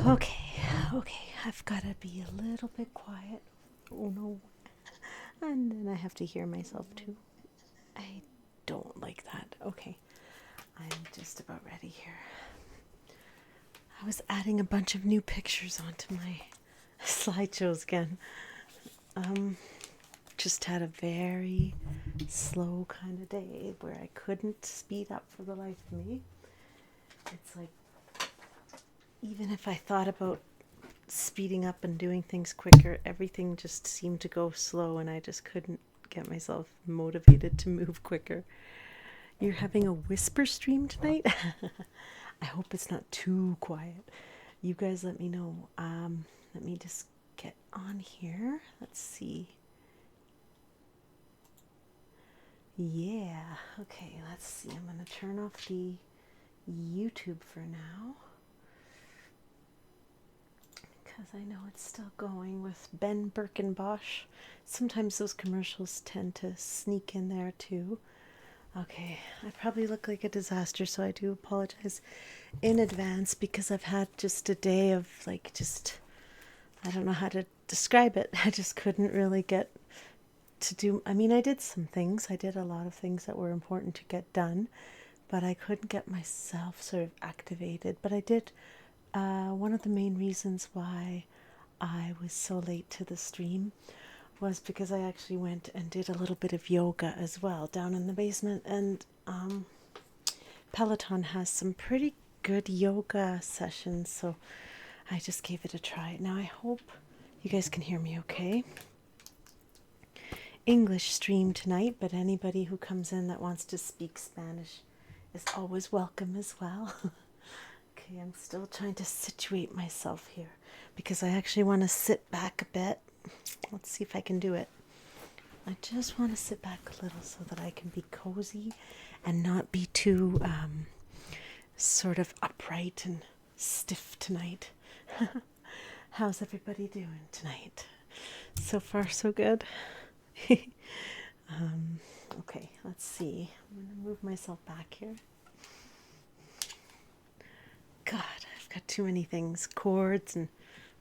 Okay, I've got to be a little bit quiet. Oh no. And then I have to hear myself too. I don't like that. Okay, I'm just about ready here. I was adding a bunch of new pictures onto my slideshows again. Um, just had a very slow kind of day where I couldn't speed up for the life of me. It's like, even if I thought about speeding up and doing things quicker, everything just seemed to go slow and I just couldn't get myself motivated to move quicker. You're having a whisper stream tonight? I hope it's not too quiet. You guys let me know. Let me just get on here. Let's see. Yeah, okay, let's see. I'm going to turn off the YouTube for now, because I know it's still going with Ben Birkenbosch. Sometimes those commercials tend to sneak in there too. Okay, I probably look like a disaster, so I do apologize in advance because I've had just a day of I don't know how to describe it. I just couldn't really get to do, I mean, I did some things. I did a lot of things that were important to get done, but I couldn't get myself sort of activated. But I did, one of the main reasons why I was so late to the stream was because I actually went and did a little bit of yoga as well down in the basement. And Peloton has some pretty good yoga sessions, so I just gave it a try. Now I hope you guys can hear me okay. English stream tonight, but anybody who comes in that wants to speak Spanish is always welcome as well. Okay, I'm still trying to situate myself here because I actually want to sit back a bit. Let's see if I can do it. I just want to sit back a little so that I can be cozy and not be too sort of upright and stiff tonight. How's everybody doing tonight? So far, so good. Okay, let's see. I'm going to move myself back here. God, I've got too many things. Cords and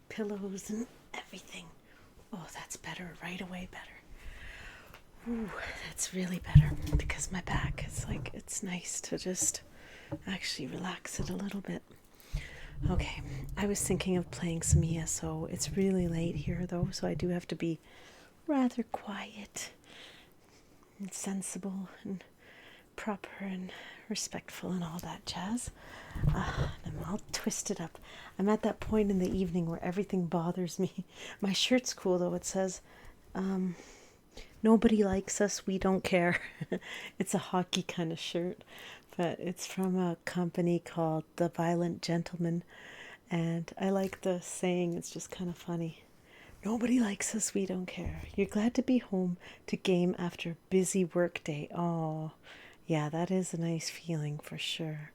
pillows and everything. Oh, that's better. Right away better. Ooh, that's really better because my back is like, it's nice to just actually relax it a little bit. Okay, I was thinking of playing some ESO. It's really late here though, so I do have to be rather quiet and sensible and proper and respectful and all that jazz. I'm all twisted up. I'm at that point in the evening where everything bothers me. My shirt's cool though. It says, nobody likes us, we don't care. It's a hockey kind of shirt, but it's from a company called The Violent Gentleman. And I like the saying, it's just kind of funny. Nobody likes us, we don't care. You're glad to be home to game after a busy work day. Oh, yeah, that is a nice feeling for sure.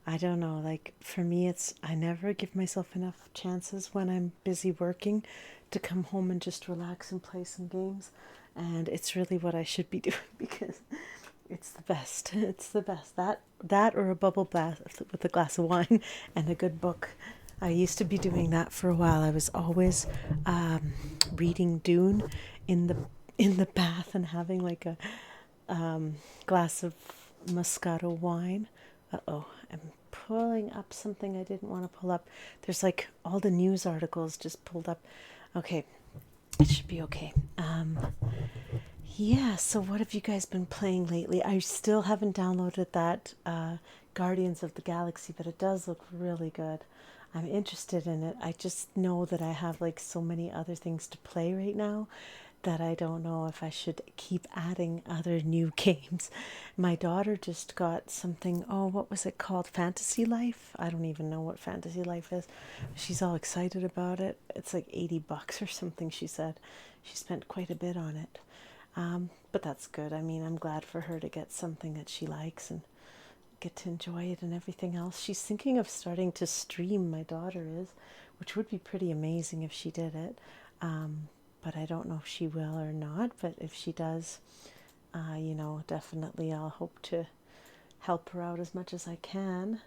I don't know, like for me, it's, I never give myself enough chances when I'm busy working to come home and just relax and play some games. And it's really what I should be doing because it's the best. It's the best. That or a bubble bath with a glass of wine and a good book. I used to be doing that for a while. I was always reading Dune in the bath and having like a glass of Moscato wine. Uh-oh, I'm pulling up something I didn't want to pull up. There's like all the news articles just pulled up. Okay, it should be okay. Yeah, so what have you guys been playing lately? I still haven't downloaded that Guardians of the Galaxy, but it does look really good. I'm interested in it. I just know that I have like so many other things to play right now that I don't know if I should keep adding other new games. My daughter just got something, oh, what was it called? Fantasy Life? I don't even know what Fantasy Life is. She's all excited about it. It's like $80 or something, she said. She spent quite a bit on it. But that's good. I mean, I'm glad for her to get something that she likes and get to enjoy it and everything else. She's thinking of starting to stream, my daughter is, which would be pretty amazing if she did it. But I don't know if she will or not. But if she does, definitely I'll hope to help her out as much as I can.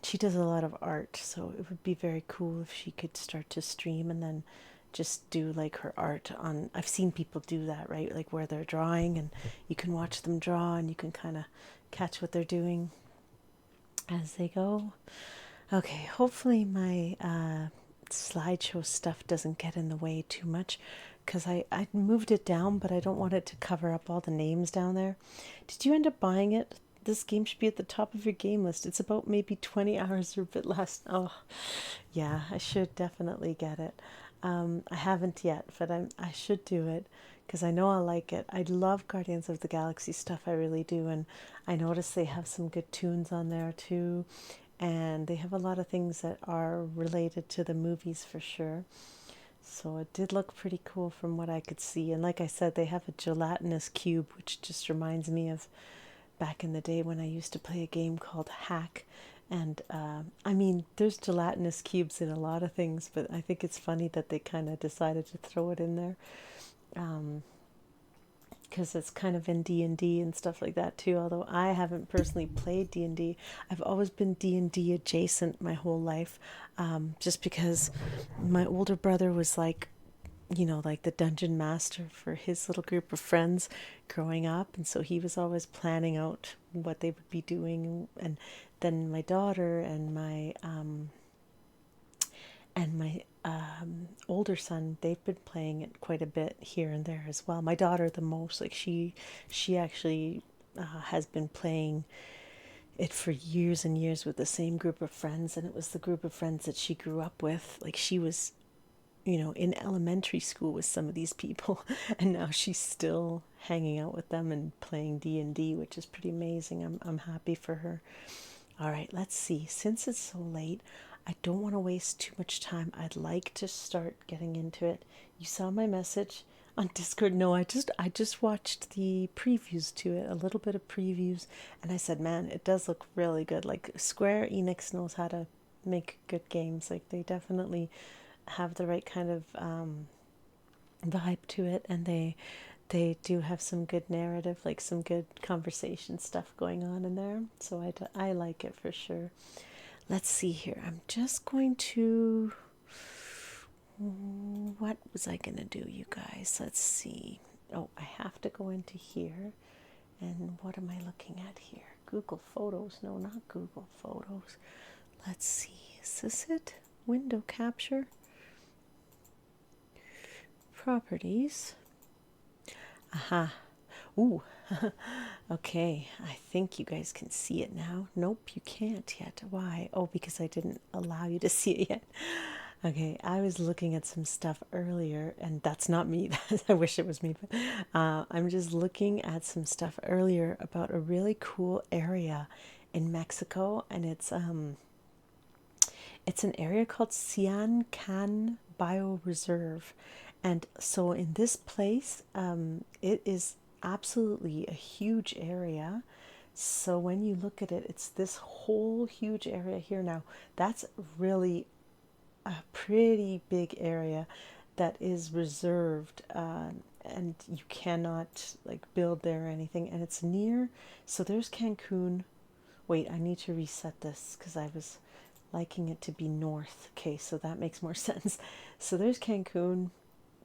she does a lot of art, so it would be very cool if she could start to stream and then just do like her art on. I've seen people do that, right? Like where they're drawing and you can watch them draw and you can kind of catch what they're doing as they go. Okay, hopefully my slideshow stuff doesn't get in the way too much because I moved it down, but I don't want it to cover up all the names down there. Did you end up buying it? This game should be at the top of your game list. It's about maybe 20 hours or a bit less. Oh, yeah, I should definitely get it. I haven't yet, but I should do it because I know I'll like it. I love Guardians of the Galaxy stuff, I really do. And I notice they have some good tunes on there too. And they have a lot of things that are related to the movies for sure. So it did look pretty cool from what I could see. And like I said, they have a gelatinous cube, which just reminds me of back in the day when I used to play a game called Hack. And I mean, there's gelatinous cubes in a lot of things, but I think it's funny that they kind of decided to throw it in there. Because it's kind of in D&D and stuff like that too, although I haven't personally played D&D. I've always been D&D adjacent my whole life, just because my older brother was like, you know, like the dungeon master for his little group of friends growing up, and so he was always planning out what they would be doing. And then my daughter and my older son, they've been playing it quite a bit here and there as well. My daughter the most, like she actually has been playing it for years and years with the same group of friends, and it was the group of friends that she grew up with. Like she was, you know, in elementary school with some of these people, and now she's still hanging out with them and playing D&D, which is pretty amazing. I'm happy for her. All right, let's see. Since it's so late, I don't want to waste too much time. I'd like to start getting into it. You saw my message on Discord. No, I just watched the previews to it, a little bit of previews, and I said, "Man, it does look really good. Like Square Enix knows how to make good games. Like they definitely have the right kind of vibe to it, and they do have some good narrative, like some good conversation stuff going on in there. So I like it for sure. Let's see here. I'm just going to. What was I going to do, you guys? Let's see. Oh, I have to go into here. And what am I looking at here? Google Photos. No, not Google Photos. Let's see. Is this it? Window capture. Properties. Aha. Ooh. Okay. I think you guys can see it now. Nope, you can't yet. Why? Oh, because I didn't allow you to see it yet. Okay, I was looking at some stuff earlier, and that's not me. I wish it was me, but I'm just looking at some stuff earlier about a really cool area in Mexico, and it's an area called Cian Can Bioreserve. And so in this place, it is absolutely a huge area. So when you look at it, it's this whole huge area here. Now, that's really a pretty big area that is reserved, and you cannot like build there or anything. And it's near, so there's Cancun. Wait, I need to reset this because I was liking it to be north. Okay, so that makes more sense. So there's Cancun,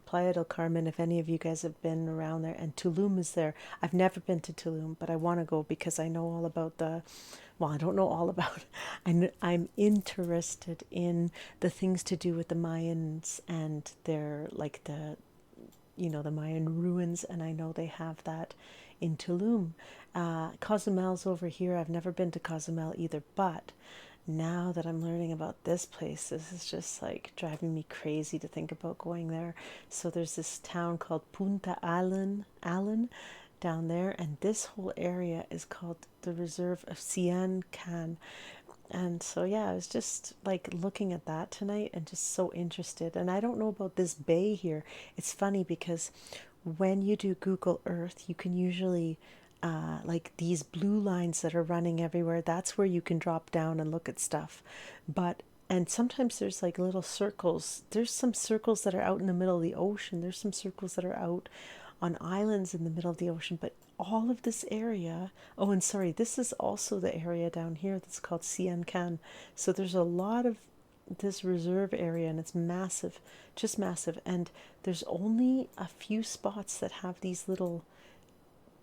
Playa del Carmen, if any of you guys have been around there, and Tulum is there. I've never been to Tulum, but I want to go because I know all about well, I don't know all about I'm interested in the things to do with the Mayans and their, like the Mayan ruins, and I know they have that in Tulum. Cozumel's over here. I've never been to Cozumel either, but now that I'm learning about this place, this is just like driving me crazy to think about going there. So there's this town called Punta Allen down there, and this whole area is called the Reserve of Cian Can. And so yeah, I was just like looking at that tonight and just so interested. And I don't know about this bay here. It's funny because when you do Google Earth, you can usually like these blue lines that are running everywhere, that's where you can drop down and look at stuff. But and sometimes there's like little circles. There's some circles that are out in the middle of the ocean. There's some circles that are out on islands in the middle of the ocean. But all of this area. Oh, and sorry, this is also the area down here that's called Sian Can. So there's a lot of this reserve area, and it's massive, just massive. And there's only a few spots that have these little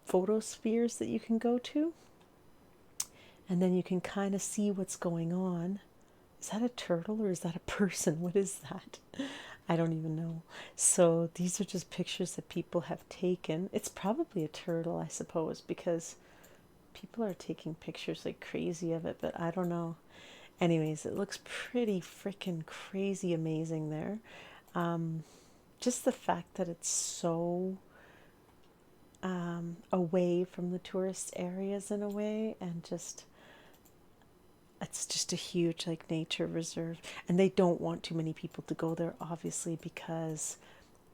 photospheres that you can go to, and then you can kind of see what's going on. Is that a turtle or is that a person? What is that? I don't even know. So these are just pictures that people have taken. It's probably a turtle, I suppose, because people are taking pictures like crazy of it, but I don't know. Anyways, it looks pretty freaking crazy amazing there. Just the fact that it's so away from the tourist areas in a way, and just it's just a huge like nature reserve, and they don't want too many people to go there, obviously, because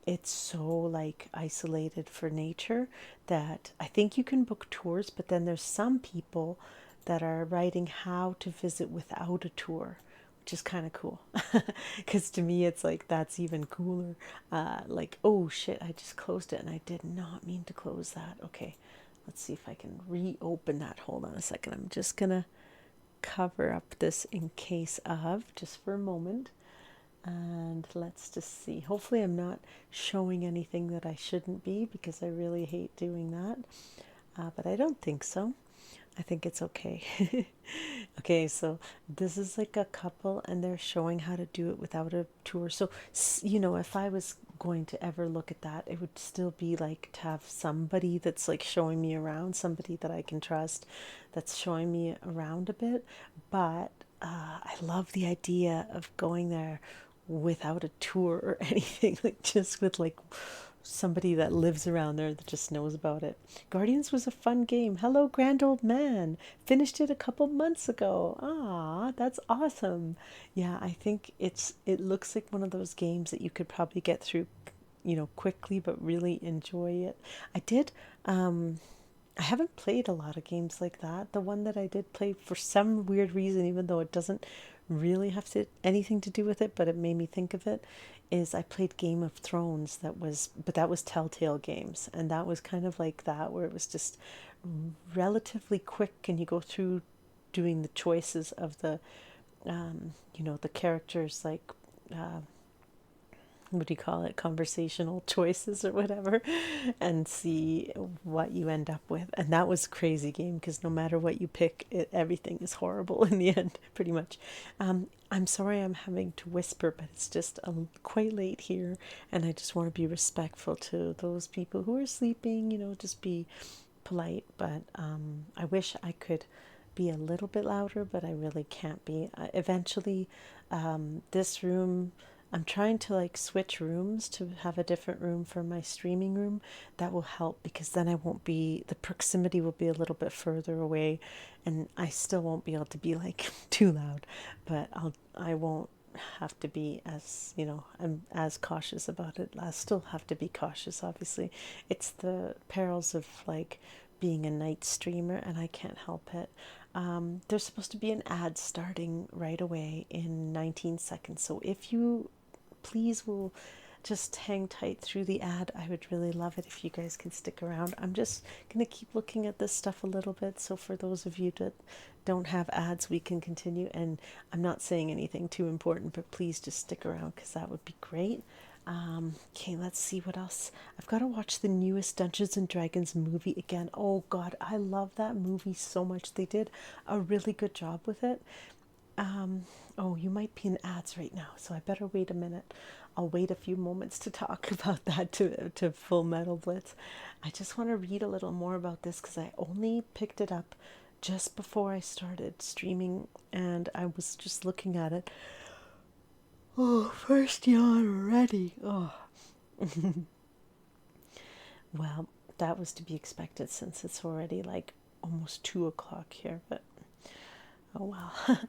it's so like isolated for nature that I think you can book tours, but then there's some people that are writing how to visit without a tour, which is kind of cool. Because to me it's like that's even cooler. Like, oh shit, I just closed it and I did not mean to close that. Okay, let's see if I can reopen that. Hold on a second. I'm just gonna cover up this in case of, just for a moment. And let's just see. Hopefully I'm not showing anything that I shouldn't be, because I really hate doing that. But I don't think so. I think it's okay. Okay, so this is like a couple, and they're showing how to do it without a tour. So, you know, if I was going to ever look at that, it would still be like to have somebody that's like showing me around, somebody that I can trust that's showing me around a bit. But I love the idea of going there without a tour or anything, like just with like somebody that lives around there that just knows about it. Guardians was a fun game. Hello, grand old man. Finished it a couple months ago. Ah, that's awesome. Yeah, I think it looks like one of those games that you could probably get through, you know, quickly, but really enjoy it. I did. I haven't played a lot of games like that. The one that I did play, for some weird reason, even though it doesn't really have to anything to do with it, but it made me think of it, is I played Game of Thrones. But that was Telltale Games, and that was kind of like that, where it was just relatively quick, and you go through doing the choices of the, you know, the characters, like, what do you call it, conversational choices or whatever, and see what you end up with. And that was a crazy game, because no matter what you pick, everything is horrible in the end, pretty much. I'm sorry I'm having to whisper, but it's just quite late here, and I just want to be respectful to those people who are sleeping, you know, just be polite. But I wish I could be a little bit louder, but I really can't be. Eventually, this room, I'm trying to like switch rooms to have a different room for my streaming room. That will help, because then I won't be, the proximity will be a little bit further away, and I still won't be able to be like too loud, but I won't have to be as, you know, I'm as cautious about it. I still have to be cautious, obviously. It's the perils of like being a night streamer, and I can't help it. There's supposed to be an ad starting right away in 19 seconds. So if you please will just hang tight through the ad, I would really love it if you guys can stick around. I'm just going to keep looking at this stuff a little bit. So for those of you that don't have ads, we can continue. And I'm not saying anything too important, but please just stick around, because that would be great. Okay, let's see what else. I've got to watch the newest Dungeons and Dragons movie again. Oh God, I love that movie so much. They did a really good job with it. Oh, you might be in ads right now, so I better wait a minute. I'll wait a few moments to talk about that, to Full Metal Blitz. I just want to read a little more about this, because I only picked it up just before I started streaming, and I was just looking at it. Oh, first yawn already. Oh. Well, that was to be expected, since it's already like almost 2 o'clock here, but oh well.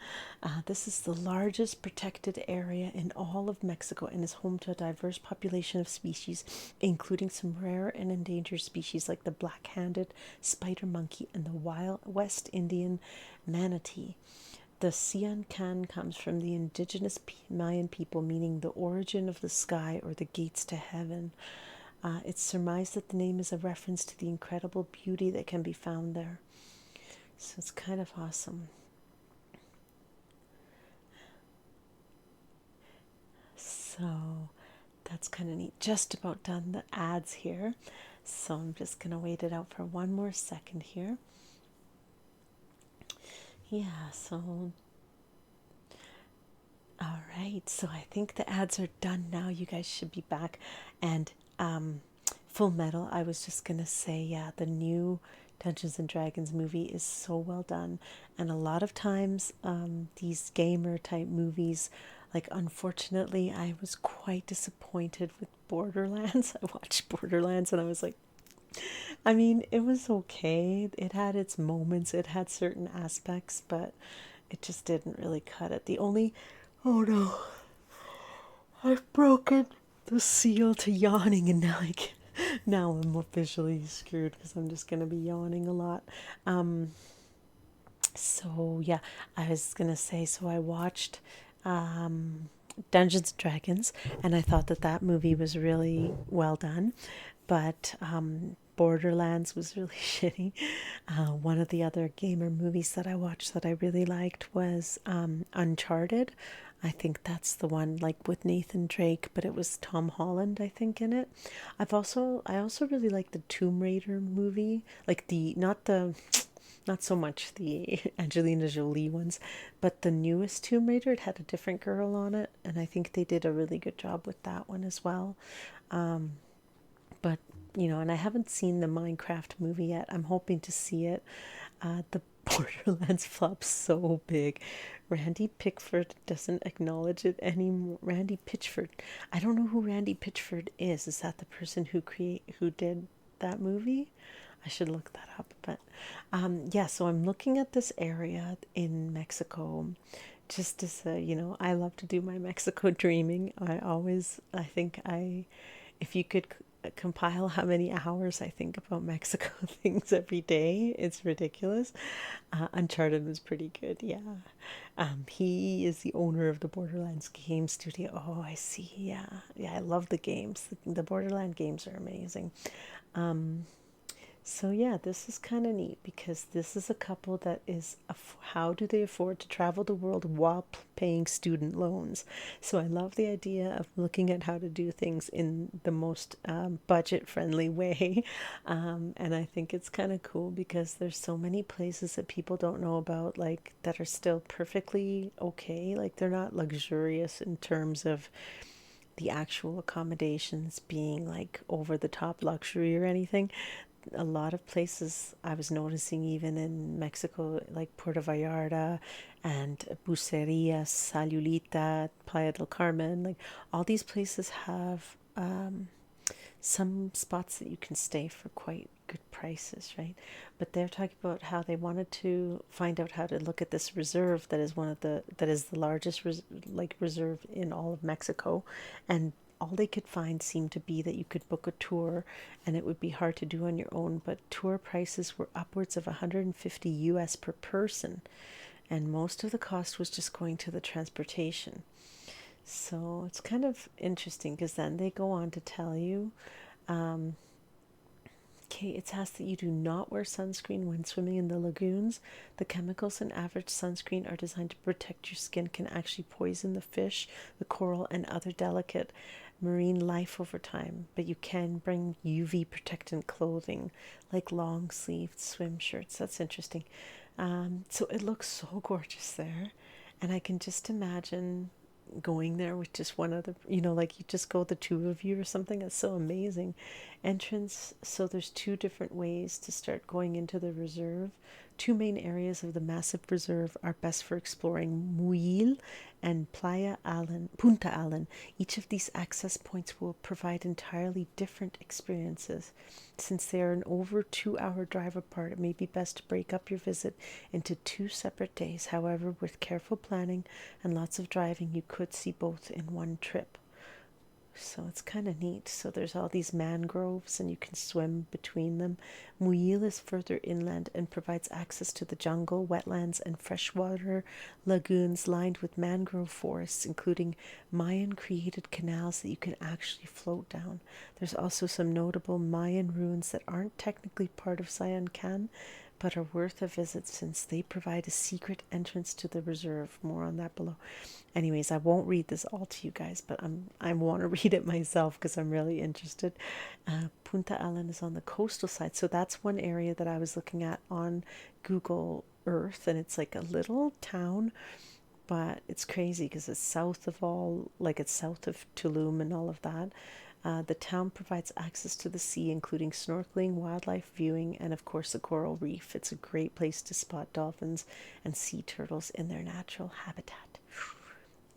This is the largest protected area in all of Mexico, and is home to a diverse population of species, including some rare and endangered species like the black-handed spider monkey and the wild West Indian manatee. The Sian Can comes from the indigenous Mayan people, meaning the origin of the sky or the gates to heaven. It's surmised that the name is a reference to the incredible beauty that can be found there. So it's kind of awesome. So that's kind of neat. Just about done the ads here. So I'm just going to wait it out for one more second here. Yeah, so all right. So I think the ads are done now. You guys should be back. And Full Metal, I was just going to say, yeah, the new Dungeons and Dragons movie is so well done. And a lot of times, these gamer type movies, like, unfortunately, I was quite disappointed with Borderlands. I watched Borderlands and I was like, I mean, it was okay. It had its moments, it had certain aspects, but it just didn't really cut it. The only, oh no, I've broken the seal to yawning, and now I'm officially screwed because I'm just gonna be yawning a lot. So yeah, I was gonna say, so I watched Dungeons and Dragons, and I thought that that movie was really well done, but Borderlands was really shitty. One of the other gamer movies that I watched that I really liked was Uncharted. I think that's the one, like, with Nathan Drake, but it was Tom Holland, I think, in it. I also really like the Tomb Raider movie, like the not so much the Angelina Jolie ones, but the newest Tomb Raider. It had a different girl on it, and I think they did a really good job with that one as well. But and I haven't seen the Minecraft movie yet. I'm hoping to see it. The Borderlands flops so big. Randy Pickford doesn't acknowledge it anymore. Randy Pitchford. I don't know who Randy Pitchford is. Is that the person who did that movie? I should look that up. But yeah, so I'm looking at this area in Mexico just as I love to do my Mexico dreaming. I think if you could compile how many hours I think about Mexico things every day, it's ridiculous. Uncharted was pretty good, yeah. He is the owner of the Borderlands game studio. Oh, I see. Yeah, yeah, I love the games. The Borderland games are amazing. So yeah, this is kind of neat because this is a couple that is how do they afford to travel the world while paying student loans? So I love the idea of looking at how to do things in the most budget friendly way. And I think it's kind of cool because there's so many places that people don't know about, like, that are still perfectly okay. Like, they're not luxurious in terms of the actual accommodations being like over the top luxury or anything. A lot of places I was noticing, even in Mexico, like Puerto Vallarta and Buceria, Sayulita, Playa del Carmen, like all these places have some spots that you can stay for quite good prices, right? But they're talking about how they wanted to find out how to look at this reserve that is the largest reserve in all of Mexico, and all they could find seemed to be that you could book a tour and it would be hard to do on your own, but tour prices were upwards of 150 US per person, and most of the cost was just going to the transportation. So it's kind of interesting because then they go on to tell you, okay, it's asked that you do not wear sunscreen when swimming in the lagoons. The chemicals in average sunscreen are designed to protect your skin, can actually poison the fish, the coral, and other delicate marine life over time. But you can bring UV protectant clothing like long sleeved swim shirts. That's interesting. So it looks so gorgeous there. And I can just imagine going there with just one other, like you just go the two of you or something. That's so amazing. Entrance, so there's two different ways to start going into the reserve. Two main areas of the massive reserve are best for exploring: Muil and Punta Allen. Each of these access points will provide entirely different experiences. Since they are an over 2 hour drive apart, it may be best to break up your visit into two separate days. However, with careful planning and lots of driving, you could see both in one trip. So it's kind of neat. So there's all these mangroves and you can swim between them. Muil is further inland and provides access to the jungle, wetlands, and freshwater lagoons lined with mangrove forests, including Mayan created canals that you can actually float down. There's also some notable Mayan ruins that aren't technically part of Zion Can, but are worth a visit since they provide a secret entrance to the reserve. More on that below. Anyways, I won't read this all to you guys, but I want to read it myself because I'm really interested. Punta Allen is on the coastal side, so that's one area that I was looking at on Google Earth, and it's like a little town, but it's crazy because it's south of it's south of Tulum and all of that. The town provides access to the sea, including snorkeling, wildlife viewing, and of course the coral reef. It's a great place to spot dolphins and sea turtles in their natural habitat.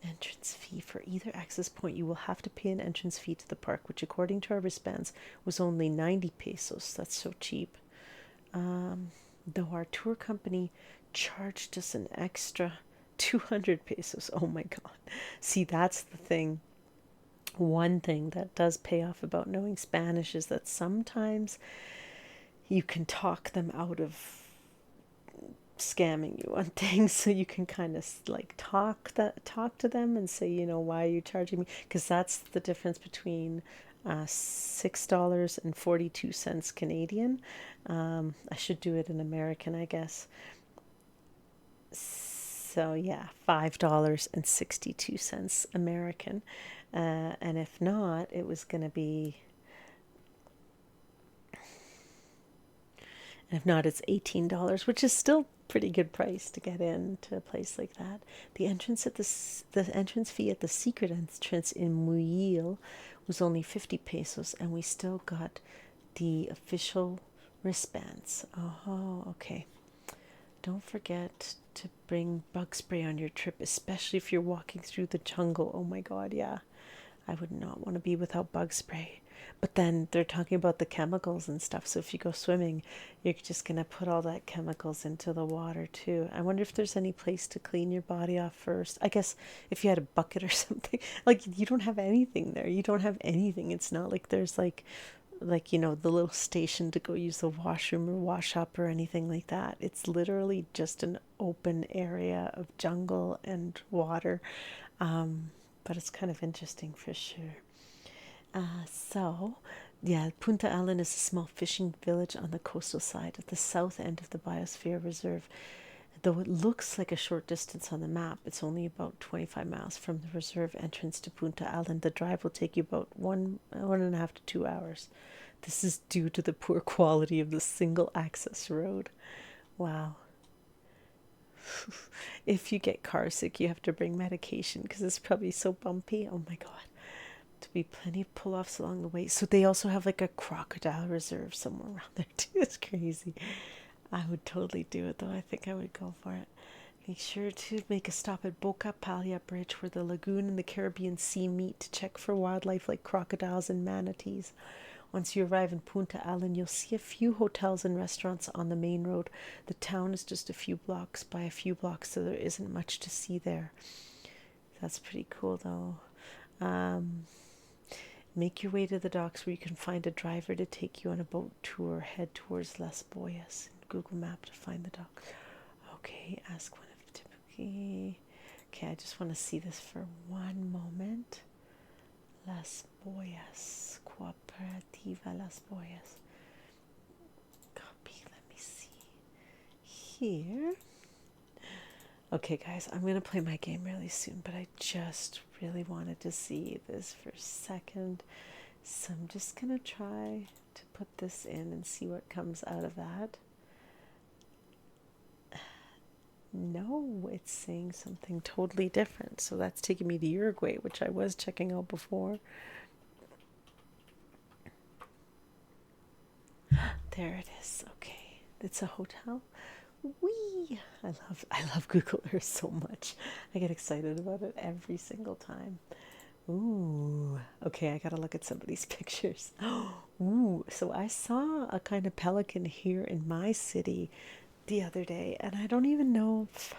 Entrance fee. For either access point, you will have to pay an entrance fee to the park, which according to our wristbands was only 90 pesos. That's so cheap. Though our tour company charged us an extra 200 pesos. Oh my god. See, that's the thing. One thing that does pay off about knowing Spanish is that sometimes you can talk them out of scamming you on things, so you can kind of like talk to them and say, why are you charging me? Because that's the difference between $6.42 Canadian. I should do it in American, I guess. So yeah, $5.62 American. And if not, it was going to be, and if not, it's $18, which is still pretty good price to get into a place like that. The entrance fee at the secret entrance in Muyil was only 50 pesos, and we still got the official wristbands. Oh, okay. Don't forget to bring bug spray on your trip, especially if you're walking through the jungle. Oh my god, yeah. I would not want to be without bug spray. But then they're talking about the chemicals and stuff. So if you go swimming, you're just going to put all that chemicals into the water too. I wonder if there's any place to clean your body off first. I guess if you had a bucket or something. Like, you don't have anything there. You don't have anything. It's not like there's the little station to go use the washroom or wash up or anything like that. It's literally just an open area of jungle and water. But it's kind of interesting for sure. Punta Allen is a small fishing village on the coastal side at the south end of the Biosphere Reserve. Though it looks like a short distance on the map, it's only about 25 miles from the reserve entrance to Punta Allen. The drive will take you about one and a half to 2 hours. This is due to the poor quality of the single access road. Wow. If you get car sick, you have to bring medication because it's probably so bumpy. Oh my god. To be plenty of pull-offs along the way. So they also have like a crocodile reserve somewhere around there too. It's crazy. I would totally do it though. I think I would go for it. Make sure to make a stop at Boca Palia Bridge, where the lagoon and the Caribbean Sea meet, to check for wildlife like crocodiles and manatees. Once you arrive in Punta Allen, you'll see a few hotels and restaurants on the main road. The town is just a few blocks by a few blocks, so there isn't much to see there. That's pretty cool though. Make your way to the docks where you can find a driver to take you on a boat tour. Head towards Las Boyas. Google Map to find the dock. Okay, ask one of typically. Okay, I just want to see this for one moment. Las Boyas. Cooperativa Las Boyas. Copy, let me see. Here. Okay, guys, I'm going to play my game really soon, but I just really wanted to see this for a second. So I'm just going to try to put this in and see what comes out of that. No, it's saying something totally different. So that's taking me to Uruguay, which I was checking out before. There it is. Okay, it's a hotel. Whee! I love Google Earth so much. I get excited about it every single time. Ooh, okay, I gotta look at some of these pictures. Ooh, so I saw a kind of pelican here in my city the other day, and I don't even know if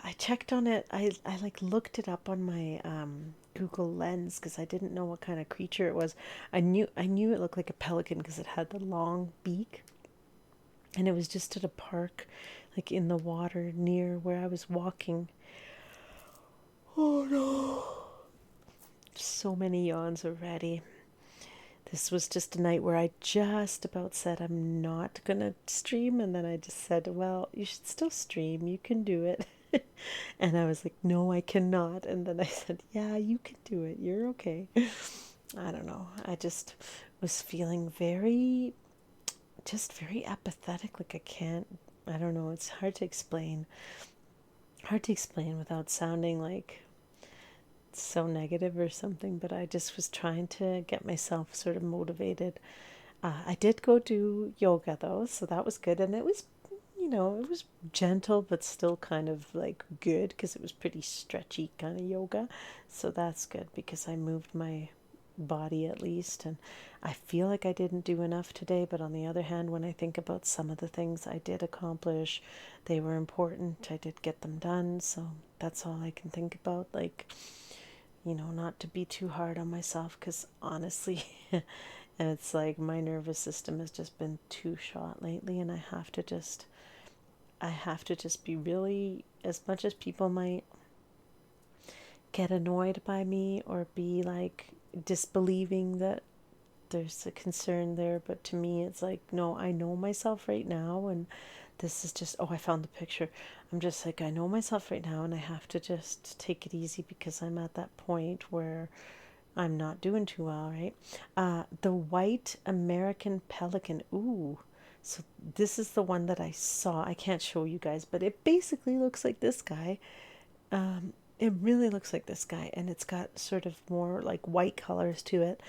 I checked on it. I like looked it up on my Google Lens because I didn't know what kind of creature it was. I knew it looked like a pelican because it had the long beak, and it was just at a park, like in the water near where I was walking. Oh no! So many yawns already. This was just a night where I just about said I'm not gonna stream, and then I just said, well, you should still stream, you can do it. And I was like, no, I cannot. And then I said, yeah, you can do it, you're okay. I don't know, I just was feeling very apathetic, like I can't, I don't know, it's hard to explain without sounding like so negative or something, but I just was trying to get myself sort of motivated. I did go do yoga though, so that was good, and it was, it was gentle but still kind of like good because it was pretty stretchy kind of yoga. So that's good because I moved my body at least, and I feel like I didn't do enough today, but on the other hand, when I think about some of the things I did accomplish, they were important. I did get them done, so that's all I can think about. Like, not to be too hard on myself because honestly, it's like my nervous system has just been too shot lately, and I have to just be really, as much as people might get annoyed by me or be like disbelieving that there's a concern there, but to me it's like, no, I know myself right now, and this is just, oh, I found the picture. I'm just like, I know myself right now, and I have to just take it easy because I'm at that point where I'm not doing too well, right? The white American pelican. Ooh. So this is the one that I saw. I can't show you guys, but it basically looks like this guy. It really looks like this guy, and it's got sort of more like white colors to it,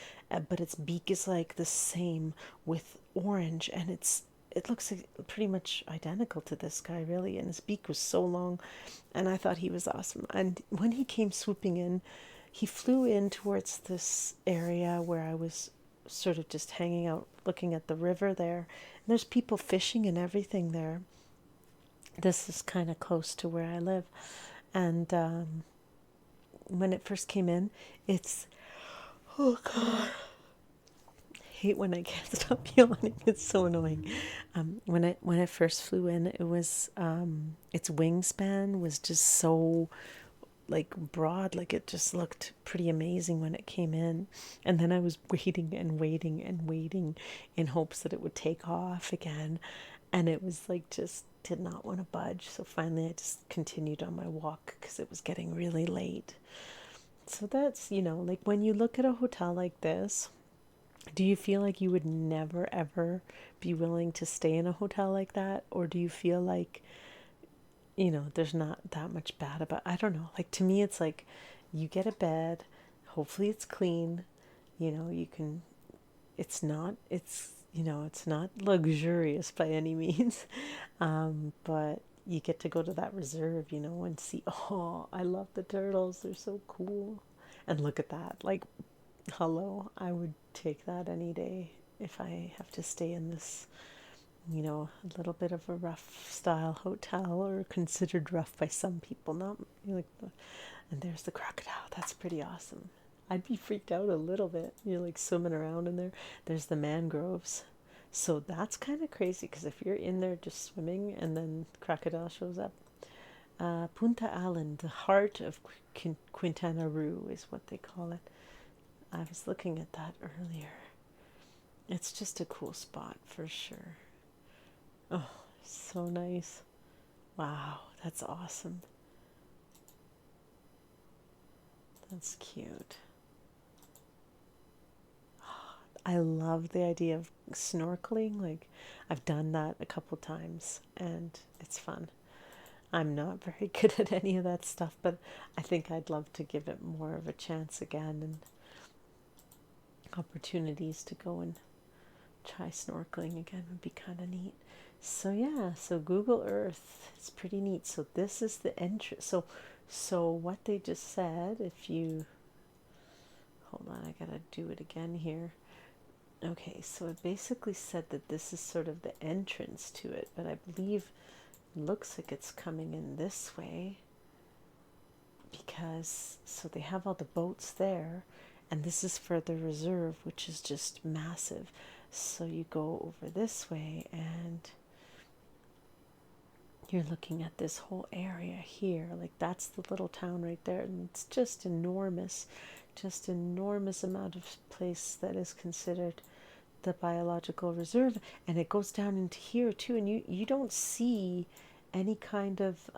but its beak is like the same with orange, and it looks like pretty much identical to this guy, really. And his beak was so long, and I thought he was awesome. And when he came swooping in, he flew in towards this area where I was sort of just hanging out, looking at the river there. And there's people fishing and everything there. This is kind of close to where I live, and when it first came in, it's, oh god, I hate when I can't stop yawning. It's so annoying. When it first flew in, it was its wingspan was just so like broad, like it just looked pretty amazing when it came in. And then I was waiting and waiting and waiting in hopes that it would take off again, and it was like just did not want to budge. So finally I just continued on my walk because it was getting really late. So that's, like when you look at a hotel like this, do you feel like you would never ever be willing to stay in a hotel like that? Or do you feel like, there's not that much bad about, I don't know. Like to me, it's like you get a bed, hopefully it's clean, you can, it's not luxurious by any means. But you get to go to that reserve, and see, oh, I love the turtles. They're so cool. And look at that. Like, hello, I would take that any day if I have to stay in this, a little bit of a rough style hotel, or considered rough by some people. Not like and there's the crocodile. That's pretty awesome. I'd be freaked out a little bit. You're like swimming around in there. There's the mangroves. So that's kind of crazy because if you're in there just swimming and then crocodile shows up. Punta Allen, the heart of Quintana Roo is what they call it. I was looking at that earlier. It's just a cool spot for sure. Oh, so nice. Wow, that's awesome. That's cute. I love the idea of snorkeling. Like, I've done that a couple times and it's fun. I'm not very good at any of that stuff, but I think I'd love to give it more of a chance again, and opportunities to go and try snorkeling again would be kind of neat. So yeah, so Google Earth, it's pretty neat. So this is the entrance. So what they just said, if you hold on, I gotta do it again here. Okay, so it basically said that this is sort of the entrance to it, but I believe it looks like it's coming in this way, because so they have all the boats there, and this is for the reserve, which is just massive. So you go over this way and you're looking at this whole area here. Like that's the little town right there, and it's just enormous amount of place that is considered the biological reserve. And it goes down into here too, and you don't see any kind of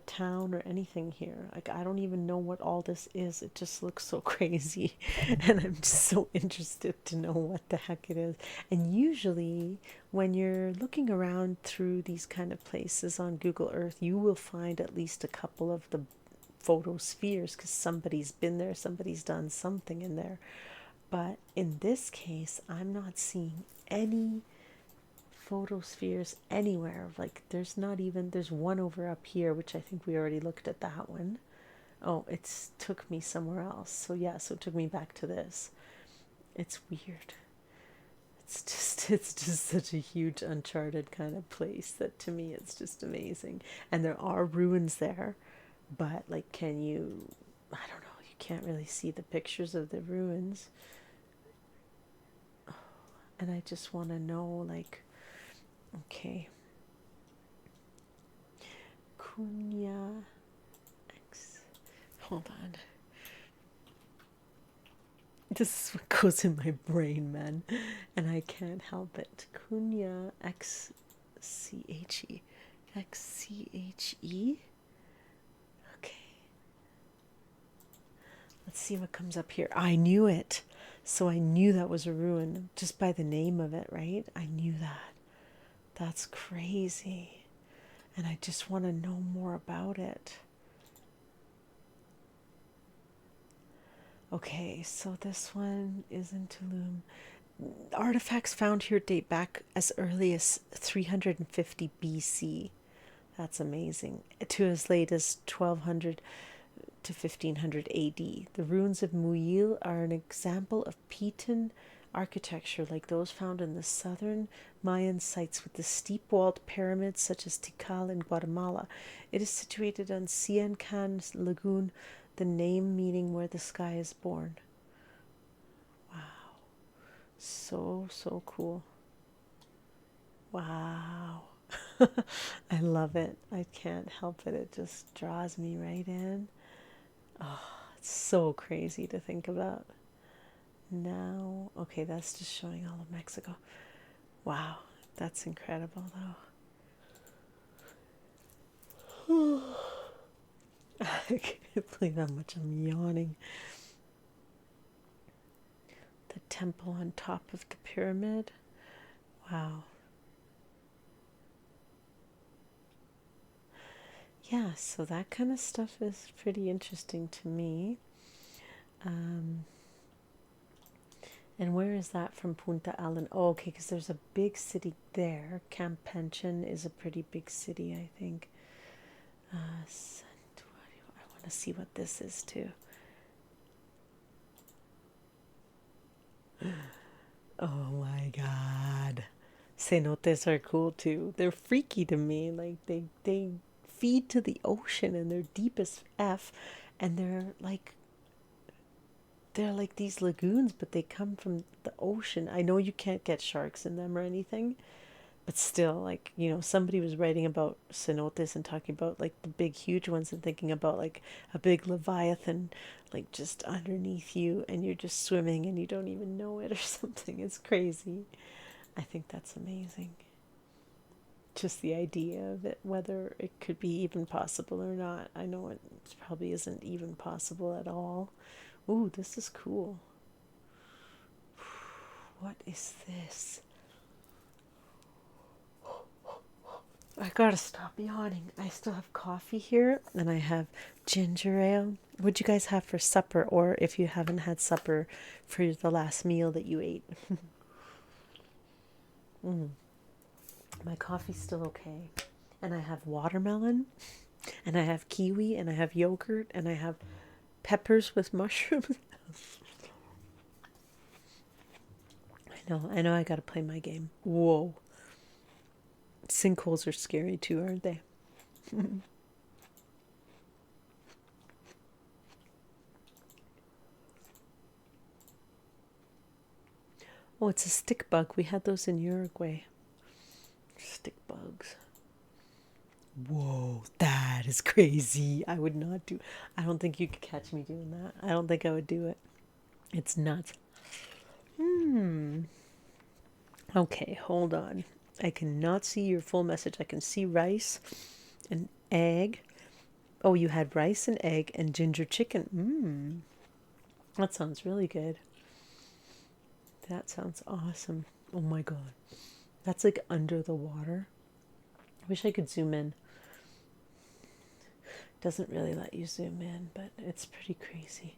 town or anything here. Like I don't even know what all this is. It just looks so crazy and I'm just so interested to know what the heck it is. And usually when you're looking around through these kind of places on Google Earth, you will find at least a couple of the photospheres because somebody's been there, somebody's done something in there. But in this case, I'm not seeing any photospheres anywhere. Like there's one over up here, which I think we already looked at that one. Oh, it's took me somewhere else. So yeah, so it took me back to this. It's weird. It's just such a huge uncharted kind of place that to me it's just amazing. And there are ruins there, but like I don't know, you can't really see the pictures of the ruins. And I just want to know, like, okay. Kunya X. Hold on. This is what goes in my brain, man. And I can't help it. Kunya XCHE. XCHE? Okay. Let's see what comes up here. I knew it. So I knew that was a ruin just by the name of it, right? I knew that. That's crazy. And I just want to know more about it. Okay, so this one is in Tulum. Artifacts found here date back as early as 350 BC. That's amazing. To as late as 1200 to 1500 AD. The ruins of Muyil are an example of Pitan architecture like those found in the southern Mayan sites with the steep-walled pyramids such as Tikal in Guatemala. It is situated on Siancan Lagoon, the name meaning where the sky is born. Wow. So cool. Wow. I love it. I can't help it. It just draws me right in. Oh, it's so crazy to think about. Now, okay, that's just showing all of Mexico. Wow, that's incredible though. I can't believe how much I'm yawning. The temple on top of the pyramid. Wow. Yeah, so that kind of stuff is pretty interesting to me. And where is that from Punta Allen? Oh, okay, because there's a big city there. Campenchan is a pretty big city, I think. I want to see what this is too. Oh my god. Cenotes are cool too. They're freaky to me. Like they feed to the ocean and they're deep as F, and they're like these lagoons, but they come from the ocean. I know you can't get sharks in them or anything, but still, like, somebody was writing about cenotes and talking about like the big huge ones and thinking about like a big leviathan like just underneath you and you're just swimming and you don't even know it or something. It's crazy. I think that's amazing. Just the idea of it, whether it could be even possible or not. I know it probably isn't even possible at all. Ooh, this is cool. What is this? I gotta stop yawning. I still have coffee here and I have ginger ale. What'd you guys have for supper, or if you haven't had supper, for the last meal that you ate? My coffee's still okay. And I have watermelon, and I have kiwi, and I have yogurt, and I have peppers with mushrooms. I know I gotta play my game. Whoa. Sinkholes are scary too, aren't they? Oh, it's a stick bug. We had those in Uruguay. Stick bugs. Whoa, that is crazy. I would not do. I don't think you could catch me doing that. I don't think I would do it. It's nuts. Okay, hold on. I cannot see your full message. I can see rice and egg. Oh, you had rice and egg and ginger chicken. That sounds really good. That sounds awesome. Oh my god. That's like under the water. I wish I could zoom in. Doesn't really let you zoom in, but it's pretty crazy.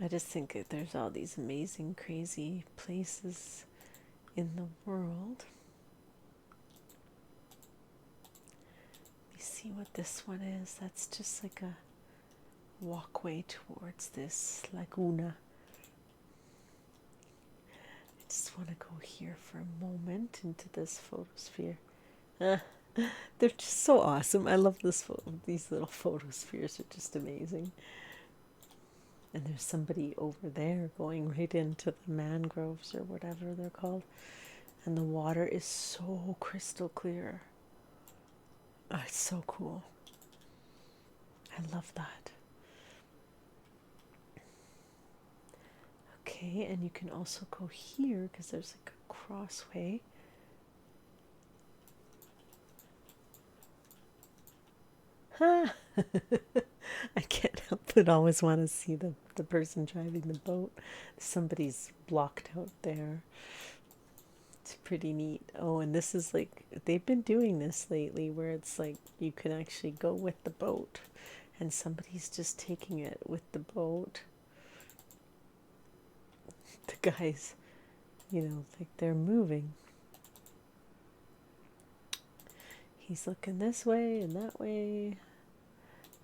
I just think that there's all these amazing, crazy places in the world. Let me see what this one is. That's just like a walkway towards this laguna. I just want to go here for a moment into this photosphere. They're just so awesome. I love these little photospheres are just amazing. And there's somebody over there going right into the mangroves or whatever they're called. And the water is so crystal clear. Oh, it's so cool. I love that. Okay, and you can also go here because there's like a crossway. Ha! I can't help but always want to see the person driving the boat. Somebody's blocked out there. It's pretty neat. Oh, and this is like, they've been doing this lately where it's like you can actually go with the boat and somebody's just taking it with the boat. The guys, like they're moving. He's looking this way and that way.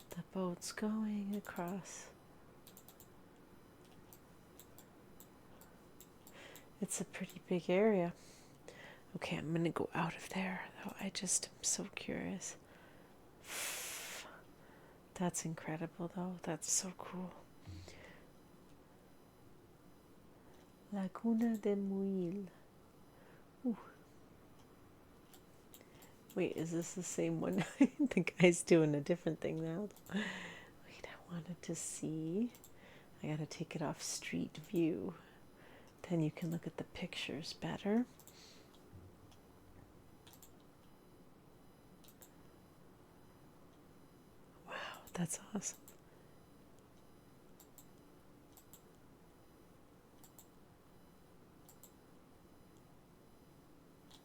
The boat's going across. It's a pretty big area. Okay, I'm going to go out of there, though. I just am so curious. That's incredible, though. That's so cool. Laguna de Muil. Ooh. Wait, is this the same one? The guy's doing a different thing now. Wait, I wanted to see. I gotta take it off street view. Then you can look at the pictures better. Wow, that's awesome.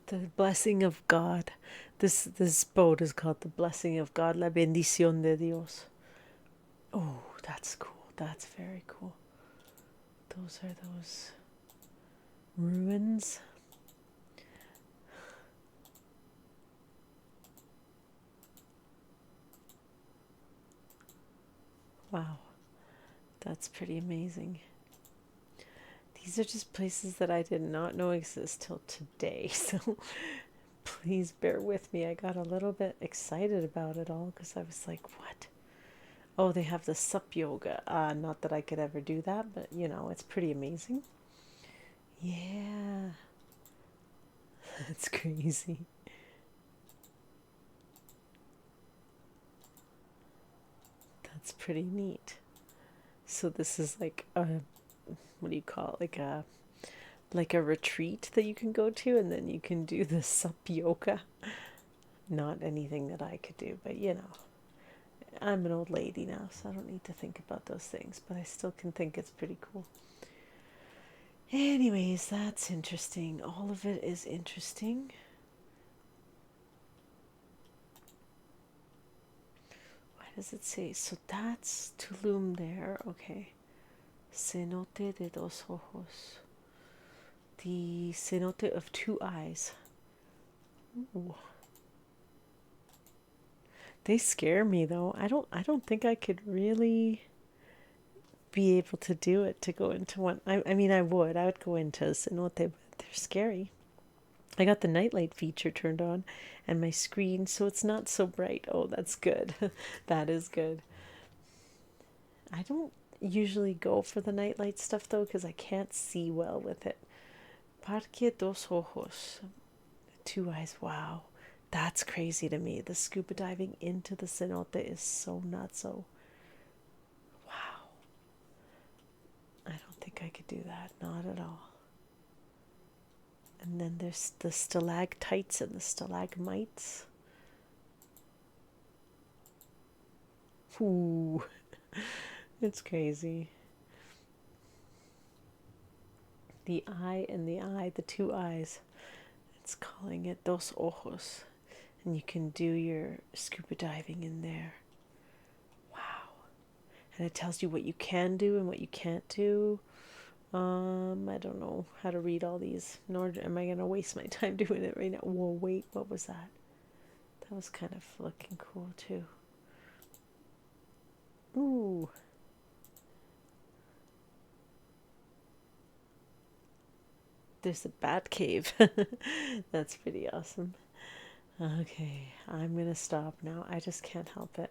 The blessing of God. This boat is called the blessing of God, la bendición de Dios. Oh, that's cool. That's very cool. Those are those ruins. Wow, that's pretty amazing. These are just places that I did not know exist till today, so please bear with me. I got a little bit excited about it all because I was like, what? Oh, they have the sup yoga. Not that I could ever do that, but it's pretty amazing. Yeah. That's crazy. That's pretty neat. So this is like a, what do you call it? Like a retreat that you can go to, and then you can do the sup yoga. Not anything that I could do, but I'm an old lady now, so I don't need to think about those things, but I still can think it's pretty cool. Anyways, that's interesting. All of it is interesting. Why does it say? So that's Tulum there. Okay. Cenote de dos ojos. The cenote of two eyes. Ooh. They scare me though. I don't think I could really be able to do it, to go into one. I mean I would go into a cenote, but they're scary. I got the nightlight feature turned on and my screen, so it's not so bright. Oh, that's good. That is good. I don't usually go for the nightlight stuff though because I can't see well with it. Parque dos ojos. Two eyes. Wow. That's crazy to me. The scuba diving into the cenote is so nutso. Wow. I don't think I could do that. Not at all. And then there's the stalactites and the stalagmites. Ooh. It's crazy. The eye and the eye, the two eyes. It's calling it dos ojos. And you can do your scuba diving in there. Wow. And it tells you what you can do and what you can't do. I don't know how to read all these, nor am I going to waste my time doing it right now. Whoa, wait, what was that? That was kind of looking cool too. Ooh. There's a bat cave. That's pretty awesome. Okay, I'm going to stop now. I just can't help it.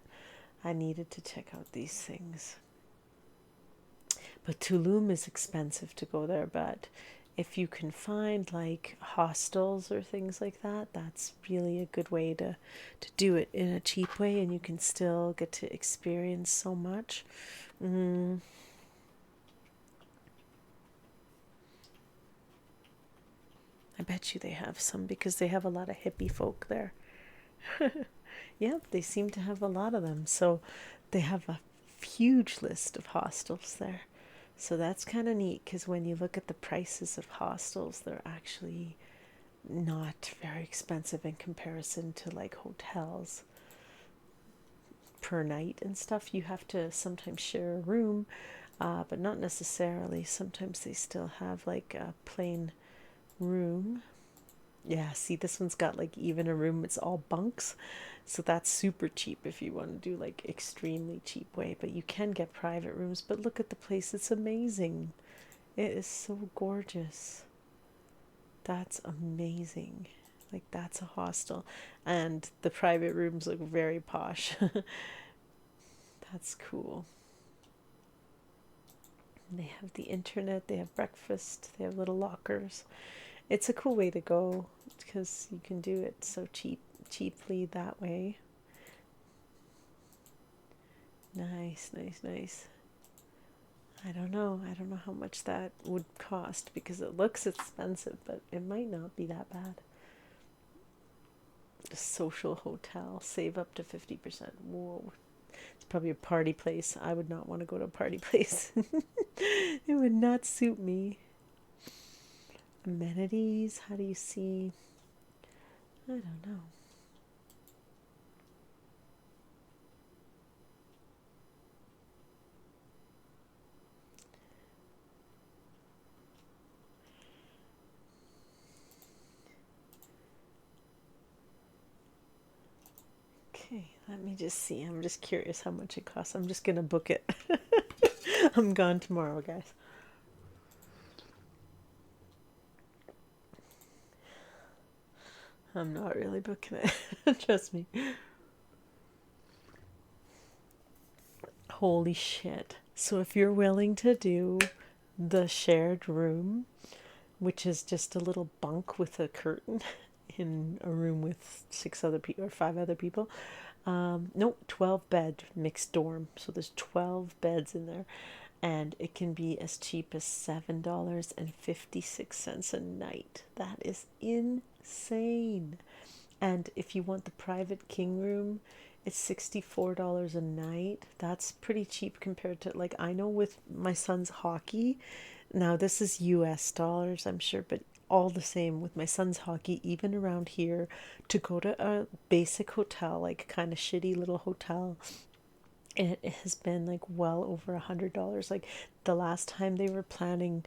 I needed to check out these things. But Tulum is expensive to go there, but if you can find like hostels or things like that, that's really a good way to do it in a cheap way, and you can still get to experience so much. I bet you they have some, because they have a lot of hippie folk there. Yeah, they seem to have a lot of them. So they have a huge list of hostels there. So that's kind of neat, because when you look at the prices of hostels, they're actually not very expensive in comparison to like hotels per night and stuff. You have to sometimes share a room, but not necessarily. Sometimes they still have like a plain room. Yeah, see, this one's got like even a room, it's all bunks. So that's super cheap if you want to do like extremely cheap way, but you can get private rooms. But look at the place, it's amazing. It is so gorgeous. That's amazing. Like, that's a hostel, and the private rooms look very posh. That's cool. And they have the internet, they have breakfast, they have little lockers. It's a cool way to go, because you can do it so cheaply that way. Nice, nice, nice. I don't know how much that would cost, because it looks expensive, but it might not be that bad. A social hotel, save up to 50%. Whoa. It's probably a party place. I would not want to go to a party place. It would not suit me. Amenities, how do you see? I don't know. Okay, let me just see. I'm just curious how much it costs. I'm just gonna book it. I'm gone tomorrow, guys. I'm not really booking it. Trust me. Holy shit. So if you're willing to do the shared room, which is just a little bunk with a curtain in a room with 6 other people or 5 other people, no, 12 bed mixed dorm. So there's 12 beds in there, and it can be as cheap as $7.56 a night. That is insane. And if you want the private king room, it's $64 a night. That's pretty cheap compared to, like, I know with my son's hockey, now this is US dollars, I'm sure, but all the same with my son's hockey, even around here, to go to a basic hotel, like kind of shitty little hotel, it has been like well over $100. Like, the last time they were planning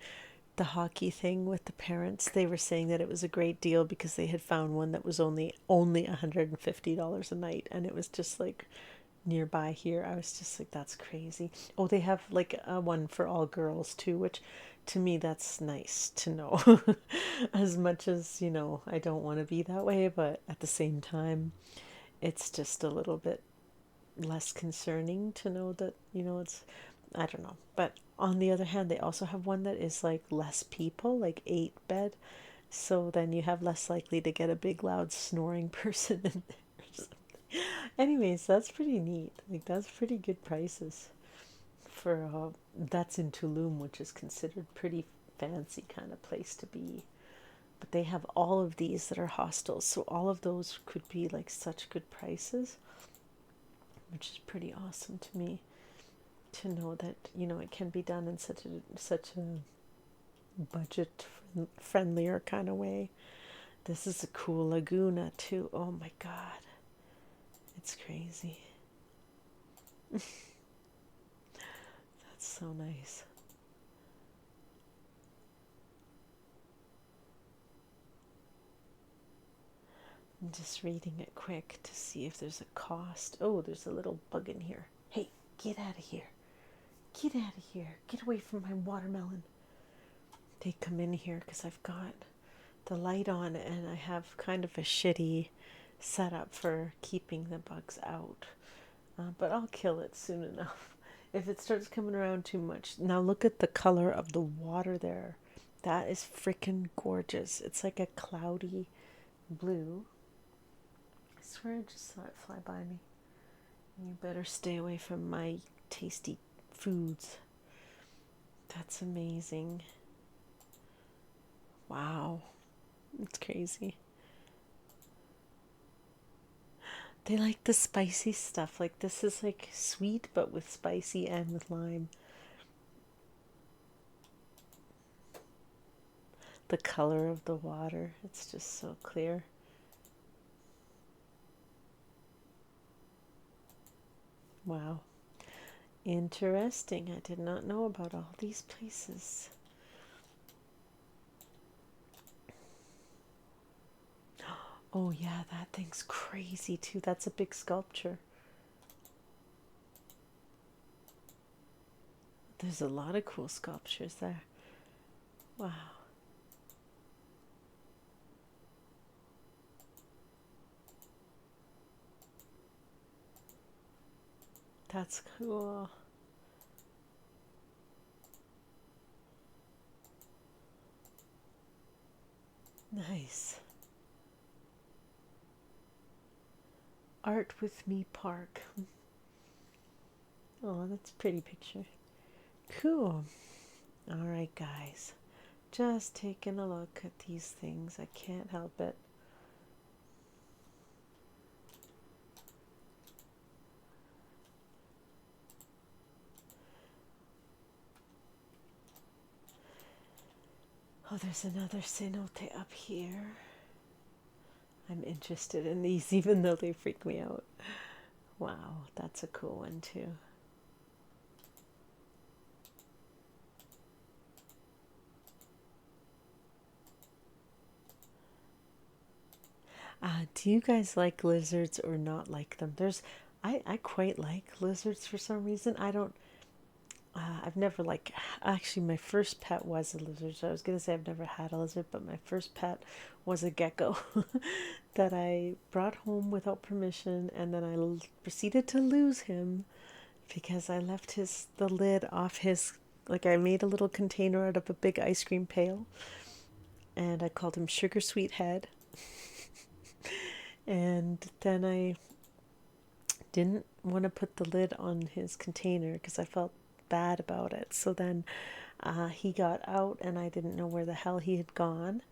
the hockey thing with the parents, they were saying that it was a great deal because they had found one that was only $150 a night, and it was just like nearby here. I was just like, that's crazy. Oh, they have like a one for all girls too, which to me, that's nice to know. As much as, I don't want to be that way, but at the same time, it's just a little bit less concerning to know that, it's I don't know. But on the other hand, they also have one that is like less people, like 8 bed. So then you have less likely to get a big loud snoring person in there. Anyways, that's pretty neat. Like that's pretty good prices for that's in Tulum, which is considered pretty fancy kind of place to be. But they have all of these that are hostels, so all of those could be like such good prices, which is pretty awesome to me to know that it can be done in such a budget friendlier kind of way. This is a cool laguna too. Oh my god, it's crazy. That's so nice. I'm just reading it quick to see if there's a cost. Oh, there's a little bug in here. Hey, get out of here. Get out of here. Get away from my watermelon. They come in here because I've got the light on and I have kind of a shitty setup for keeping the bugs out. But I'll kill it soon enough if it starts coming around too much. Now look at the color of the water there. That is freaking gorgeous. It's like a cloudy blue. I swear I just saw it fly by me. You better stay away from my tasty foods. That's amazing. Wow. It's crazy. They like the spicy stuff. Like this is like sweet but with spicy and with lime. The color of the water, it's just so clear. Wow. Interesting. I did not know about all these places. Oh yeah, that thing's crazy too. That's a big sculpture. There's a lot of cool sculptures there. Wow. That's cool. Nice. Art with Me Park. Oh, that's a pretty picture. Cool. All right, guys. Just taking a look at these things. I can't help it. Oh, there's another cenote up here. I'm interested in these even though they freak me out. Wow, that's a cool one too. Do you guys like lizards or not like them? I quite like lizards for some reason. I've never actually my first pet was a lizard. So I was gonna say I've never had a lizard, but my first pet was a gecko that I brought home without permission, and then I proceeded to lose him because I left the lid off his, like I made a little container out of a big ice cream pail, and I called him Sugar Sweet Head. And then I didn't want to put the lid on his container because I felt bad about it. So then he got out and I didn't know where the hell he had gone.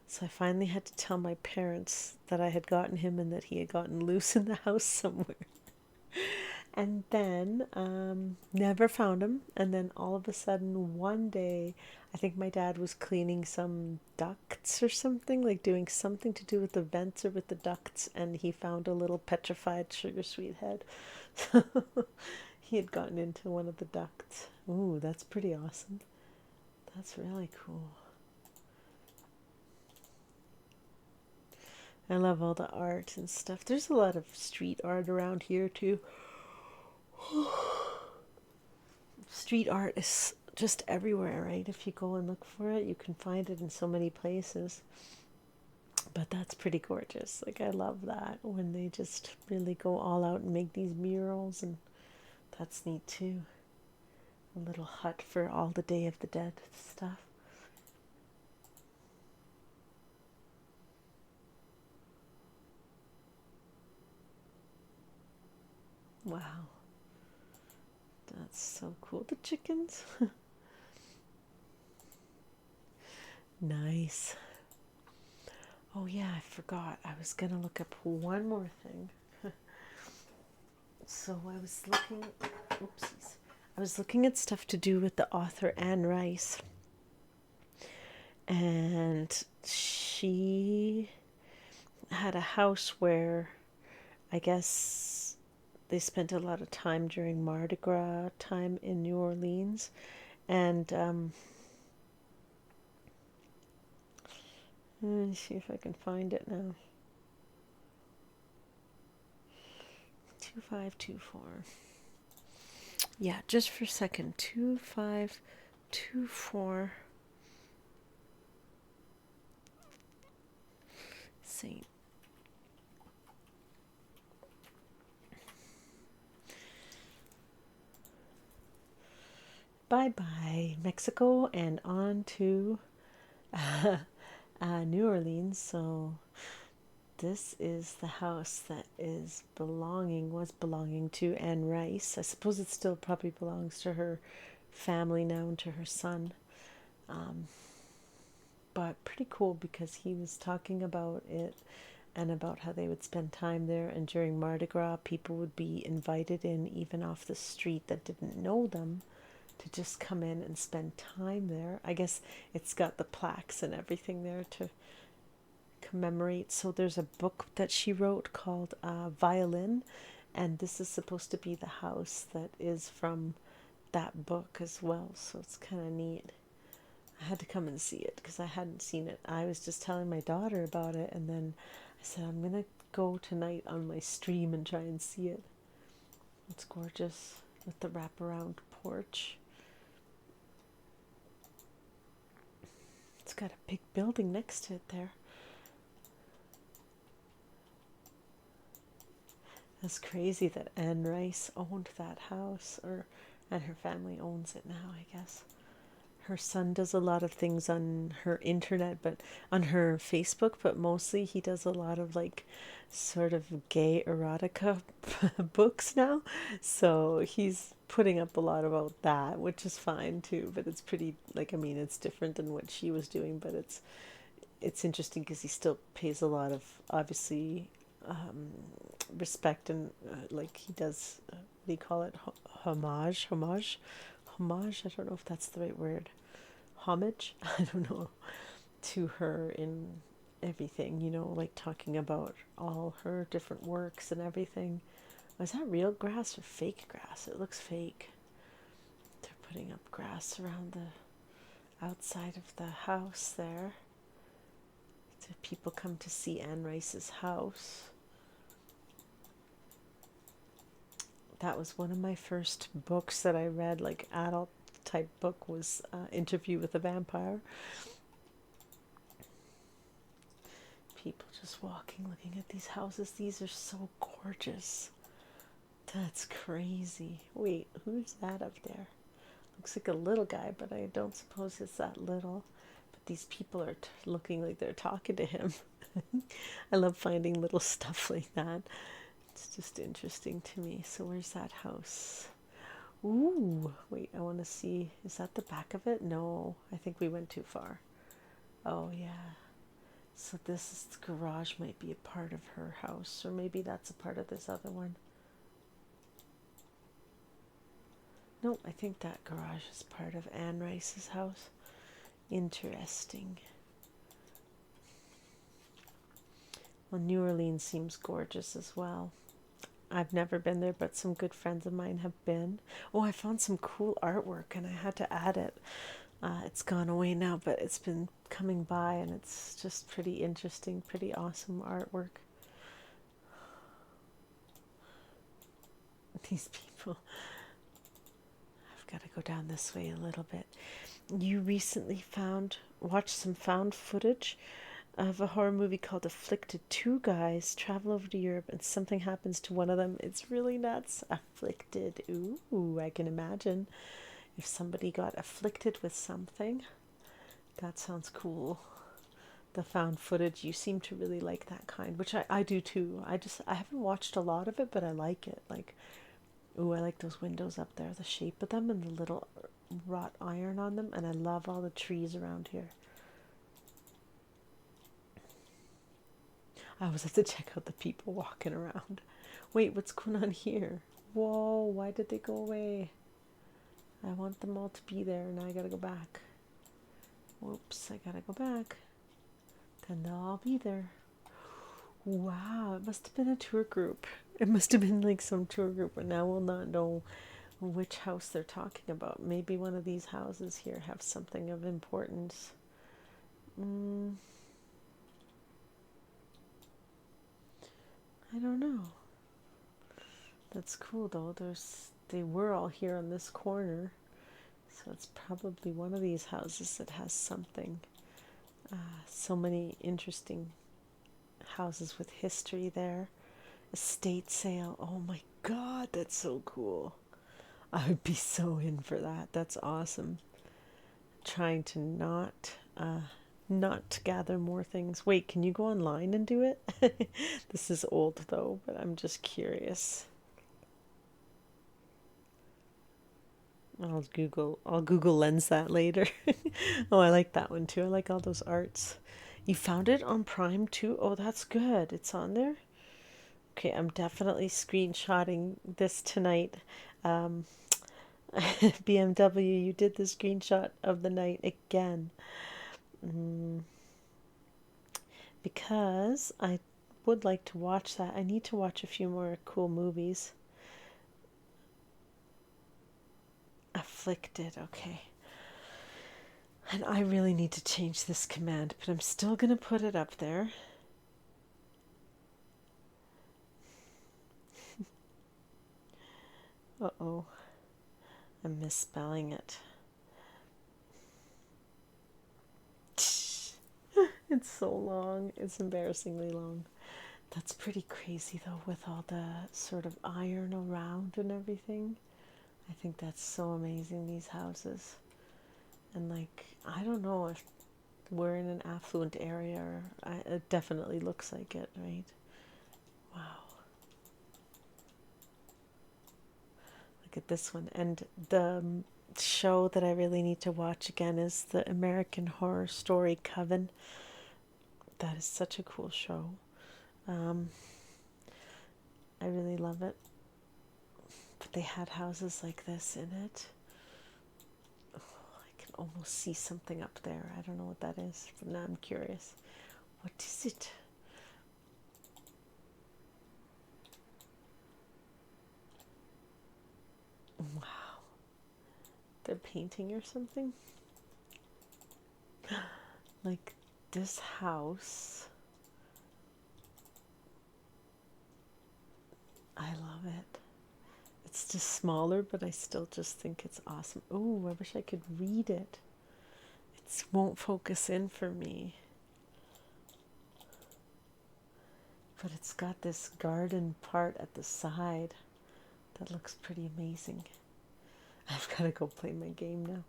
So I finally had to tell my parents that I had gotten him and that he had gotten loose in the house somewhere. And then never found him. And then all of a sudden one day, I think my dad was cleaning some ducts or something, like doing something to do with the vents or with the ducts, and he found a little petrified sugar sweet head. He had gotten into one of the ducts. Ooh, that's pretty awesome. That's really cool. I love all the art and stuff. There's a lot of street art around here too. Street art is just everywhere, right? If you go and look for it, you can find it in so many places. But that's pretty gorgeous. Like, I love that when they just really go all out and make these murals, and that's neat too. A little hut for all the Day of the Dead stuff. Wow, that's so cool. The chickens. Nice. Oh yeah, I forgot. I was gonna look up one more thing. So I was looking, oopsies. I was looking at stuff to do with the author Anne Rice. And she had a house where I guess they spent a lot of time during Mardi Gras time in New Orleans. And let me see if I can find it now. 2524. Yeah, just for a second. 2524. Saint. Bye bye, Mexico, and on to New Orleans. So this is the house that was belonging to Anne Rice. I suppose it still probably belongs to her family now and to her son. But pretty cool because he was talking about it and about how they would spend time there. And during Mardi Gras, people would be invited in, even off the street that didn't know them, to just come in and spend time there. I guess it's got the plaques and everything there to commemorate. So there's a book that she wrote called Violin, and this is supposed to be the house that is from that book as well. So it's kind of neat. I had to come and see it because I hadn't seen it. I was just telling my daughter about it, and then I said I'm gonna go tonight on my stream and try and see it. It's gorgeous with the wraparound porch. It's got a big building next to it there. That's crazy that Anne Rice owned that house, and her family owns it now, I guess. Her son does a lot of things on her internet, but on her Facebook, but mostly he does a lot of like sort of gay erotica books now. So he's putting up a lot about that, which is fine too, but it's pretty, like, I mean, it's different than what she was doing, but it's interesting because he still pays a lot of, obviously, respect, and like he does, what do you call it, homage, I don't know if that's the right word, homage, I don't know, to her in everything, like talking about all her different works and everything. Was that real grass or fake grass? It looks fake. They're putting up grass around the outside of the house there. So people come to see Anne Rice's house. That was one of my first books that I read, like adult type book, was Interview with a Vampire. People just walking, looking at these houses. These are so gorgeous. That's crazy. Wait, who's that up there? Looks like a little guy, but I don't suppose it's that little. But these people are looking like they're talking to him. I love finding little stuff like that. It's just interesting to me. So where's that house? Ooh, wait, I want to see. Is that the back of it? No, I think we went too far. Oh, yeah. So this garage might be a part of her house, or maybe that's a part of this other one. No, I think that garage is part of Anne Rice's house. Interesting. Well, New Orleans seems gorgeous as well. I've never been there, but some good friends of mine have been. Oh, I found some cool artwork and I had to add it. It's gone away now, but it's been coming by and it's just pretty interesting, pretty awesome artwork. These people. I've got to go down this way a little bit. You recently watched some found footage of a horror movie called Afflicted. Two guys travel over to Europe and something happens to one of them. It's really nuts. Afflicted. Ooh, I can imagine. if somebody got afflicted with something. That sounds cool. The found footage, you seem to really like that kind, which I do too. I haven't watched a lot of it, but I like it. Like, ooh, I like those windows up there, the shape of them and the little wrought iron on them, and I love all the trees around here. I always have to check out the people walking around. Wait, what's going on here? Whoa, why did they go away? I want them all to be there. Now I gotta go back. Whoops, I gotta go back. Then they'll all be there. Wow, it must have been a tour group. It must have been like some tour group, but now we'll not know which house they're talking about. Maybe one of these houses here have something of importance. I don't know. That's cool though. They were all here on this corner, so it's probably one of these houses that has something. So many interesting houses with history there. Estate sale. Oh my god, that's so cool. I would be so in for that. That's awesome. Trying to not gather more things. Wait, can you go online and do it? This is old though, but I'm just curious. I'll Google Lens that later. Oh, I like that one too. I like all those arts. You found it on Prime too? Oh, that's good. It's on there? Okay, I'm definitely screenshotting this tonight. Um, BMW, you did the screenshot of the night again. Because I would like to watch that. I need to watch a few more cool movies. Afflicted, okay. And I really need to change this command, but I'm still going to put it up there. Uh-oh. I'm misspelling it. It's so long. It's embarrassingly long. That's pretty crazy though, with all the sort of iron around and everything. I think that's so amazing, these houses. And like, I don't know if we're in an affluent area, or it definitely looks like it, right? Wow. Look at this one. And the show that I really need to watch again is the American Horror Story Coven. That is such a cool show. I really love it. But they had houses like this in it. Oh, I can almost see something up there. I don't know what that is, but now I'm curious. What is it? Wow. They're painting or something? Like this house. I love it. It's just smaller, but I still just think it's awesome. Oh, I wish I could read it. It won't focus in for me. But it's got this garden part at the side that looks pretty amazing. I've got to go play my game now.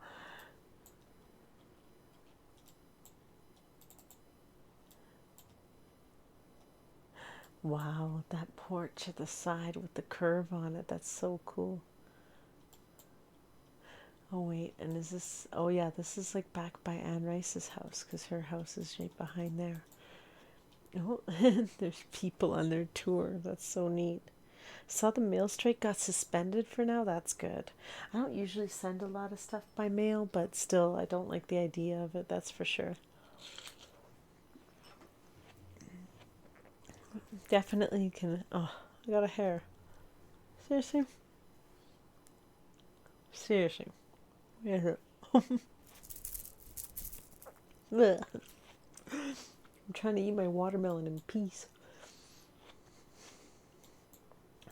Wow, that porch at the side with the curve on it, that's so cool. Oh wait, and is this, oh yeah, this is like back by Anne Rice's house, because her house is right behind there. Oh, there's people on their tour. That's so neat. Saw the mail strike got suspended for now. That's good. I don't usually send a lot of stuff by mail, but still, I don't like the idea of it. That's for sure. Definitely you can. Oh, I got a hair. Seriously? Seriously. Yeah. I'm trying to eat my watermelon in peace.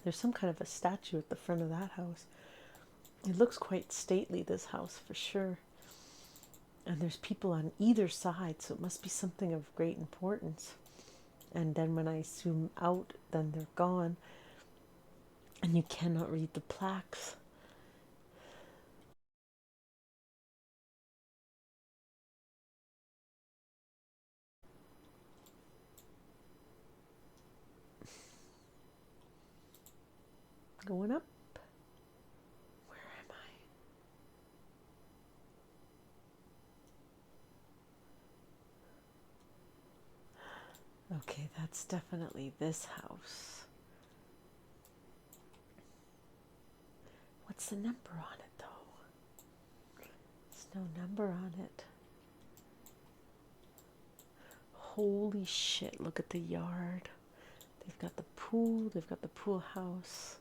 There's some kind of a statue at the front of that house. It looks quite stately, this house, for sure. And there's people on either side, so it must be something of great importance. And then when I zoom out, then they're gone. And you cannot read the plaques. Going up. Where am I? Okay, that's definitely this house. What's the number on it, though? There's no number on it. Holy shit, look at the yard. They've got the pool, they've got the pool house.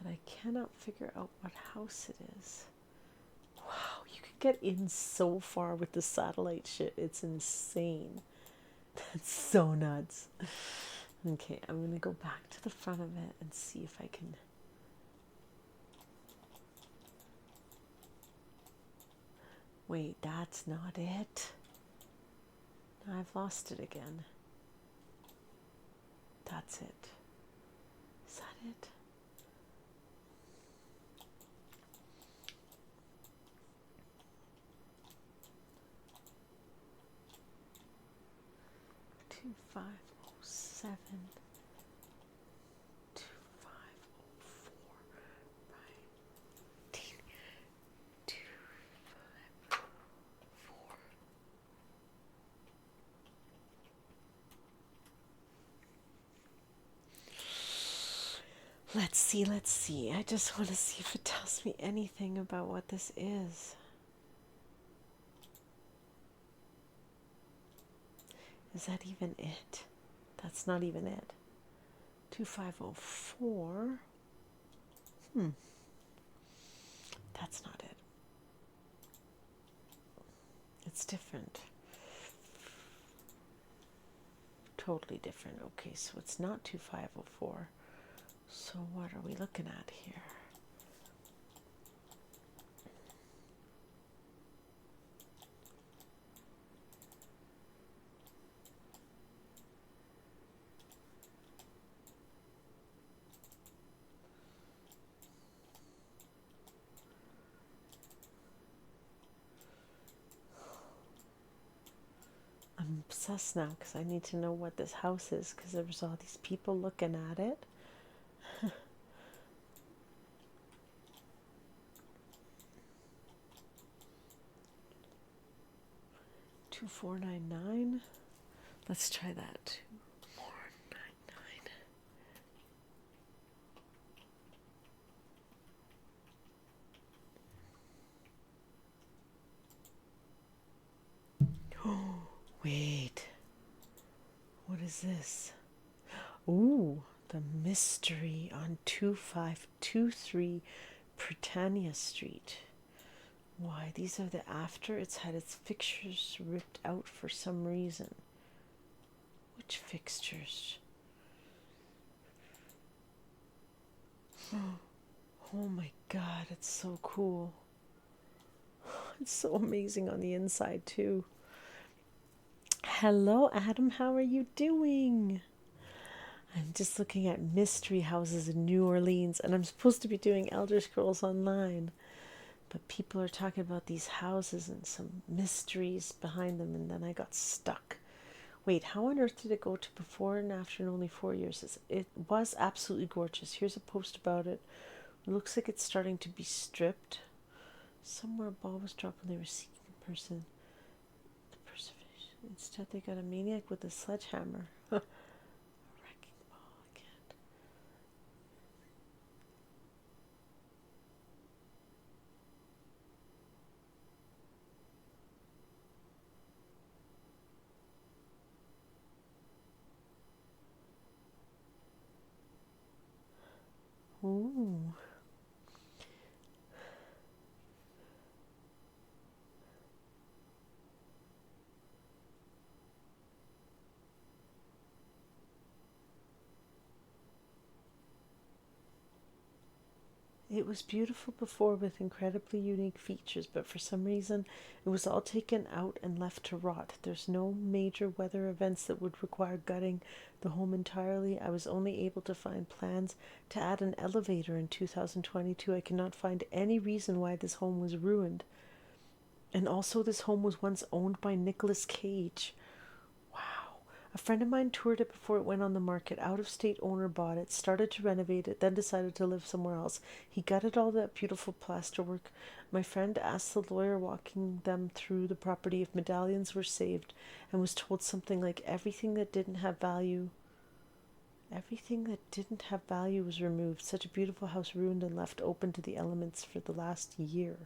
But I cannot figure out what house it is. Wow, you could get in so far with the satellite shit. It's insane. That's so nuts. Okay, I'm going to go back to the front of it and see if I can... Wait, that's not it. I've lost it again. That's it. Is that it? Two 507 2504 right 254. Let's see. I just want to see if it tells me anything about what this is. Is that even it? That's not even it. 2504. That's not it. It's different. Totally different. Okay, so it's not 2504. So what are we looking at here? I'm obsessed now because I need to know what this house is because there was all these people looking at it. 2499. Let's try that. 2499. Oh, wait. What is this? Ooh, the mystery on 2523 Britannia Street. Why, these are the after. It's had its fixtures ripped out for some reason. Which fixtures? Oh my god, it's so cool. It's so amazing on the inside too. Hello Adam, how are you doing? I'm just looking at mystery houses in New Orleans, and I'm supposed to be doing Elder Scrolls Online. But people are talking about these houses and some mysteries behind them, and then I got stuck. Wait, how on earth did it go to before and after in only 4 years? It was absolutely gorgeous. Here's a post about it. It looks like it's starting to be stripped. Somewhere a ball was dropped when they were seeking a person. The preservation. Instead, they got a maniac with a sledgehammer. A wrecking ball again. Ooh. It was beautiful before with incredibly unique features, but for some reason it was all taken out and left to rot. There's no major weather events that would require gutting the home entirely. I was only able to find plans to add an elevator in 2022. I cannot find any reason why this home was ruined. And also this home was once owned by Nicolas Cage. Wow. A friend of mine toured it before it went on the market. Out-of-state owner bought it, started to renovate it, then decided to live somewhere else. He gutted all that beautiful plasterwork. My friend asked the lawyer walking them through the property if medallions were saved, and was told something like everything that didn't have value was removed. Such a beautiful house ruined and left open to the elements for the last year.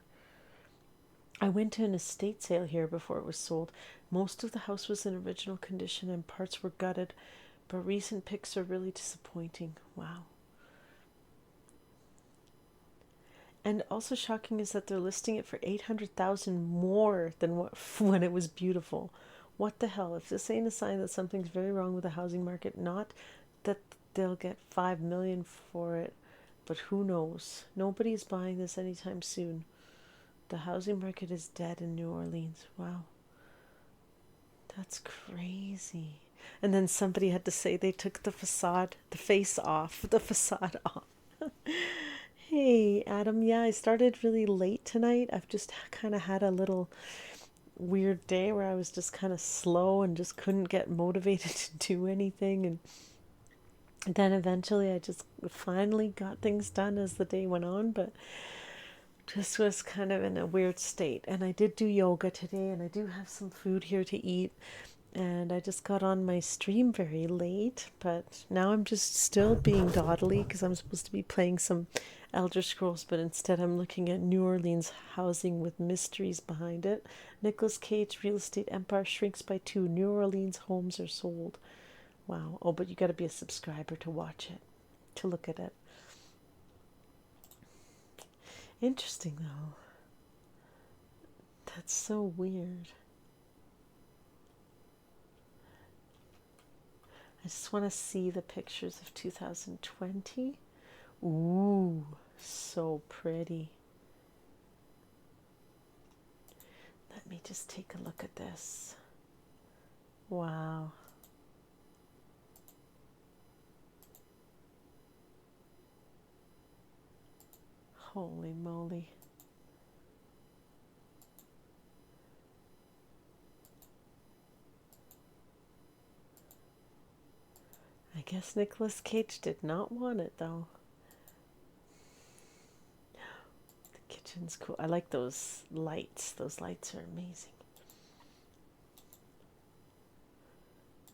I went to an estate sale here before it was sold. Most of the house was in original condition and parts were gutted, but recent pics are really disappointing. Wow. And also shocking is that they're listing it for $800,000 more than when it was beautiful. What the hell? If this ain't a sign that something's very wrong with the housing market, not that they'll get $5 million for it, but who knows? Nobody's buying this anytime soon. The housing market is dead in New Orleans. Wow. That's crazy. And then somebody had to say they took the facade off. Hey, Adam. Yeah, I started really late tonight. I've just kind of had a little weird day where I was just kind of slow and just couldn't get motivated to do anything. And then eventually I just finally got things done as the day went on, but just was kind of in a weird state. And I did do yoga today, and I do have some food here to eat. And I just got on my stream very late, but now I'm just still being dawdly because I'm supposed to be playing some Elder Scrolls, but instead I'm looking at New Orleans housing with mysteries behind it. Nicolas Cage real estate empire shrinks by 2. New Orleans homes are sold. Wow. Oh, but you got to be a subscriber to watch it, to look at it. Interesting, though. That's so weird. I just want to see the pictures of 2020. Ooh, so pretty. Let me just take a look at this. Wow. Holy moly. I guess Nicolas Cage did not want it, though. The kitchen's cool. I like those lights. Those lights are amazing.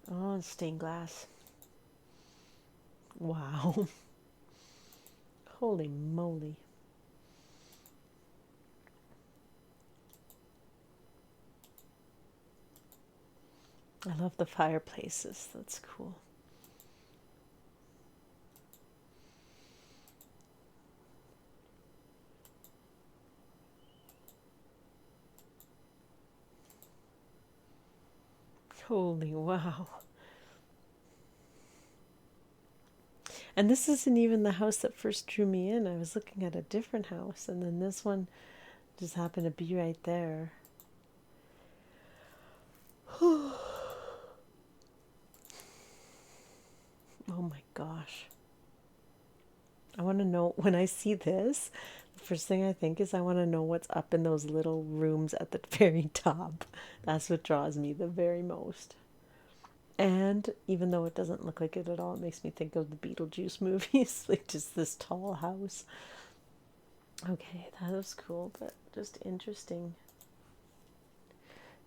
Oh, stained glass. Wow. Holy moly. I love the fireplaces. That's cool. Holy wow. And this isn't even the house that first drew me in. I was looking at a different house, and then this one just happened to be right there. Oh my gosh. I want to know, when I see this, the first thing I think is I want to know what's up in those little rooms at the very top. That's what draws me the very most. And even though it doesn't look like it at all, it makes me think of the Beetlejuice movies, like just this tall house. Okay, that was cool, but just interesting.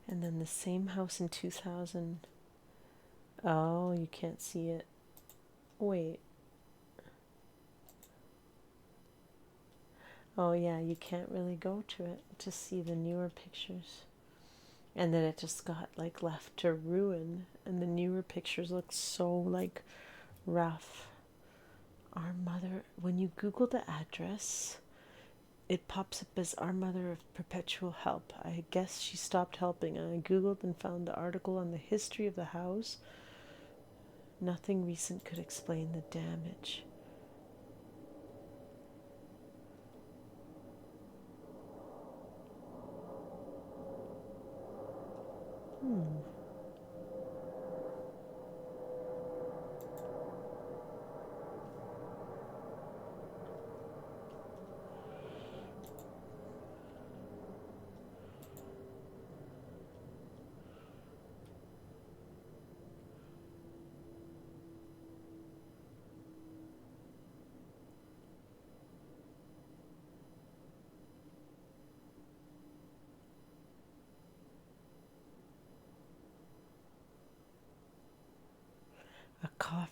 And then the same house in 2000. Oh, you can't see it. Wait. Oh yeah, you can't really go to it to see the newer pictures. And then it just got like left to ruin, and the newer pictures look so like rough. Our mother, when you Google the address, it pops up as Our Mother of Perpetual Help. I guess she stopped helping. I Googled and found the article on the history of the house. Nothing recent could explain the damage.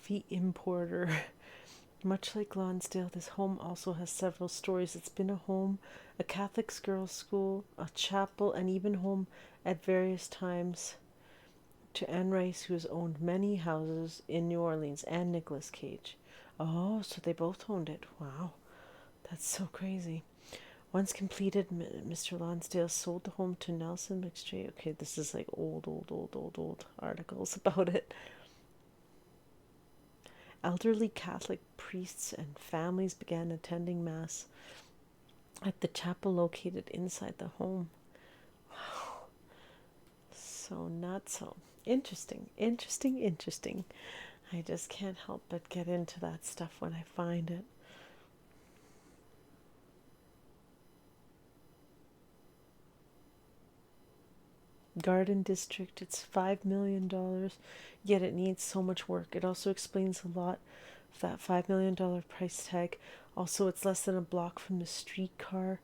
coffee importer. Much like Lonsdale, this home also has several stories. It's been a home, a Catholic girls' school, a chapel, and even home at various times to Anne Rice, who has owned many houses in New Orleans, and Nicolas Cage. Oh, so they both owned it. Wow, that's so crazy. Once completed, Mr. Lonsdale sold the home to Nelson McStray. Okay, this is like old articles about it. Elderly Catholic priests and families began attending Mass at the chapel located inside the home. Wow. So nutso. Interesting. I just can't help but get into that stuff when I find it. Garden District, it's $5 million, yet it needs so much work. It also explains a lot of that $5 million price tag. Also, it's less than a block from the streetcar,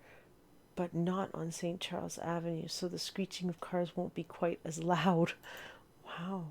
but not on St. Charles Avenue, so the screeching of cars won't be quite as loud. Wow.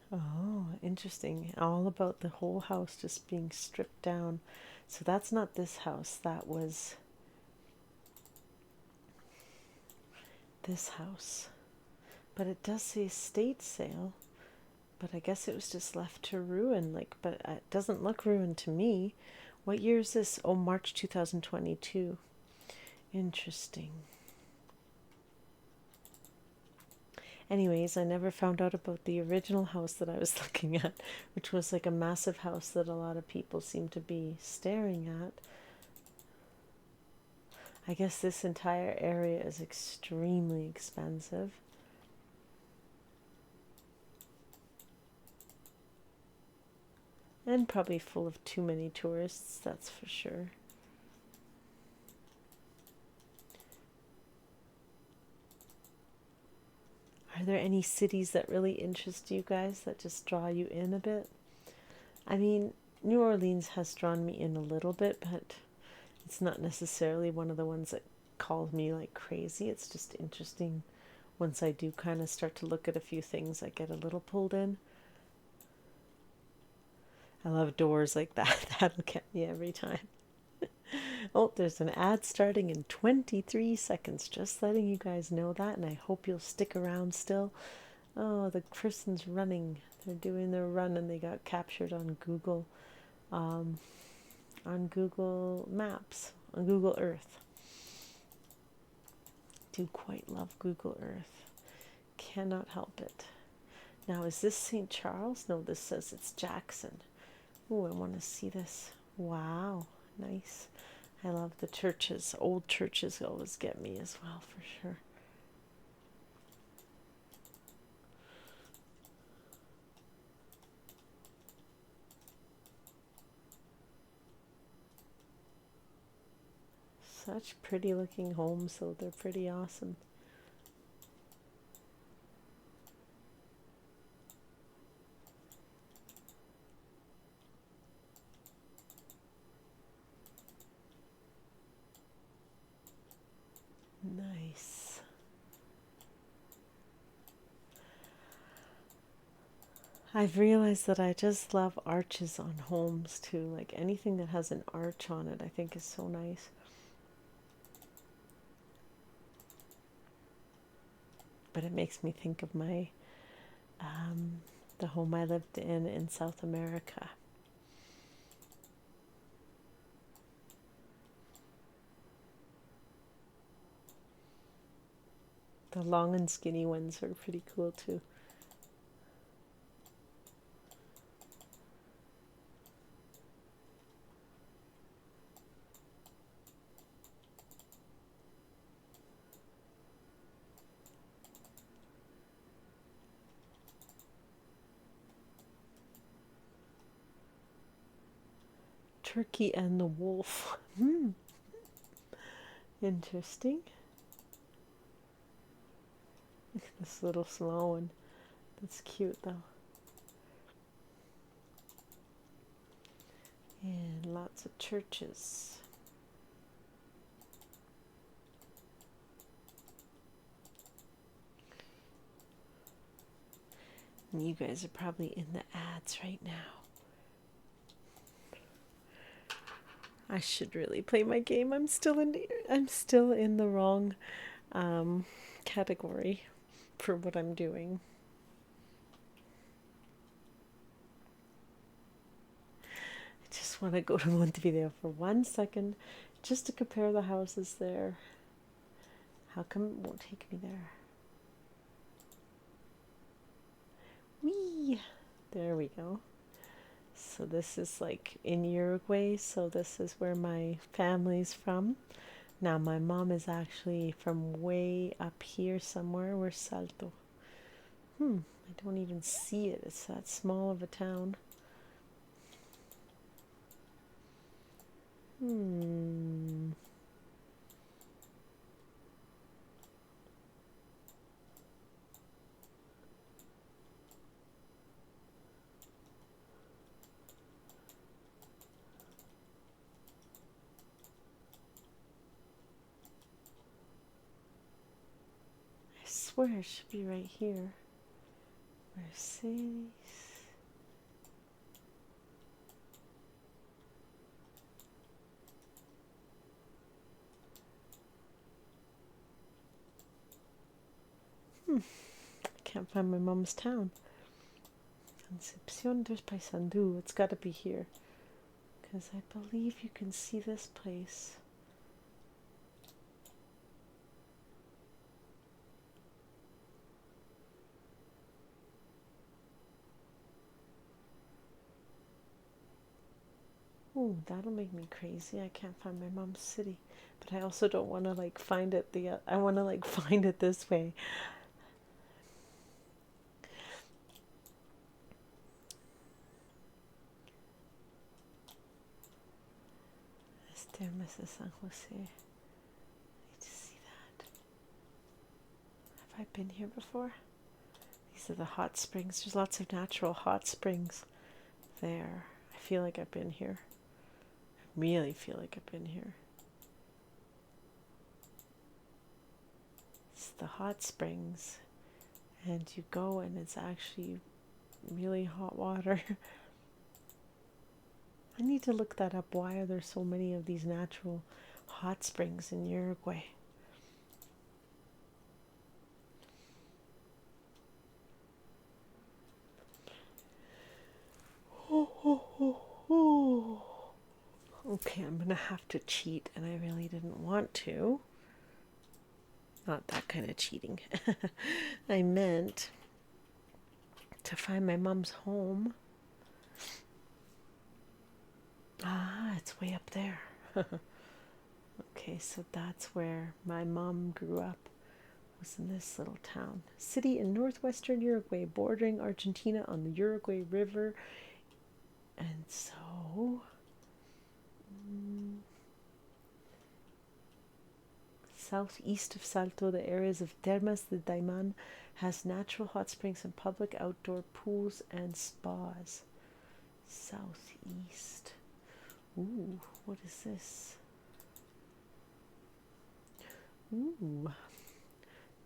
Oh, interesting. All about the whole house just being stripped down. So that's not this house. That was this house. But it does say estate sale. But I guess it was just left to ruin. But it doesn't look ruined to me. What year is this? Oh, March 2022. Interesting. Anyways, I never found out about the original house that I was looking at, which was like a massive house that a lot of people seem to be staring at. I guess this entire area is extremely expensive. And probably full of too many tourists, that's for sure. Are there any cities that really interest you guys, that just draw you in a bit? I mean, New Orleans has drawn me in a little bit, but it's not necessarily one of the ones that calls me like crazy. It's just interesting. Once I do kind of start to look at a few things, I get a little pulled in. I love doors like that. That'll get me every time. Oh, there's an ad starting in 23 seconds. Just letting you guys know that, and I hope you'll stick around still. Oh, the person's running. They're doing their run, and they got captured on Google Maps, on Google Earth. Do quite love Google Earth. Cannot help it. Now, is this St. Charles? No, this says it's Jackson. Oh, I want to see this. Wow, nice. I love the churches. Old churches always get me as well, for sure. Such pretty looking homes, though. They're pretty awesome. Nice. I've realized that I just love arches on homes too. Like anything that has an arch on it, I think is so nice. But it makes me think of my the home I lived in South America. The long and skinny ones are pretty cool too. Turkey and the Wolf. Interesting. This little small one. That's cute though. And lots of churches. And you guys are probably in the ads right now. I should really play my game. I'm still in the wrong category for what I'm doing. I just want to go to Montevideo for 1 second just to compare the houses there. How come it won't take me there? Whee! There we go. So this is like in Uruguay, so this is where my family's from. Now my mom is actually from way up here somewhere. Where's Salto? I don't even see it. It's that small of a town. I swear it should be right here. Mercedes. I can't find my mom's town. Concepción del Paysandú. It's got to be here. Because I believe you can see this place. Ooh, that'll make me crazy. I can't find my mom's city. But I also don't want to like find it I want to like find it this way. Termas de San Jose. I need to see that. Have I been here before? These are the hot springs. There's lots of natural hot springs there. I feel like I've been here. I really feel like I've been here. It's the hot springs. And you go and it's actually really hot water. I need to look that up. Why are there so many of these natural hot springs in Uruguay? Okay, I'm gonna have to cheat, and I really didn't want to. Not that kind of cheating. I meant to find my mom's home. Ah, it's way up there. Okay, so that's where my mom grew up, was in this little town. City in northwestern Uruguay, bordering Argentina on the Uruguay River. And so... southeast of Salto, the areas of Termas de Daiman has natural hot springs and public outdoor pools and spas. Southeast. Ooh, what is this? Ooh,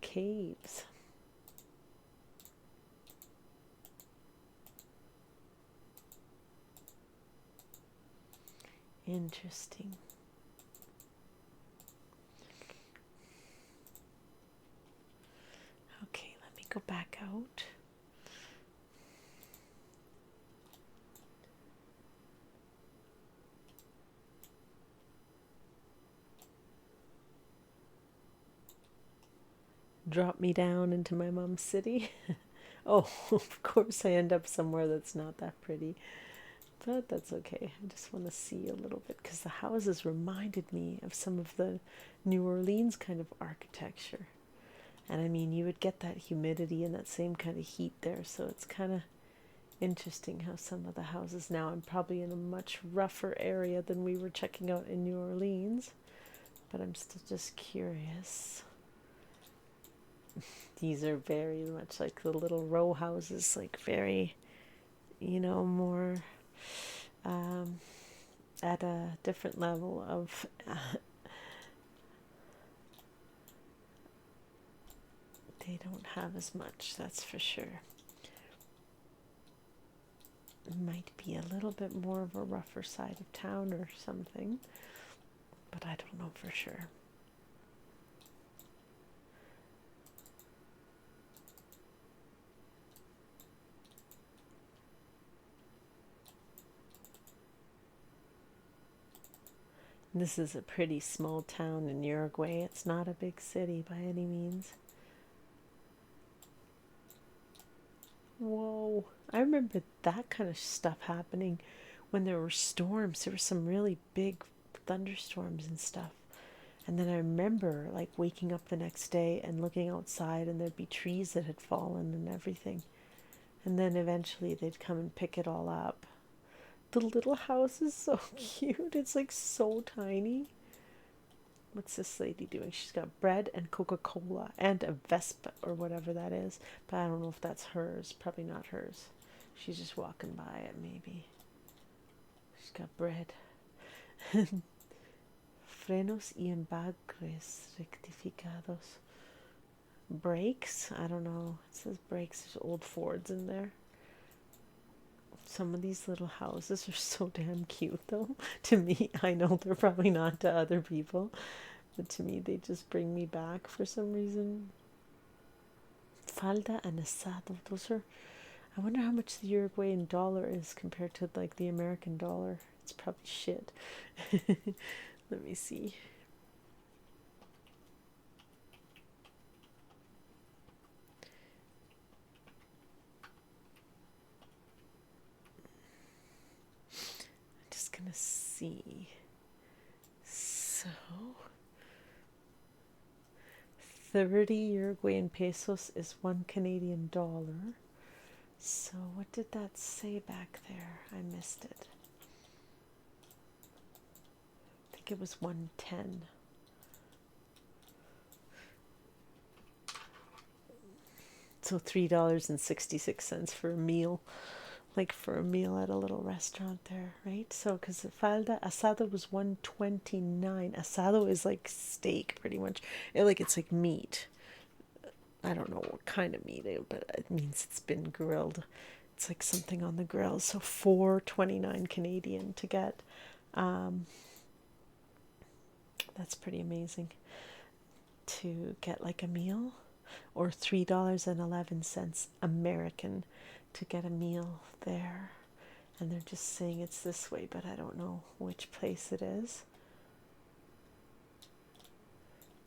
caves. Interesting. Okay, let me go back out. Drop me down into my mom's city. Oh, of course I end up somewhere that's not that pretty. But that's okay. I just want to see a little bit because the houses reminded me of some of the New Orleans kind of architecture. And I mean, you would get that humidity and that same kind of heat there. So it's kind of interesting how some of the houses now, I'm probably in a much rougher area than we were checking out in New Orleans. But I'm still just curious. These are very much like the little row houses, like very, more um, at a different level of they don't have as much, that's for sure. It might be a little bit more of a rougher side of town or something, but I don't know for sure. This is a pretty small town in Uruguay. It's not a big city by any means. Whoa. I remember that kind of stuff happening when there were storms. There were some really big thunderstorms and stuff. And then I remember like waking up the next day and looking outside and there'd be trees that had fallen and everything. And then eventually they'd come and pick it all up. The little house is so cute. It's like so tiny. What's this lady doing? She's got bread and Coca-Cola and a Vespa or whatever that is. But I don't know if that's hers. Probably not hers. She's just walking by it maybe. She's got bread. Frenos y embragues rectificados. Brakes? I don't know. It says brakes. There's old Fords in there. Some of these little houses are so damn cute though. To me, I know they're probably not to other people, but to me they just bring me back for some reason. Falda and asado. Those are, I wonder how much the Uruguayan dollar is compared to like the American dollar. It's probably shit. Let me see. Gonna see. So 30 Uruguayan pesos is $1 Canadian. So what did that say back there? I missed it. I think it was 110. So $3.66 for a meal. Like for a meal at a little restaurant there, right? So because falda asado was 129. Asado is like steak pretty much. It's like meat. I don't know what kind of meat, but it means it's been grilled. It's like something on the grill. So 4.29 Canadian to get. That's pretty amazing to get like a meal, or $3.11 American to get a meal there. And they're just saying it's this way, but I don't know which place it is.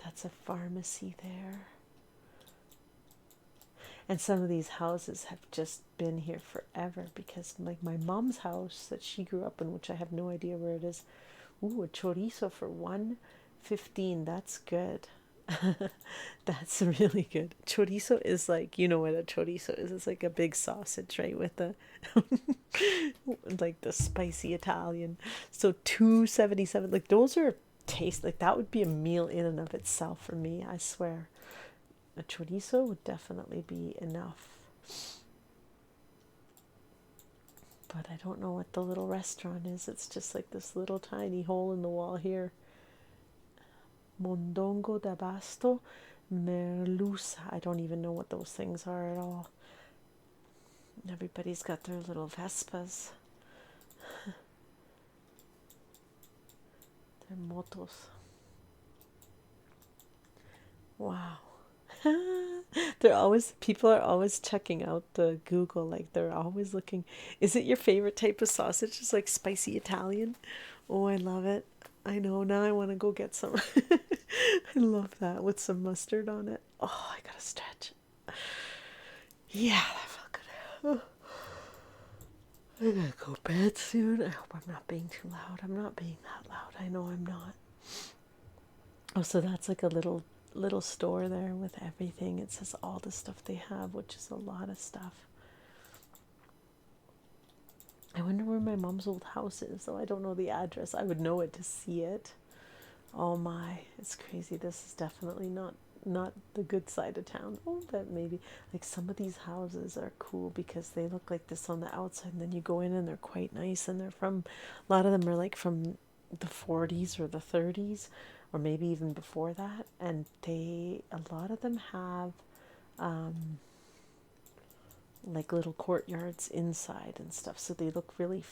That's a pharmacy there. And some of these houses have just been here forever, because like my mom's house that she grew up in, which I have no idea where it is. Ooh, a chorizo for $1.15. That's good. That's really good. Chorizo is like, you know what a chorizo is. It's like a big sausage, right? With the like the spicy Italian. So $2.77. Like those are taste, like that would be a meal in and of itself for me, I swear. A chorizo would definitely be enough. But I don't know what the little restaurant is. It's just like this little tiny hole in the wall here. Mondongo d'Abasto, Merluza. I don't even know what those things are at all. Everybody's got their little Vespas. Their motos. Wow. People are always checking out the Google, like they're always looking. Is it your favorite type of sausage? It's like spicy Italian. Oh, I love it. I know, now I want to go get some. I love that with some mustard on it. Oh, I gotta stretch. Yeah, that felt good. I gotta go bed soon. I hope I'm not being too loud. I'm not being that loud. I know I'm not. Oh, so that's like a little store there with everything. It says all the stuff they have, which is a lot of stuff. I wonder where my mom's old house is, though I don't know the address. I would know it to see it. Oh my, it's crazy. This is definitely not not the good side of town. Oh, but maybe like some of these houses are cool because they look like this on the outside, and then you go in and they're quite nice, and they're from, a lot of them are like from the 40s or the 30s, or maybe even before that, and a lot of them have like little courtyards inside and stuff, so they look really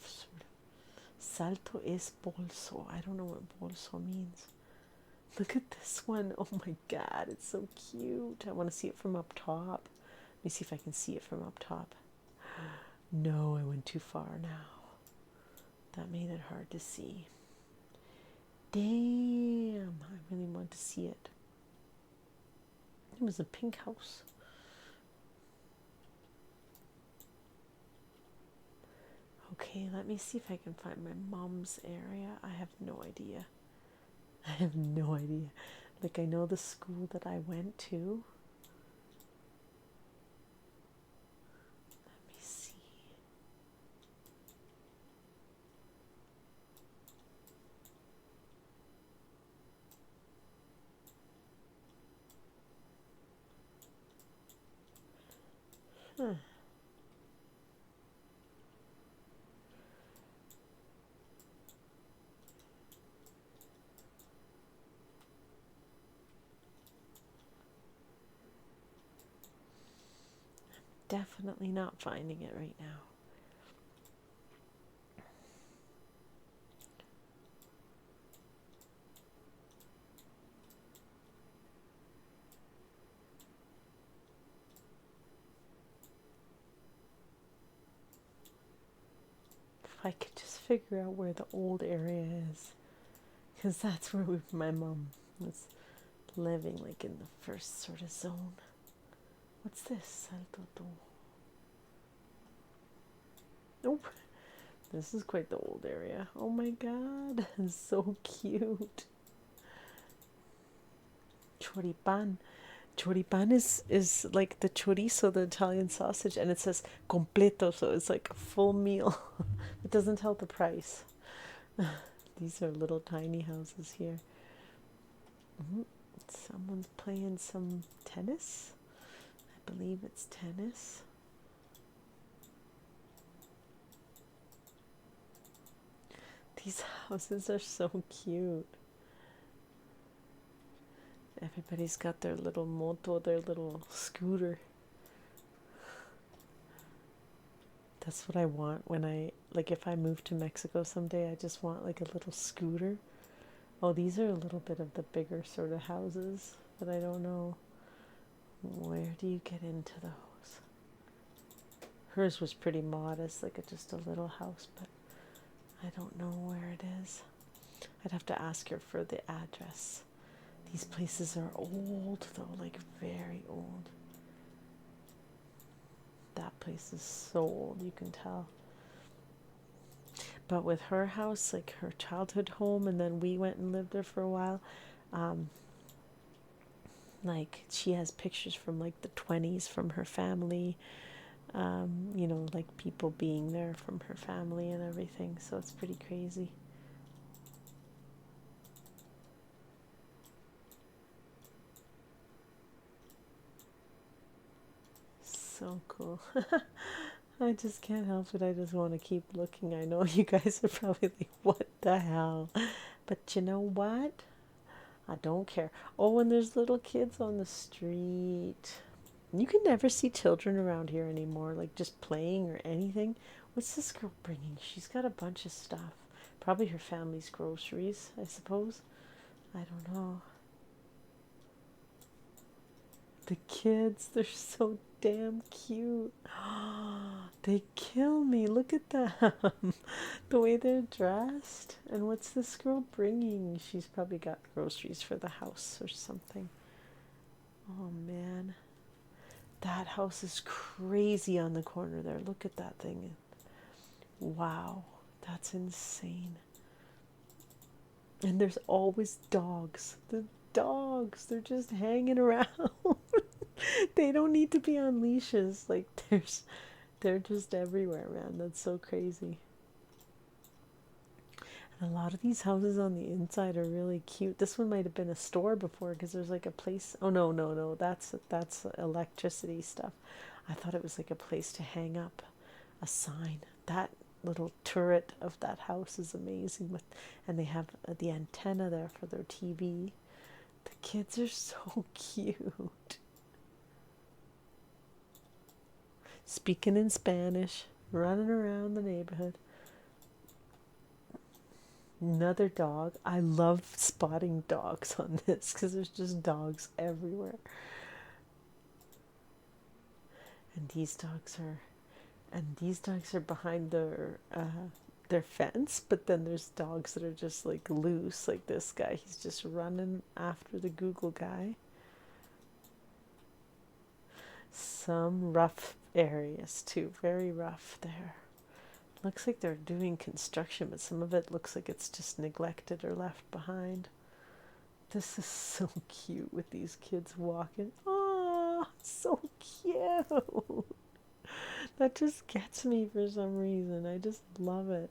sort of salto es bolso. I don't know what bolso means. Look at this one. Oh my god, it's so cute. I want to see it from up top. Let me see if I can see it from up top. No, I went too far now. That made it hard to see. Damn, I really want to see it. It was a pink house. Okay, let me see if I can find my mom's area. I have no idea. I have no idea. Like, I know the school that I went to. Let me see. Huh. Definitely not finding it right now. If I could just figure out where the old area is, because that's where my mom was living, like in the first sort of zone. What's this? Nope. This is quite the old area. Oh my god, it's so cute. Choripan. Choripan is like the chorizo, the Italian sausage, and it says completo, so it's like a full meal. It doesn't tell the price. These are little tiny houses here. Someone's playing some tennis. I believe it's tennis. These houses are so cute. Everybody's got their little moto, their little scooter. That's what I want when if I move to Mexico someday, I just want like a little scooter. Oh, these are a little bit of the bigger sort of houses, but I don't know. Where do you get into those? Hers was pretty modest, like just a little house, but I don't know where it is. I'd have to ask her for the address. These places are old, though, like very old. That place is so old, you can tell. But with her house, like her childhood home, and then we went and lived there for a while, like she has pictures from like the 20s from her family, you know, like people being there from her family and everything, so it's pretty crazy. So cool. I just can't help it. I just want to keep looking. I know you guys are probably like, what the hell? But you know what? I don't care. Oh, and there's little kids on the street. You can never see children around here anymore, like just playing or anything. What's this girl bringing? She's got a bunch of stuff. Probably her family's groceries, I suppose. I don't know. The kids, they're so damn cute. They kill me. Look at them. The way they're dressed. And what's this girl bringing? She's probably got groceries for the house or something. Oh, man. That house is crazy on the corner there. Look at that thing. Wow. That's insane. And there's always dogs. The dogs, they're just hanging around. They don't need to be on leashes. Like they're just everywhere, man. That's so crazy. A lot of these houses on the inside are really cute. This one might have been a store before because there's like a place. Oh no, no, no. That's electricity stuff. I thought it was like a place to hang up a sign. That little turret of that house is amazing with, and they have the antenna there for their TV. The kids are so cute. Speaking in Spanish, running around the neighborhood. Another dog. I love spotting dogs on this because there's just dogs everywhere. And these dogs are behind their fence, but then there's dogs that are just like loose, like this guy. He's just running after the Google guy. Some rough areas too, very rough there. Looks like they're doing construction, but some of it looks like it's just neglected or left behind. This is so cute with these kids walking. Oh, so cute. That just gets me for some reason. I just love it.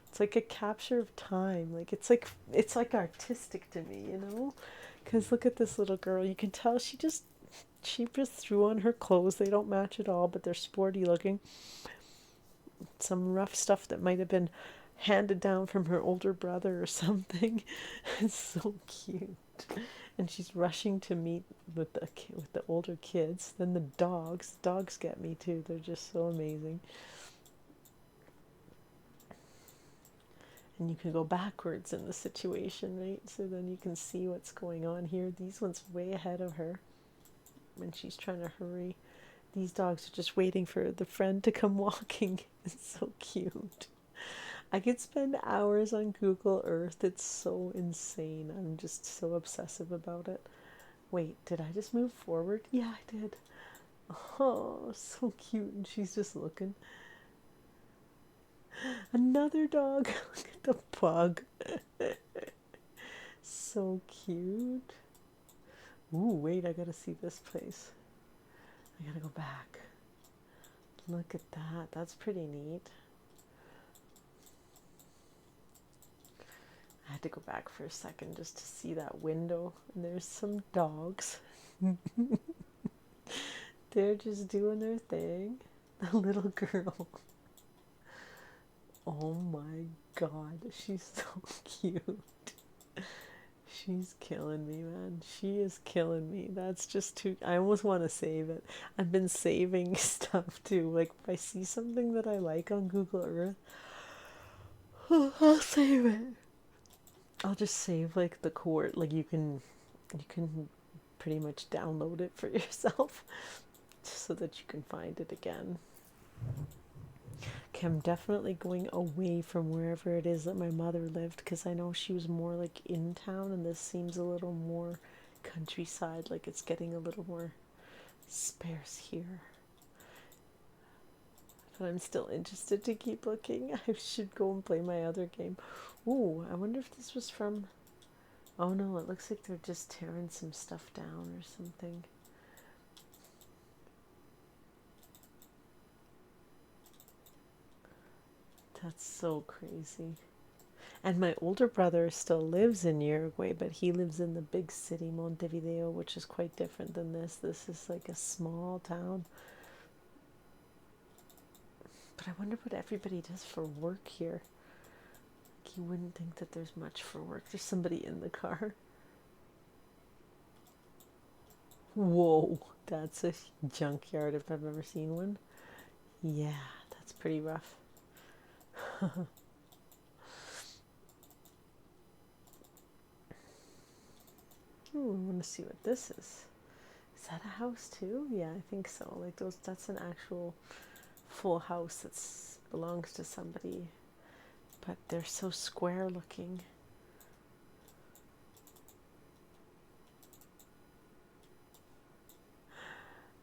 It's like a capture of time. Like it's like artistic to me, you know? Cuz look at this little girl. You can tell she just threw on her clothes. They don't match at all, but they're sporty looking. Some rough stuff that might have been handed down from her older brother or something. It's so cute. And she's rushing to meet with the older kids. Then the dogs get me too. They're just so amazing. And you can go backwards in the situation, right? So then you can see what's going on here. These ones way ahead of her when she's trying to hurry. These dogs are just waiting for the friend to come walking. It's so cute. I could spend hours on Google Earth. It's so insane. I'm just so obsessive about it. Wait, did I just move forward? Yeah, I did. Oh, so cute. And she's just looking. Another dog. Look at the pug. So cute. Ooh, wait, I gotta see this place. I gotta go back. Look at that. That's pretty neat. I had to go back for a second just to see that window. And there's some dogs. They're just doing their thing. The little girl. Oh my god, she's so cute. She's killing me, man. She is killing me. That's just too... I almost want to save it. I've been saving stuff too. Like, if I see something that I like on Google Earth, I'll save it. I'll just save, like, the court. Like, you can pretty much download it for yourself so that you can find it again. Okay, I'm definitely going away from wherever it is that my mother lived because I know she was more like in town, and this seems a little more countryside, like it's getting a little more sparse here. But I'm still interested to keep looking. I should go and play my other game. Ooh, I wonder if this was from... Oh no, it looks like they're just tearing some stuff down or something. That's so crazy. And my older brother still lives in Uruguay, but he lives in the big city, Montevideo, which is quite different than this. This is like a small town. But I wonder what everybody does for work here. Like, you wouldn't think that there's much for work. There's somebody in the car. Whoa, that's a junkyard if I've ever seen one. Yeah, that's pretty rough. I want to see what this is. Is that a house too? Yeah, I think so. Like those, that's an actual full house that belongs to somebody. But they're so square looking.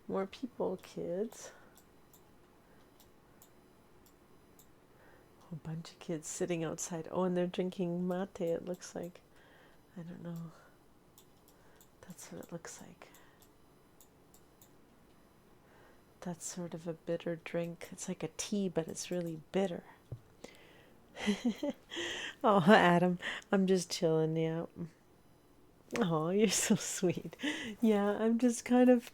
More people, kids. A bunch of kids sitting outside. Oh, and they're drinking mate, it looks like. I don't know. That's what it looks like. That's sort of a bitter drink. It's like a tea, but it's really bitter. Oh, Adam, I'm just chilling. Yeah. Oh, you're so sweet. Yeah, I'm just kind of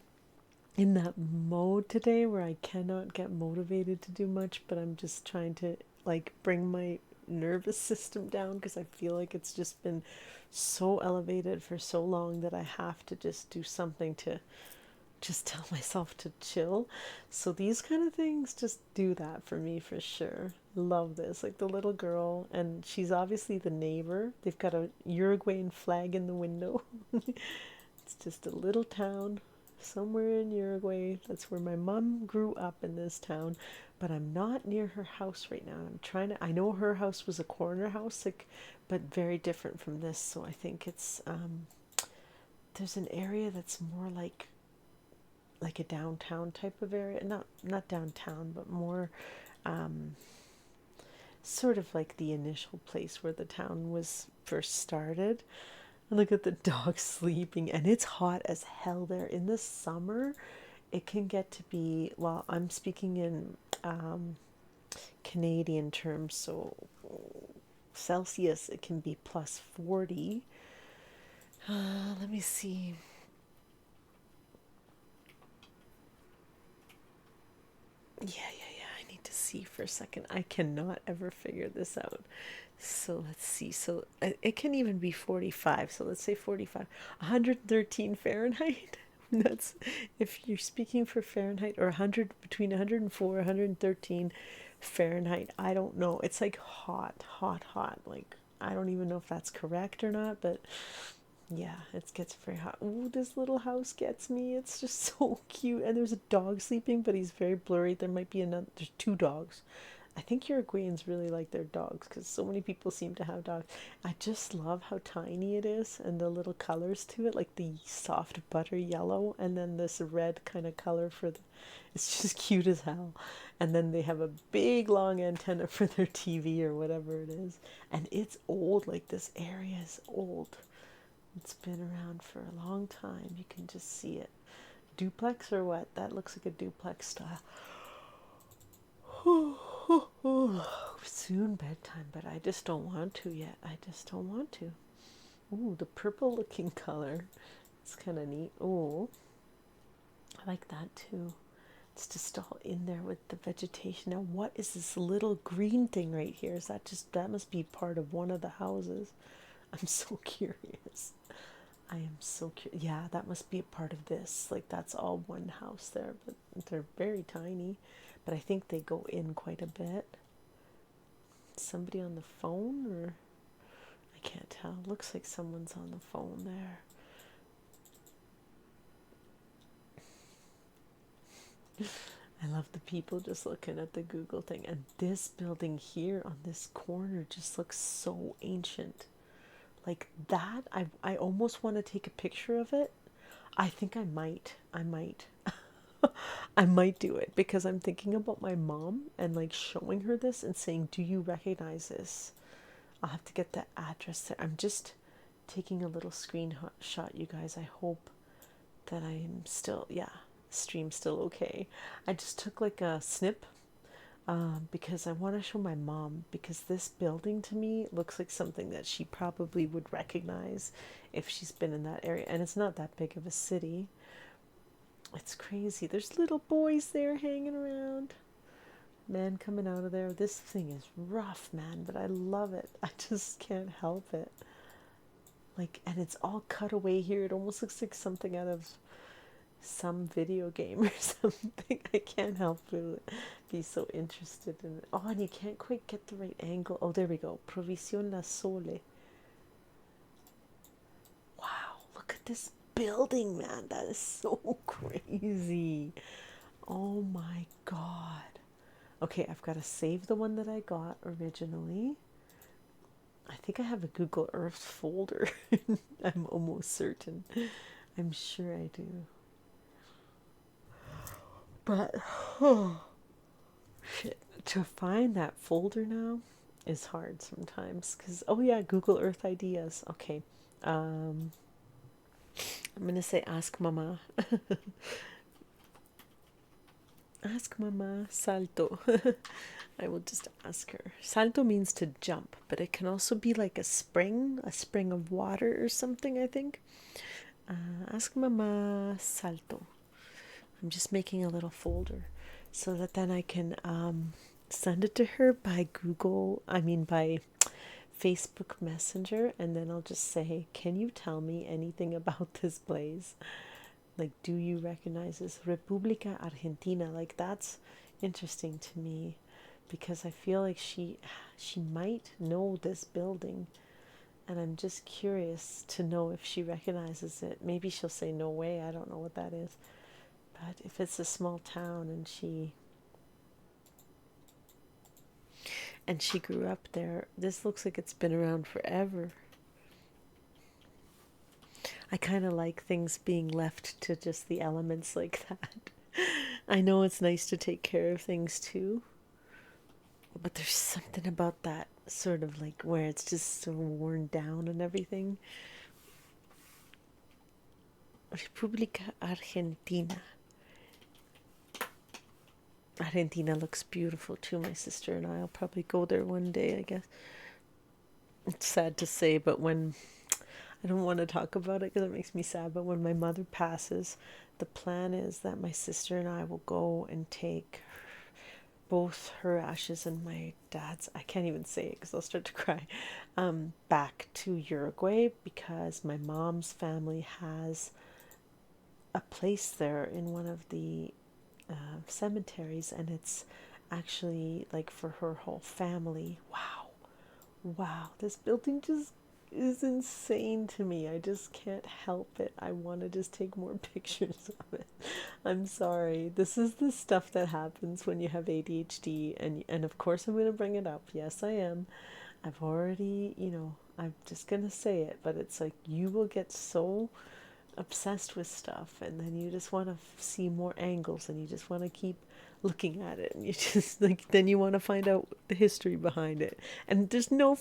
in that mode today where I cannot get motivated to do much, but I'm just trying to like bring my nervous system down because I feel like it's just been so elevated for so long that I have to just do something to just tell myself to chill. So these kind of things just do that for me for sure. Love this. Like the little girl, and she's obviously the neighbor. They've got a Uruguayan flag in the window. It's just a little town somewhere in Uruguay. That's where my mom grew up, in this town, but I'm not near her house right now. I'm trying to, I know her house was a corner house, like, but very different from this. So I think it's there's an area that's more like a downtown type of area, not downtown, but more sort of like the initial place where the town was first started. Look at the dog sleeping, and it's hot as hell there. In the summer, it can get to be, well, I'm speaking in Canadian terms, so Celsius, it can be plus 40. Let me see. Yeah. I need to see for a second. I cannot ever figure this out. So let's see. So it can even be 45. So let's say 45. 113 Fahrenheit. That's if you're speaking for Fahrenheit, or 100, between 104 113 Fahrenheit. I don't know. It's like hot. Like I don't even know if that's correct or not, but yeah, it gets very hot. Ooh, this little house gets me. It's just so cute. And there's a dog sleeping, but he's very blurry. There might be another, there's two dogs. I think Uruguayans really like their dogs because so many people seem to have dogs. I just love how tiny it is and the little colors to it, like the soft butter yellow and then this red kind of color for the. It's just cute as hell. And then they have a big long antenna for their TV or whatever it is. And it's old, like this area is old. It's been around for a long time. You can just see it. Duplex or what? That looks like a duplex style. Soon bedtime, but I just don't want to yet. I just don't want to. Ooh, the purple looking color. It's kind of neat. Ooh, I like that too. It's just all in there with the vegetation. Now, what is this little green thing right here? Is that just, that must be part of one of the houses? I'm so curious. I am so curious. Yeah, that must be a part of this. Like, that's all one house there, but they're very tiny. But I think they go in quite a bit. Somebody on the phone, or I can't tell. Looks like someone's on the phone there. I love the people just looking at the Google thing. And this building here on this corner just looks so ancient. Like that, I almost want to take a picture of it. I think I might. I might do it because I'm thinking about my mom and like showing her this and saying, "Do you recognize this?" I'll have to get the address there. I'm just taking a little screenshot, you guys. I hope that I'm still, yeah, stream's still okay. I just took like a snip because I want to show my mom, because this building to me looks like something that she probably would recognize if she's been in that area. And it's not that big of a city. It's crazy. There's little boys there hanging around. Man coming out of there. This thing is rough, man, but I love it. I just can't help it. Like, and it's all cut away here. It almost looks like something out of some video game or something. I can't help but be so interested in it. Oh, and you can't quite get the right angle. Oh, there we go. Provisión La Sole. Wow, look at this building, man. That is so crazy. Oh my god. Okay, I've got to save the one that I got originally. I think I have a Google Earth folder. I'm almost certain. I'm sure I do. But, oh, shit. To find that folder now is hard sometimes. Because, oh yeah, Google Earth ideas. Okay. I'm going to say ask mama. Ask Mama Salto. I will just ask her. Salto means to jump, but it can also be like a spring of water or something, I think. Ask Mama Salto. I'm just making a little folder so that then I can send it to her by by Facebook Messenger, and then I'll just say, can you tell me anything about this place? Like, do you recognize this? República Argentina. Like, that's interesting to me because I feel like she might know this building, and I'm just curious to know if she recognizes it. Maybe she'll say no way, I don't know what that is. But if it's a small town and she grew up there, this looks like it's been around forever. I kind of like things being left to just the elements like that. I know it's nice to take care of things too, but there's something about that sort of like where it's just so worn down and everything. República Argentina. Argentina looks beautiful too. My sister and I'll probably go there one day, I guess. It's sad to say, but when I don't want to talk about it because it makes me sad, but when my mother passes, the plan is that my sister and I will go and take both her ashes and my dad's, I can't even say it because I'll start to cry, back to Uruguay because my mom's family has a place there in one of the cemeteries, and it's actually like for her whole family. Wow, this building just is insane to me. I just can't help it. I want to just take more pictures of it. I'm sorry. This is the stuff that happens when you have ADHD, and of course I'm going to bring it up. Yes, I am. I've already, I'm just going to say it, but it's like you will get so obsessed with stuff, and then you just want to see more angles, and you just want to keep looking at it, and you just like then you want to find out the history behind it, and there's no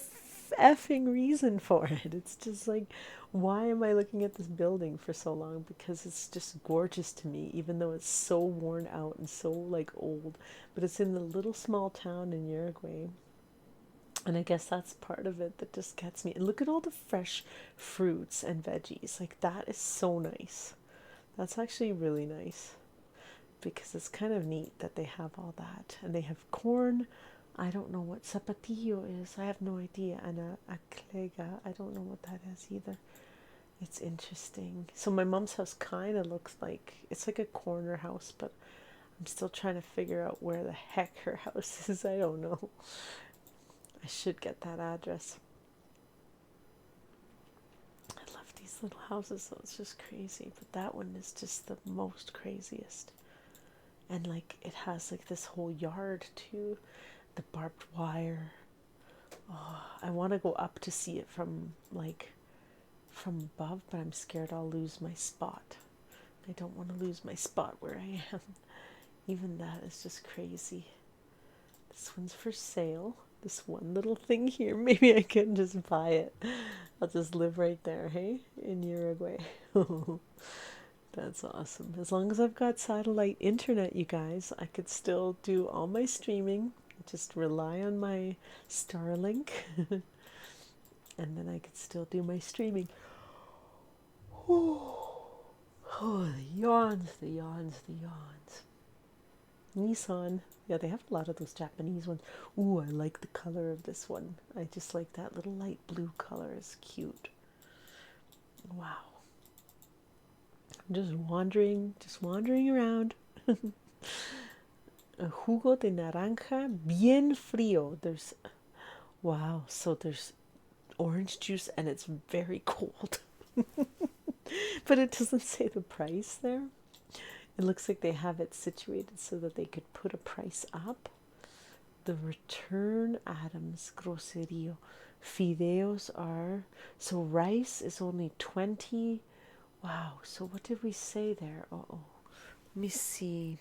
effing reason for it. It's just like, why am I looking at this building for so long? Because it's just gorgeous to me, even though it's so worn out and so like old. But it's in the little small town in Uruguay, and I guess that's part of it that just gets me. And look at all the fresh fruits and veggies. Like, that is so nice. That's actually really nice because it's kind of neat that they have all that. And they have corn. I don't know what zapatillo is. I have no idea. And a clega. I don't know what that is either. It's interesting. So my mom's house kind of looks like, it's like a corner house, but I'm still trying to figure out where the heck her house is. I don't know. I should get that address. I love these little houses, though. It's just crazy. But that one is just the most craziest. And like, it has like this whole yard too. The barbed wire. Oh, I want to go up to see it from above, but I'm scared I'll lose my spot. I don't want to lose my spot where I am. Even that is just crazy. This one's for sale. This one little thing here, maybe I can just buy it. I'll just live right there, hey, in Uruguay. That's awesome. As long as I've got satellite internet, you guys, I could still do all my streaming. Just rely on my Starlink, and then I could still do my streaming. Oh, the yawns, the yawns, the yawns. Nissan. Yeah, they have a lot of those Japanese ones. Ooh, I like the color of this one. I just like that little light blue color. It's cute. Wow. I'm just wandering around. A jugo de naranja bien frío. Wow, so there's orange juice and it's very cold. But it doesn't say the price there. It looks like they have it situated so that they could put a price up. The return items, groserio. Fideos are, so rice is only 20. Wow, so what did we say there? Let me see.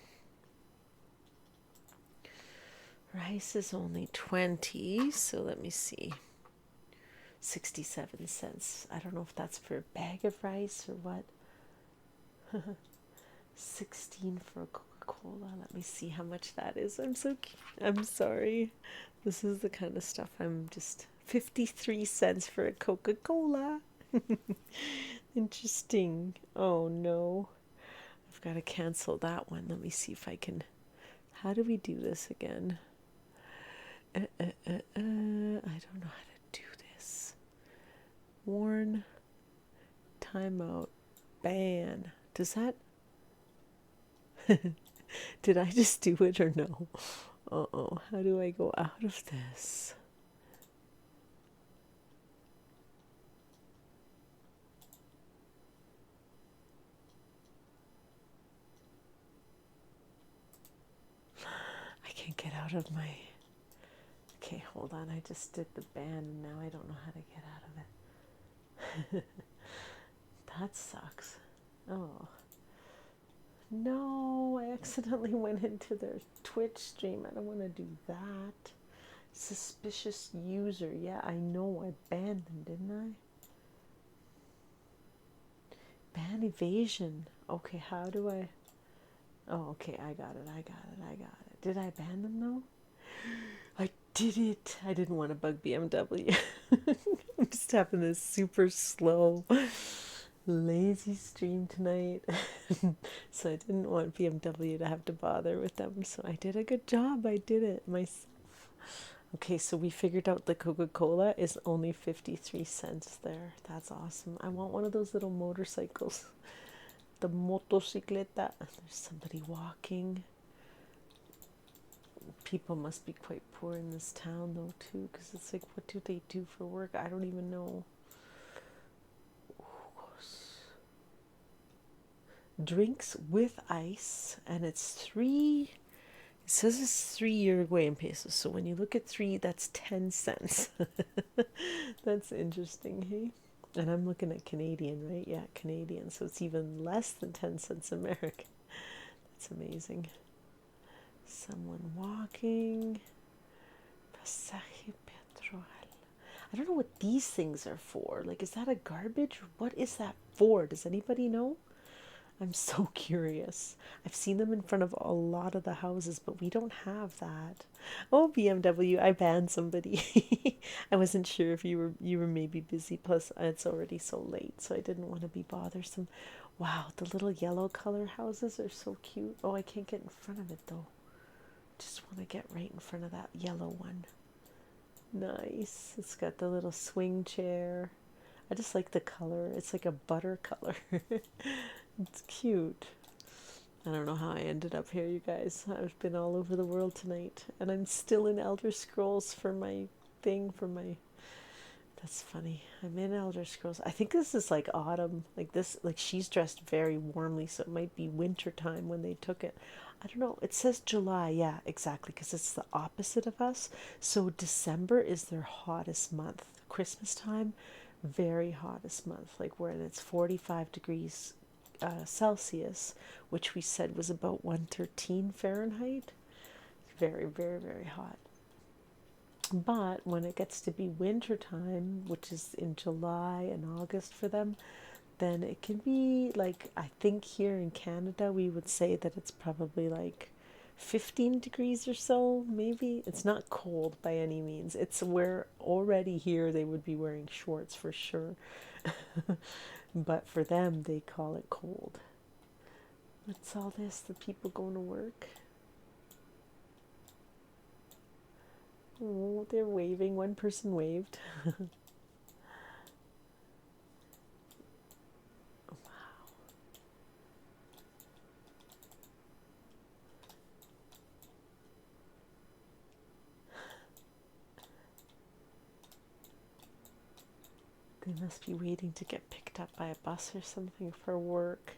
Rice is only 20, so let me see. 67 cents. I don't know if that's for a bag of rice or what. 16 for Coca Coca-Cola. Let me see how much that is. I'm sorry. This is the kind of stuff I'm just 53 cents for a Coca-Cola. Interesting. Oh no. I've got to cancel that one. Let me see if I can. How do we do this again? I don't know how to do this. Warn. Timeout. Ban. Does that. Did I just do it or no? Uh-oh. How do I go out of this? I can't get out of my... Okay, hold on. I just did the ban and now I don't know how to get out of it. That sucks. Oh. No, I accidentally went into their Twitch stream. I don't want to do that. Suspicious user. Yeah, I know. I banned them, didn't I? Ban evasion. Okay, how do I... Oh, okay, I got it. Did I ban them, though? I did it. I didn't want to bug BMW. I'm just having this super slow, lazy stream tonight. So I didn't want BMW to have to bother with them. So I did a good job. I did it myself. Okay, so we figured out the Coca-Cola is only 53 cents there. That's awesome. I want one of those little motorcycles. The motocicleta. There's somebody walking. People must be quite poor in this town though too, because it's like, what do they do for work? I don't even know. Drinks with ice, and it's 3. It says it's 3 Uruguayan pesos. So when you look at 3, that's 10 cents. That's interesting, hey? And I'm looking at Canadian, right? Yeah, Canadian. So it's even less than 10 cents American. That's amazing. Someone walking. Pasaje petrol. I don't know what these things are for. Like, is that a garbage? What is that for? Does anybody know? I'm so curious. I've seen them in front of a lot of the houses, but we don't have that. Oh, BMW, I banned somebody. I wasn't sure if you were maybe busy. Plus, it's already so late, so I didn't want to be bothersome. Wow, the little yellow color houses are so cute. Oh, I can't get in front of it though. Just want to get right in front of that yellow one. Nice. It's got the little swing chair. I just like the color. It's like a butter color. It's cute. I don't know how I ended up here, you guys. I've been all over the world tonight, and I'm still in Elder Scrolls for my thing, for my... That's funny. I'm in Elder Scrolls. I think this is like autumn. Like this, like she's dressed very warmly, so it might be winter time when they took it. I don't know. It says July. Yeah, exactly, because it's the opposite of us. So December is their hottest month. Christmas time, very hottest month. Like when it's 45 degrees Celsius, which we said was about 113 Fahrenheit. Very, very, very hot. But when it gets to be winter time, which is in July and August for them, then it can be like, I think here in Canada we would say that it's probably like 15 degrees or so, maybe. It's not cold by any means. It's where already here they would be wearing shorts for sure. But for them, they call it cold. What's all this? The people going to work? Oh, they're waving. One person waved. Wow. They must be waiting to get picked up by a bus or something for work.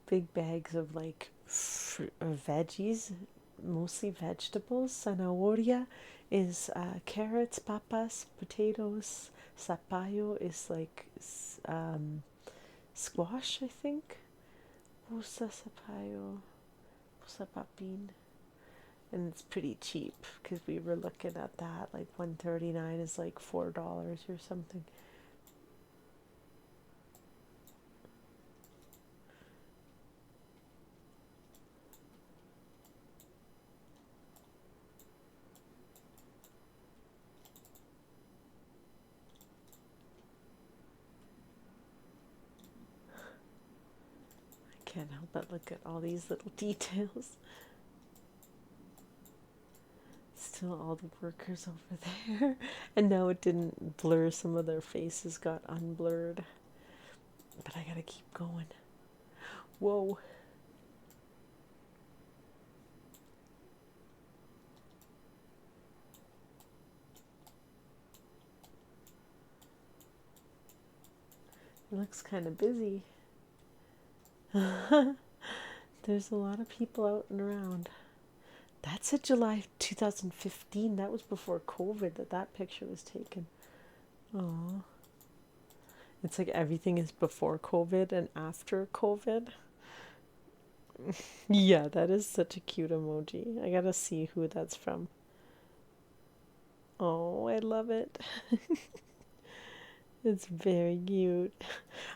Big bags of like veggies, mostly vegetables. Zanahoria is carrots, papas, potatoes. Zapallo is like squash, I think. Pusa zapallo, pusa papin. And it's pretty cheap because we were looking at that. Like 139 is like $4 or something. I can't help but look at all these little details. Still all the workers over there. And now it didn't blur, some of their faces got unblurred. But I gotta keep going. Whoa. It looks kind of busy. There's a lot of people out and around. That's a July 2015. That was before COVID that picture was taken. Oh, it's like everything is before COVID and after COVID. Yeah, that is such a cute emoji. I gotta see who that's from. Oh, I love it. It's very cute.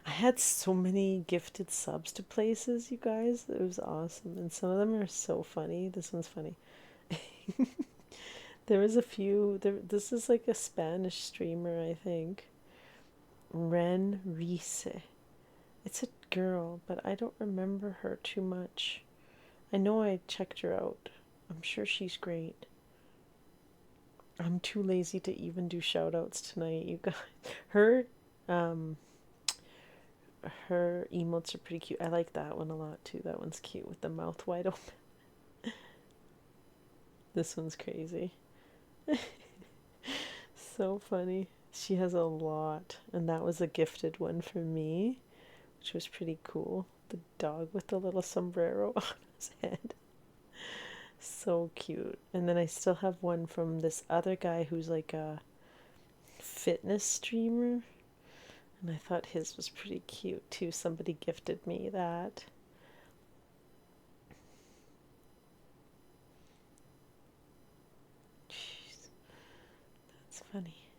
I had so many gifted subs to places, you guys. It was awesome. And some of them are so funny. This one's funny. There was a few. This is like a Spanish streamer, I think. Ren Rice. It's a girl, but I don't remember her too much. I know I checked her out. I'm sure she's great. I'm too lazy to even do shout outs tonight, you guys. Her um her emotes are pretty cute. I like that one a lot too. That one's cute with the mouth wide open. This one's crazy. So funny. She has a lot, and that was a gifted one for me, which was pretty cool. The dog with the little sombrero on his head. So cute. And then I still have one from this other guy who's like a fitness streamer. And I thought his was pretty cute too. Somebody gifted me that. Jeez, that's funny.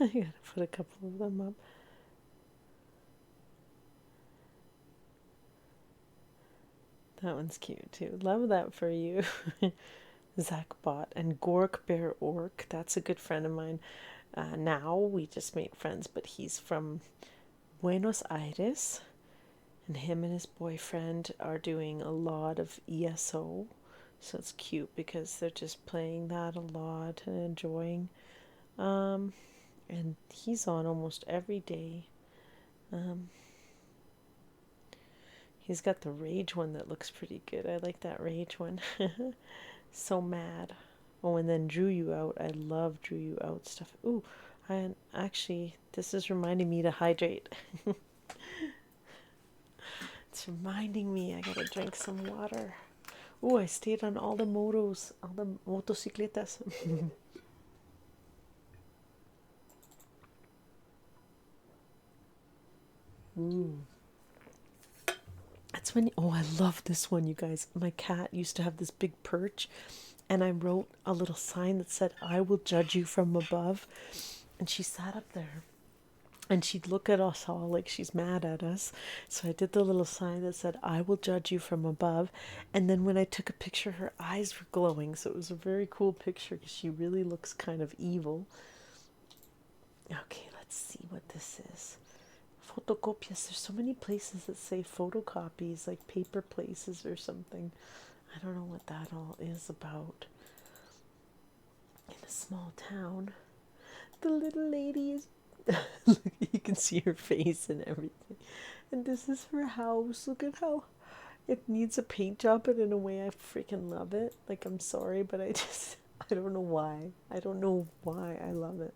I gotta put a couple of them up. That one's cute too. Love that for you. Zachbot and Gork Bear Orc. That's a good friend of mine. Now we just made friends, but he's from Buenos Aires, and him and his boyfriend are doing a lot of ESO. So it's cute because they're just playing that a lot and enjoying. And he's on almost every day. He's got the rage one that looks pretty good. I like that rage one. So mad. Oh, and then drew you out. I love drew you out stuff. Ooh, I actually, this is reminding me to hydrate. It's reminding me I gotta drink some water. Ooh, I stayed on all the motocicletas. Ooh. That's when, oh, I love this one, you guys. My cat used to have this big perch, and I wrote a little sign that said, "I will judge you from above." And she sat up there, and she'd look at us all like she's mad at us. So I did the little sign that said, "I will judge you from above." And then when I took a picture, her eyes were glowing. So it was a very cool picture because she really looks kind of evil. Okay, let's see what this is. Photocopias. There's so many places that say photocopies, like paper places or something. I don't know what that all is about. In a small town, the little lady is. You can see her face and everything. And this is her house. Look at how it needs a paint job, but in a way I freaking love it. Like, I'm sorry, but I don't know why. I don't know why I love it.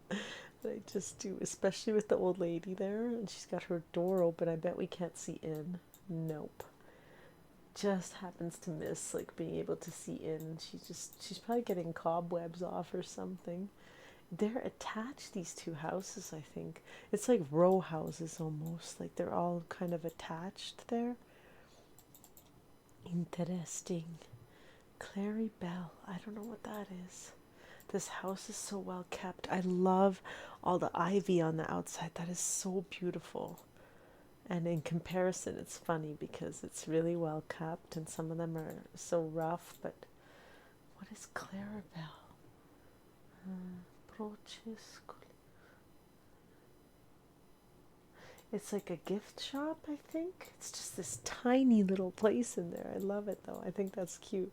But I just do, especially with the old lady there, and she's got her door open. I bet we can't see in. Nope. Just happens to miss like being able to see in. She's probably getting cobwebs off or something. They're attached, these two houses, I think. It's like row houses almost. Like they're all kind of attached there. Interesting. Clary Bell. I don't know what that is. This house is so well kept. I love all the ivy on the outside. That is so beautiful. And in comparison, it's funny because it's really well kept and some of them are so rough. But what is Clarabelle? It's like a gift shop, I think. It's just this tiny little place in there. I love it though. I think that's cute.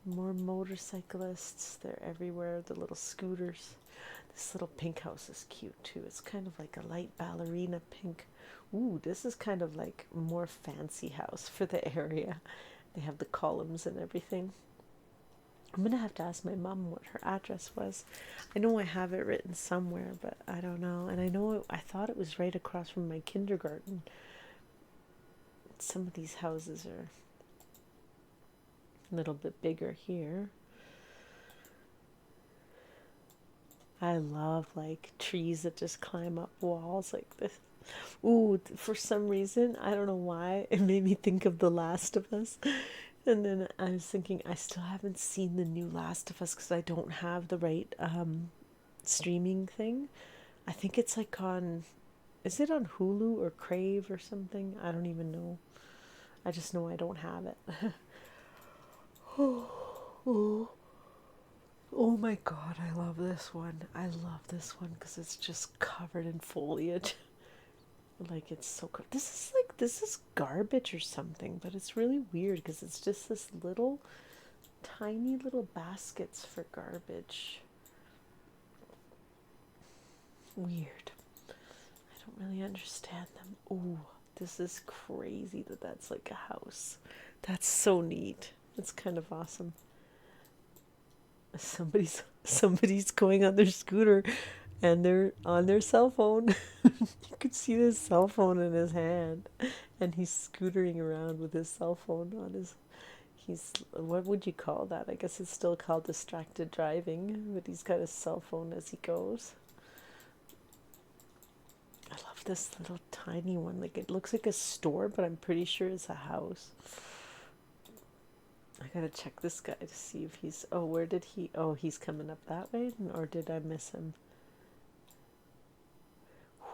More motorcyclists. They're everywhere. The little scooters. This little pink house is cute too. It's kind of like a light ballerina pink. Ooh, this is kind of like more fancy house for the area. They have the columns and everything. I'm gonna have to ask my mom what her address was. I know I have it written somewhere, but I don't know. And I know I thought it was right across from my kindergarten. Some of these houses are a little bit bigger here. I love like trees that just climb up walls like this. Ooh, for some reason, I don't know why, it made me think of The Last of Us. And then I was thinking, I still haven't seen the new Last of Us because I don't have the right streaming thing. I think it's like on, is it on Hulu or Crave or something? I don't even know. I just know I don't have it. Oh, oh my God, I love this one. I love this one because it's just covered in foliage. Like it's so good. This is garbage or something, but it's really weird because it's just this little tiny little baskets for garbage. Weird. I don't really understand them. Ooh, this is crazy that that's like a house. That's so neat. It's kind of awesome. Somebody's going on their scooter and they're on their cell phone. You could see this cell phone in his hand and he's scootering around with his cell phone on his, he's, what would you call that? I guess it's still called distracted driving, but he's got his cell phone as he goes. I love this little tiny one. Like it looks like a store, but I'm pretty sure it's a house. I gotta check this guy to see if he's, oh, where did he, oh, he's coming up that way, or did I miss him?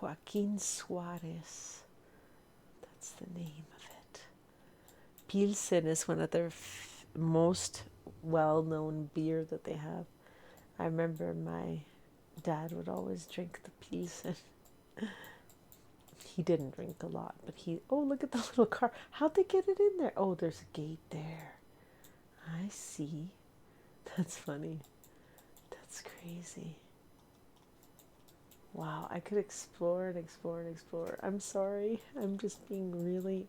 Joaquin Suarez. That's the name of it. Pilsen is one of their most well-known beer that they have. I remember my dad would always drink the Pilsen. He didn't drink a lot, but oh, look at the little car. How'd they get it in there? Oh, there's a gate there. I see. That's funny. That's crazy. Wow, I could explore and explore and explore. I'm sorry. I'm just being really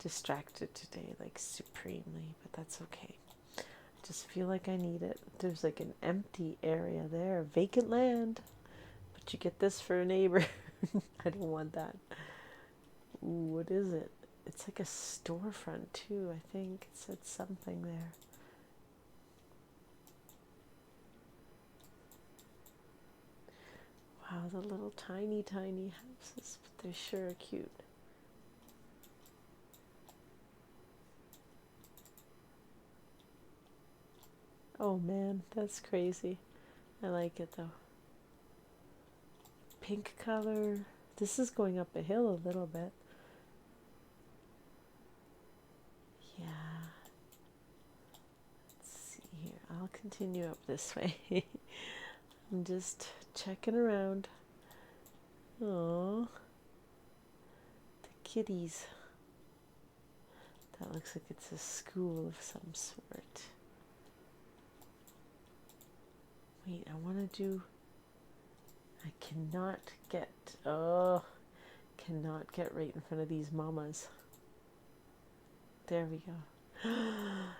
distracted today, like supremely, but that's okay. I just feel like I need it. There's like an empty area there, vacant land. But you get this for a neighbor. I don't want that. Ooh, what is it? It's like a storefront too, I think. It said something there. Wow, the little tiny houses, but they sure are cute. Oh man, that's crazy. I like it though. Pink color. This is going up a hill a little bit. Yeah. Let's see here. I'll continue up this way. I'm just checking around. Oh, the kitties. That looks like it's a school of some sort. Wait, I want to do... I cannot get... Oh, cannot get right in front of these mamas. There we go.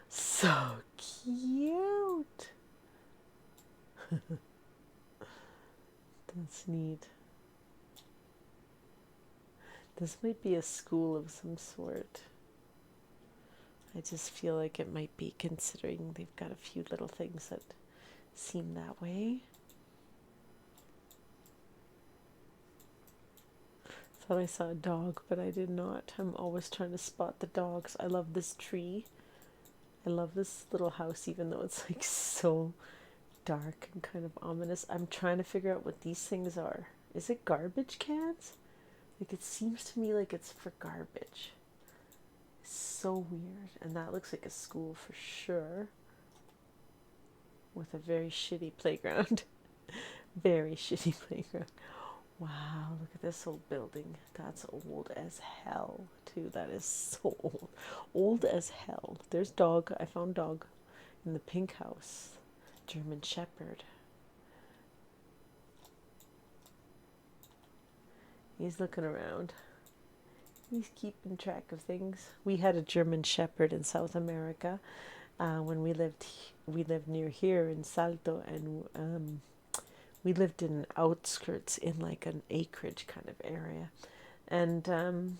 So cute. That's neat. This might be a school of some sort. I just feel like it might be, considering they've got a few little things that seem that way. Thought I saw a dog, but I did not. I'm always trying to spot the dogs. I love this tree. I love this little house, even though it's like so dark and kind of ominous. I'm trying to figure out what these things are. Is it garbage cans? Like, it seems to me like it's for garbage. It's so weird. And that looks like a school for sure. With a very shitty playground. Very shitty playground. Wow, look at this old building. That's old as hell, too. That is so old. Old as hell. There's dog. I found dog in the pink house. German Shepherd. He's looking around. He's keeping track of things. We had a German Shepherd in South America when we lived near here in Salto, and we lived in outskirts in like an acreage kind of area, and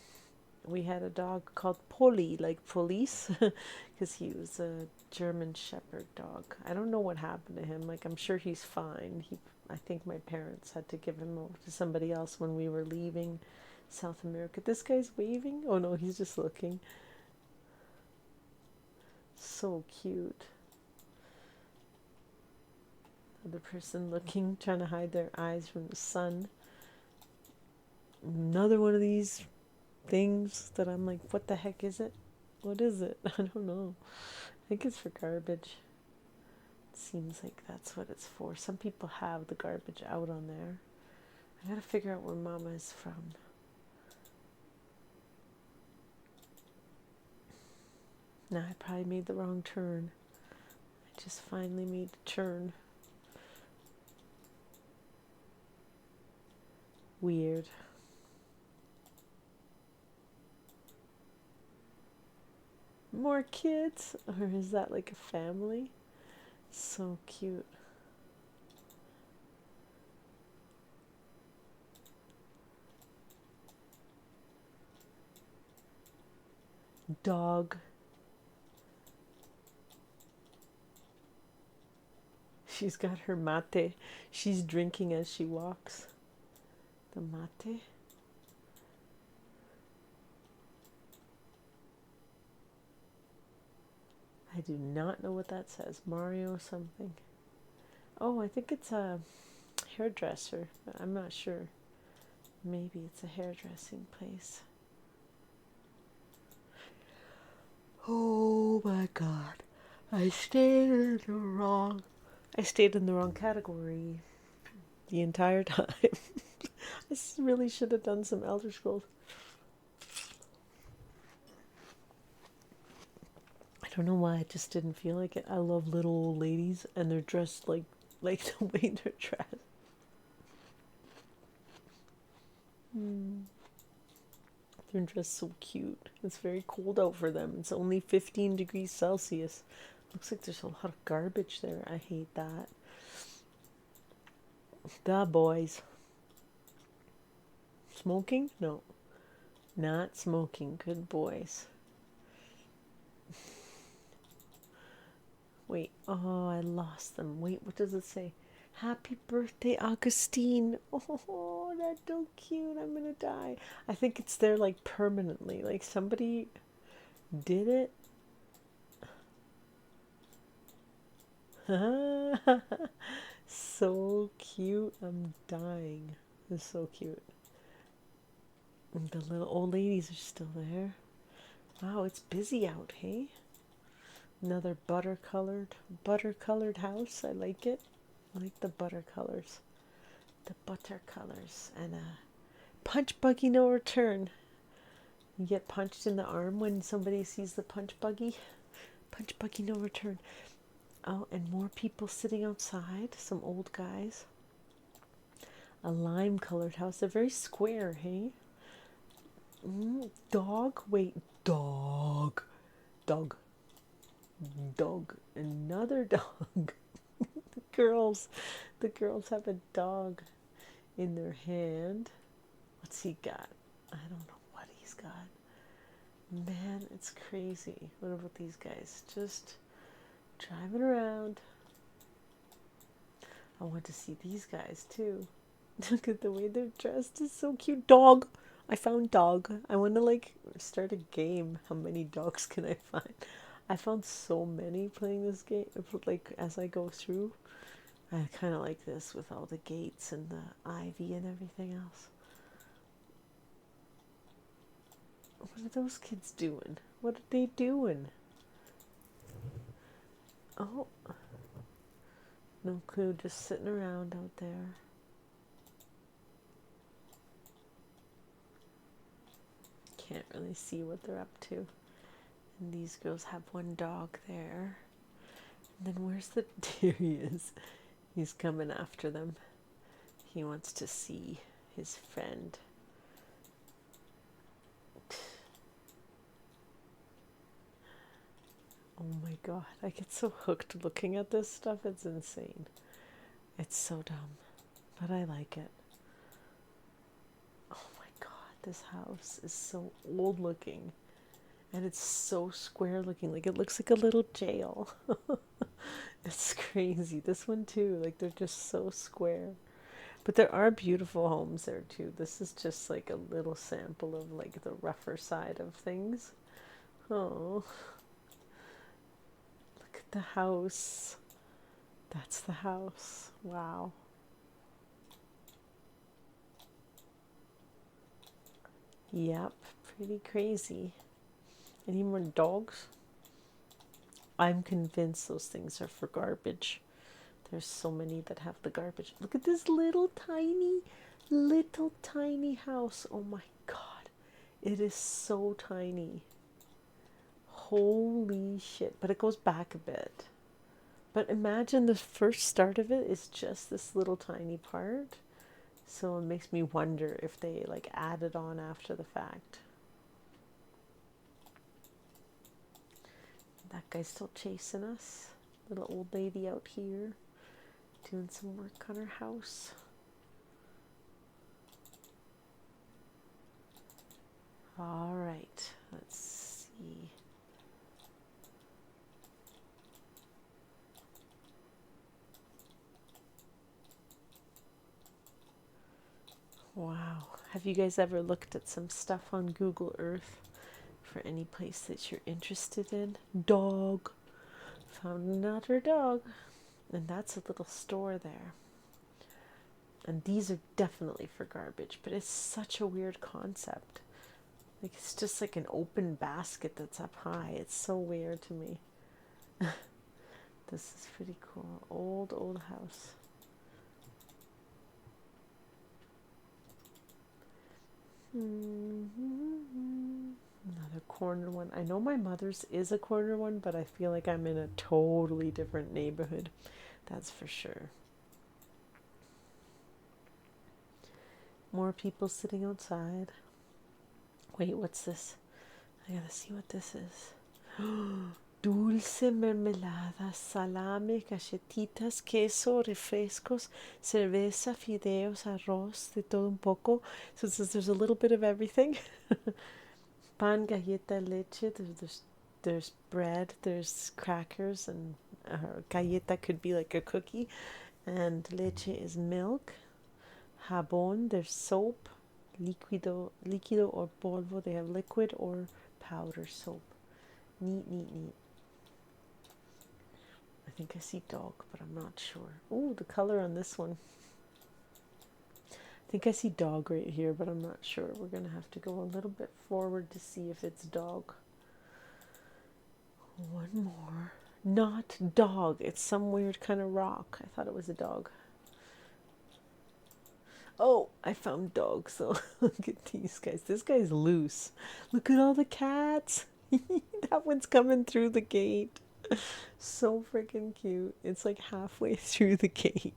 we had a dog called Poli, like police, because he was a German Shepherd dog. I don't know what happened to him. Like, I'm sure he's fine. I think my parents had to give him over to somebody else when we were leaving South America. This guy's waving? Oh no, he's just looking. So cute. The person looking, trying to hide their eyes from the sun. Another one of these things that I'm like, what the heck is it? What is it? I don't know. I think it's for garbage. It seems like that's what it's for. Some people have the garbage out on there. I gotta figure out where Mama is from. Nah, I probably made the wrong turn. I just finally made a turn. Weird. More kids? Or is that like a family? So cute. Dog. She's got her mate. She's drinking as she walks. The mate. I do not know what that says. Mario something. Oh, I think it's a hairdresser, but I'm not sure. Maybe it's a hairdressing place. Oh my god. I stayed in the wrong category the entire time. I really should have done some Elder Scrolls. I don't know why, I just didn't feel like it. I love little old ladies, and they're dressed like the way they're dressed. They're dressed so cute. It's very cold out for them. It's only 15 degrees Celsius. Looks like there's a lot of garbage there. I hate that. The boys. Smoking? No. Not smoking. Good boys. Wait. Oh, I lost them. Wait, what does it say? Happy birthday, Augustine. Oh, that's so cute. I'm gonna die. I think it's there like permanently. Like somebody did it. So cute. I'm dying. It's so cute. And the little old ladies are still there. Wow, it's busy out, hey? Another butter colored house. I like it. I like the butter colors. The butter colors. And a punch buggy no return. You get punched in the arm when somebody sees the punch buggy. Punch buggy no return. Oh, and more people sitting outside. Some old guys. A lime colored house. They're very square, hey? Dog. Wait, dog. Dog. Another dog. The girls have a dog in their hand. What's he got? I don't know what he's got. Man, it's crazy. What about these guys? Just driving around. I want to see these guys too. Look at the way they're dressed. It's so cute. Dog. I found dog. I want to like start a game. How many dogs can I find? I found so many playing this game. Like as I go through, I kind of like this with all the gates and the ivy and everything else. What are those kids doing? What are they doing? Oh, no clue. Just sitting around out there. Can't really see what they're up to. And these girls have one dog there. And then where's the... There he is. He's coming after them. He wants to see his friend. Oh my god, I get so hooked looking at this stuff. It's insane. It's so dumb, but I like it. Oh my god, this house is so old looking. And it's so square looking. Like it looks like a little jail. It's crazy. This one too. Like they're just so square. But there are beautiful homes there too. This is just like a little sample of like the rougher side of things. Oh, look at the house. That's the house. Wow. Yep, pretty crazy. Any more dogs? I'm convinced those things are for garbage. There's so many that have the garbage. Look at this little tiny house. Oh my god. It is so tiny. Holy shit. But it goes back a bit. But imagine the first start of it is just this little tiny part. So it makes me wonder if they like added on after the fact. That guy's still chasing us. Little old lady out here doing some work on her house. All right, let's see. Wow. Have you guys ever looked at some stuff on Google Earth for any place that you're interested in? Dog. Found another dog. And that's a little store there. And these are definitely for garbage, but it's such a weird concept. Like it's just like an open basket that's up high. It's so weird to me. This is pretty cool. Old house. Another corner one. I know my mother's is a corner one, but I feel like I'm in a totally different neighborhood. That's for sure. More people sitting outside. Wait, what's this? I gotta see what this is. Dulce, mermelada, salame, galletitas, queso, refrescos, cerveza, fideos, arroz, de todo un poco. So it says there's a little bit of everything. Pan, galleta, leche. There's bread. There's crackers, and galleta could be like a cookie, and leche is milk. Jabón, there's soap. Líquido or polvo. They have liquid or powder soap. Neat. I think I see dog, but I'm not sure. Oh, the color on this one. I think I see dog right here, but I'm not sure. We're going to have to go a little bit forward to see if it's dog. One more. Not dog. It's some weird kind of rock. I thought it was a dog. Oh, I found dog. So look at these guys. This guy's loose. Look at all the cats. That one's coming through the gate. So freaking cute. It's like halfway through the gate.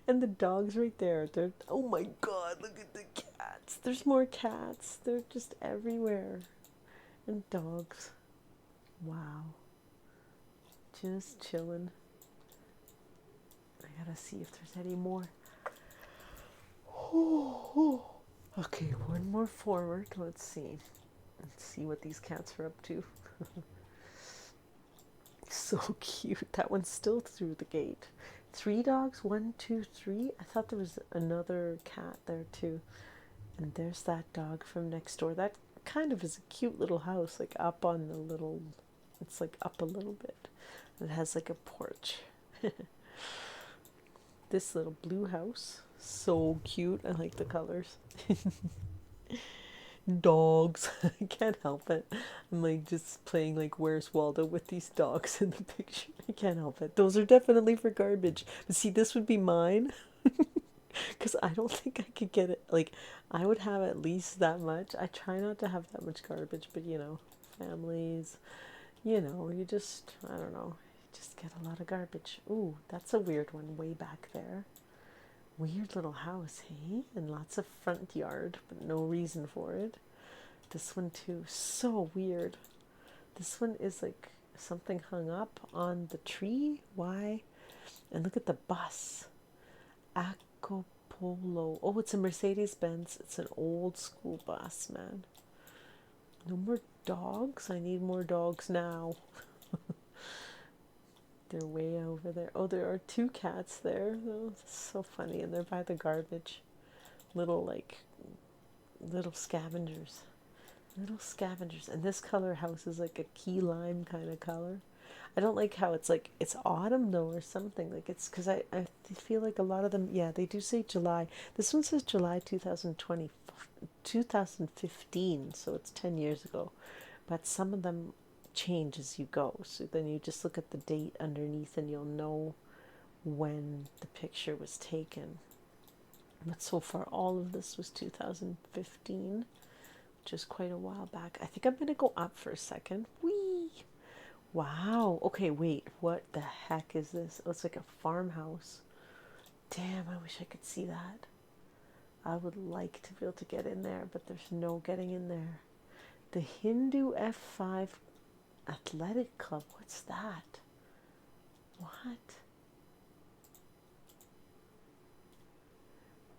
And the dog's right there. They're, oh my god, look at the cats. There's more cats. They're just everywhere. And dogs. Wow. Just chilling. I gotta see if there's any more. Okay, one more forward. Let's see. Let's see what these cats are up to. So cute. That one's still through the gate. 3 dogs. 1, 2, 3. I thought there was another cat there too. And there's that dog from next door. That kind of is a cute little house, like up on the little, it's like up a little bit. It has like a porch. This little blue house, so cute. I like the colors. Dogs. I can't help it. I'm like just playing like Where's Waldo with these dogs in the picture. I can't help it. Those are definitely for garbage. But see, this would be mine. Because I don't think I could get it. Like, I would have at least that much. I try not to have that much garbage, but you know, families, you know, you just, I don't know, you just get a lot of garbage. Ooh, that's a weird one way back there. Weird little house, hey? And lots of front yard, but no reason for it. This one too, so weird. This one is like something hung up on the tree. Why? And look at the bus. Acapulco. Oh, it's a Mercedes Benz. It's an old school bus, man. No more dogs. I need more dogs now. They're way over there. Oh, there are two cats there. Oh, so funny. And they're by the garbage. Little, like, little scavengers. Little scavengers. And this color house is like a key lime kind of color. I don't like how it's like, it's autumn though or something. Like it's, because I feel like a lot of them, yeah, they do say July. This one says July 2020, 2015. So it's 10 years ago. But some of them change as you go. So then you just look at the date underneath and you'll know when the picture was taken. But so far, all of this was 2015, which is quite a while back. I think I'm going to go up for a second. Whee! Wow. Okay, wait. What the heck is this? Oh, it's like a farmhouse. Damn, I wish I could see that. I would like to be able to get in there, but there's no getting in there. The Hindu F5 Athletic Club. What's that? What?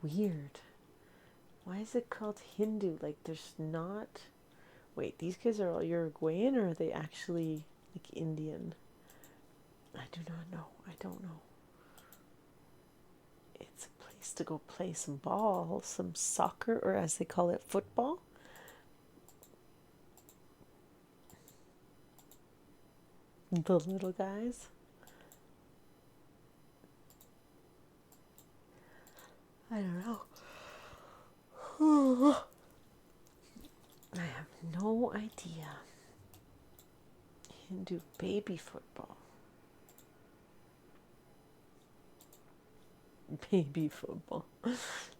Weird. Why is it called Hindu? Like, there's not... Wait, these guys are all Uruguayan, or are they actually, like, Indian? I do not know. I don't know. It's a place to go play some ball, some soccer, or as they call it, football. The little guys. I don't know. I have no idea. Hindu baby football. Baby football.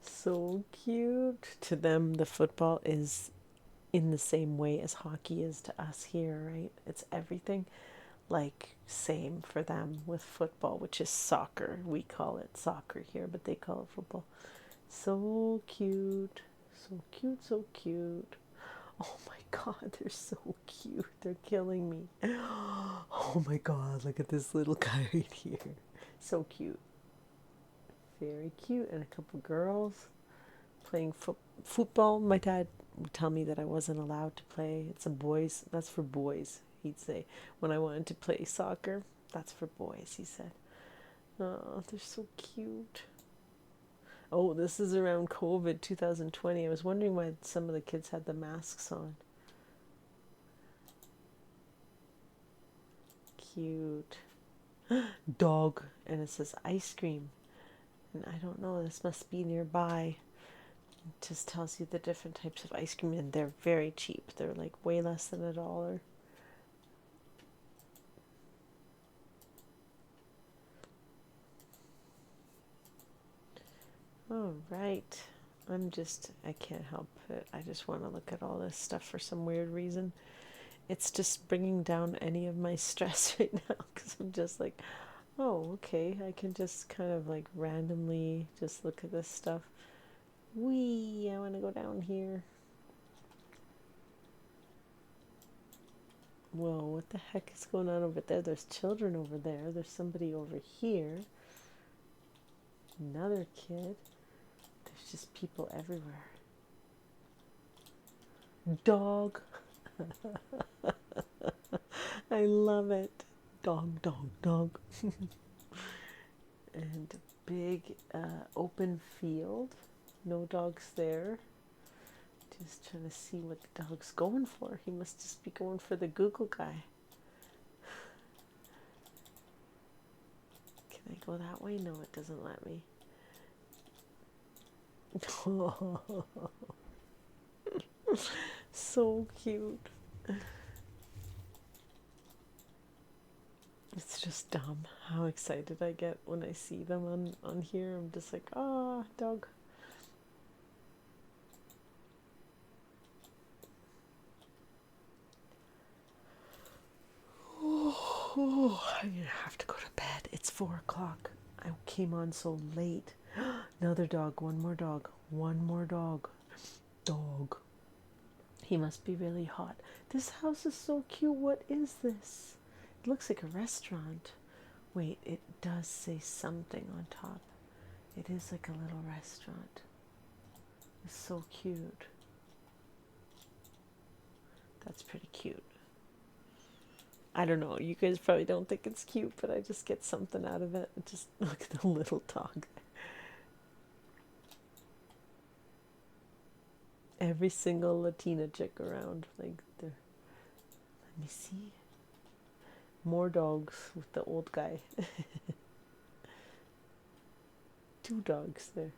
So cute. To them, the football is in the same way as hockey is to us here, right? It's everything like same for them with football, which is soccer. We call it soccer here, but they call it football. So cute. So cute, so cute. Oh my god, they're so cute. They're killing me. Oh my god, look at this little guy right here. So cute. Very cute. And a couple girls playing football. My dad would tell me that I wasn't allowed to play. It's a boys, that's for boys, he'd say. When I wanted to play soccer, that's for boys, he said. Oh, they're so cute. Oh, this is around COVID 2020. I was wondering why some of the kids had the masks on. Cute. Dog. And it says ice cream. And I don't know, this must be nearby. It just tells you the different types of ice cream, and they're very cheap. They're like way less than $1. All right. I can't help it. I just want to look at all this stuff for some weird reason. It's just bringing down any of my stress right now because I'm just like, oh, okay. I can just kind of like randomly just look at this stuff. Wee, I want to go down here. Whoa, what the heck is going on over there? There's children over there. There's somebody over here. Another kid. There's just people everywhere. Dog. I love it. Dog, dog, dog. And big open field. No dogs there. just trying to see what the dog's going for. He must just be going for the Google guy. Can I go that way? No, it doesn't let me. So cute. It's just dumb how excited I get when I see them on here. I'm just like, ah, dog. Oh, I'm gonna have to go to bed. It's 4 o'clock. I came on so late. Another dog, one more dog, one more dog. Dog. He must be really hot. This house is so cute. What is this? It looks like a restaurant. Wait, it does say something on top. It is like a little restaurant. It's so cute. That's pretty cute. I don't know. You guys probably don't think it's cute, but I just get something out of it. Just look at the little dog. Every single Latina chick around, like, they're. Let me see. More dogs with the old guy. 2 dogs there.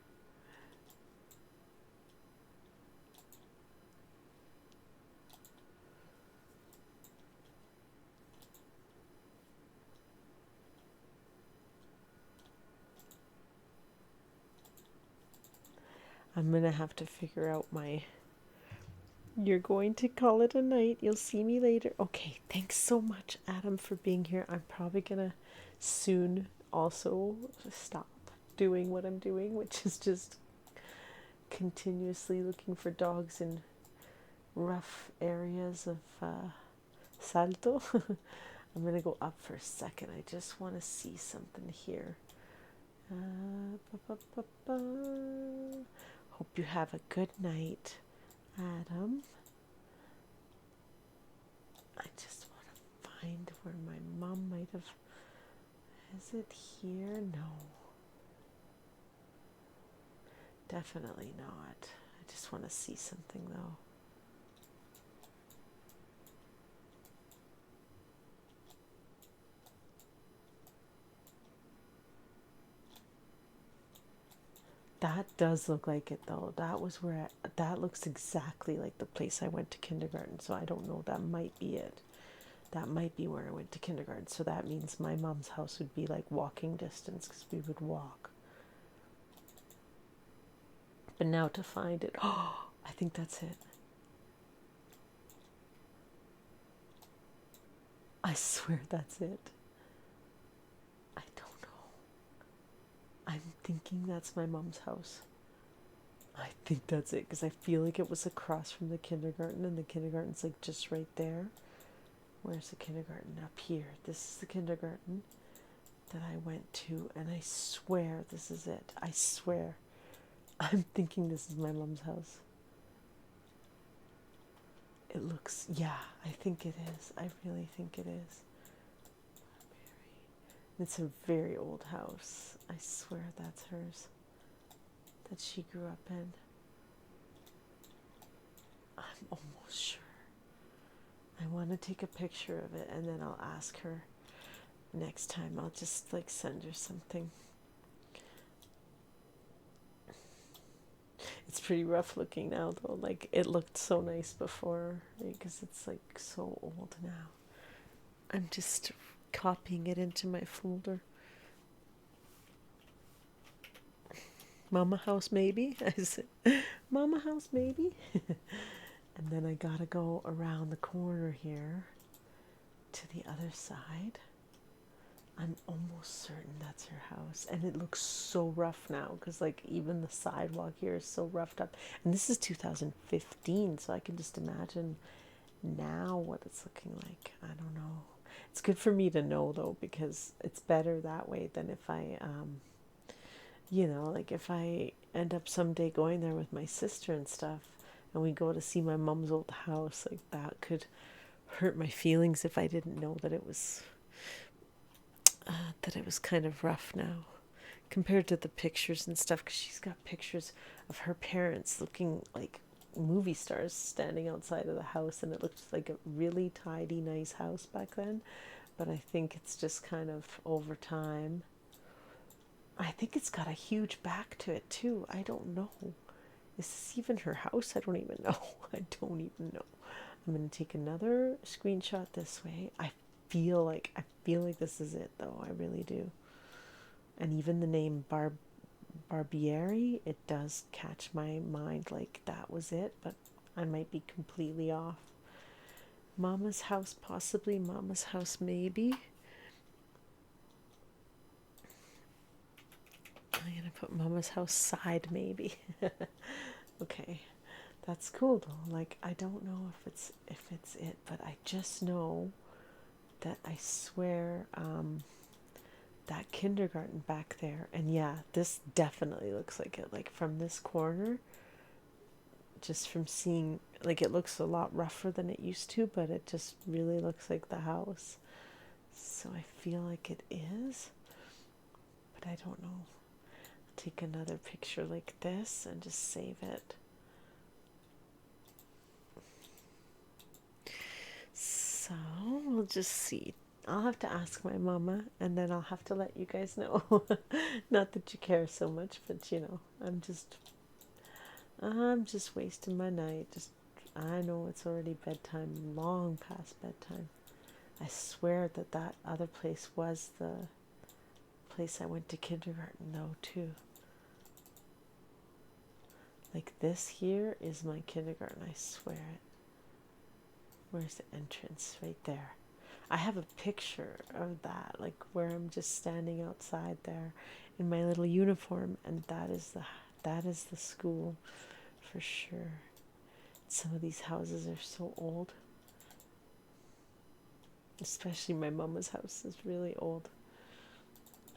I'm gonna have to figure out my. You're going to call it a night. You'll see me later. Okay, thanks so much, Adam, for being here. I'm probably gonna soon also stop doing what I'm doing, which is just continuously looking for dogs in rough areas of Salto. I'm gonna go up for a second. I just want to see something here. Hope you have a good night, Adam. I just want to find where my mom might have. Is it here? No. Definitely not. I just want to see something though. That does look like it though. That was where that looks exactly like the place I went to kindergarten. So I don't know. That might be it. That might be where I went to kindergarten. So that means my mom's house would be like walking distance because we would walk. But now to find it, oh, I think that's it. I swear that's it. I don't know. I'm thinking that's my mom's house. I think that's it because I feel like it was across from the kindergarten and the kindergarten's like just right there. Where's the kindergarten? Up here. This is the kindergarten that I went to, and I swear this is it. I swear. I'm thinking this is my mom's house. It looks, yeah, I think it is. I really think it is. It's a very old house. I swear that's hers. That she grew up in. I'm almost sure. I want to take a picture of it and then I'll ask her next time. I'll just like send her something. It's pretty rough looking now though. Like it looked so nice before because it's like so old now. I'm just copying it into my folder. Mama house maybe. I said, Mama house maybe. And then I gotta go around the corner here to the other side. I'm almost certain that's her house. And it looks so rough now because like even the sidewalk here is so roughed up. And this is 2015, so I can just imagine now what it's looking like. I don't know. It's good for me to know though because it's better that way than if I you know, like if I end up someday going there with my sister and stuff and we go to see my mom's old house, like that could hurt my feelings if I didn't know that it was kind of rough now compared to the pictures and stuff, because she's got pictures of her parents looking like movie stars standing outside of the house, and it looked like a really tidy, nice house back then. But I think it's just kind of over time. I think it's got a huge back to it too. I don't know. Is this even her house? I don't even know. I don't even know. I'm going to take another screenshot this way. I feel like this is it though. I really do. And even the name Barbieri, it does catch my mind like that was it, but I might be completely off. Mama's house, possibly. Mama's house, maybe. I'm gonna put Mama's house side, maybe. Okay, that's cool though. Like, I don't know if it's it, but I just know that I swear that kindergarten back there, and yeah, this definitely looks like it. Like from this corner, just from seeing, like it looks a lot rougher than it used to, but it just really looks like the house. So I feel like it is, but I don't know. Take another picture like this and just save it. So we'll just see. I'll have to ask my mama, and then I'll have to let you guys know. Not that you care so much, but you know, I'm just wasting my night. Just, I know it's already bedtime, long past bedtime. I swear that other place was the place I went to kindergarten though too. Like this here is my kindergarten, I swear it. Where's the entrance? Right there. I have a picture of that, like where I'm just standing outside there in my little uniform, and that is the school for sure. Some of these houses are so old. Especially my mama's house is really old.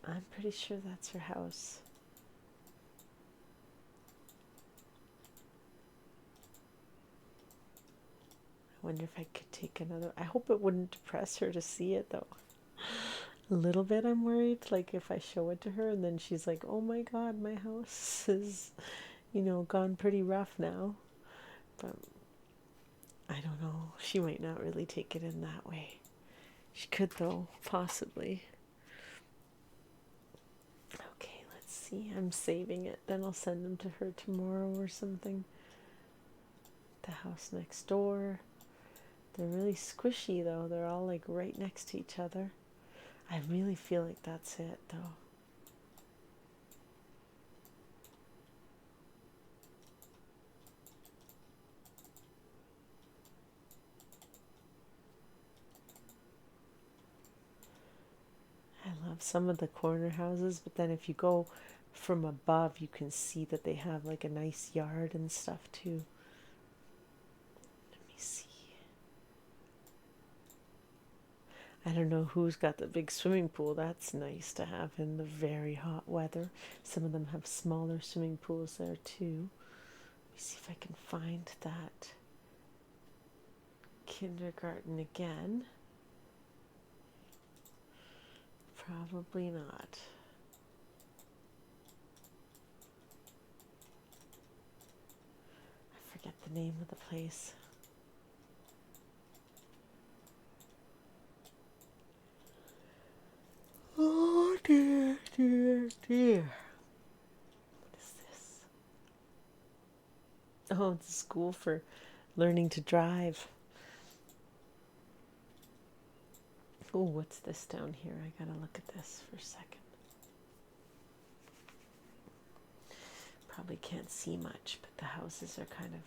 I'm pretty sure that's her house. I wonder if I could take another. I hope it wouldn't depress her to see it though. A little bit I'm worried, like if I show it to her and then she's like, oh my god, my house is, gone pretty rough now. But I don't know. She might not really take it in that way. She could though, possibly. Okay, let's see. I'm saving it. Then I'll send them to her tomorrow or something. The house next door. They're really squishy though. They're all like right next to each other. I really feel like that's it though. I love some of the corner houses, but then if you go from above, you can see that they have like a nice yard and stuff too. Let me see. I don't know who's got the big swimming pool. That's nice to have in the very hot weather. Some of them have smaller swimming pools there too. Let me see if I can find that kindergarten again. Probably not. I forget the name of the place. Oh dear, dear, dear. What is this? Oh, it's a school for learning to drive. Oh, what's this down here? I gotta look at this for a second. Probably can't see much, but the houses are kind of...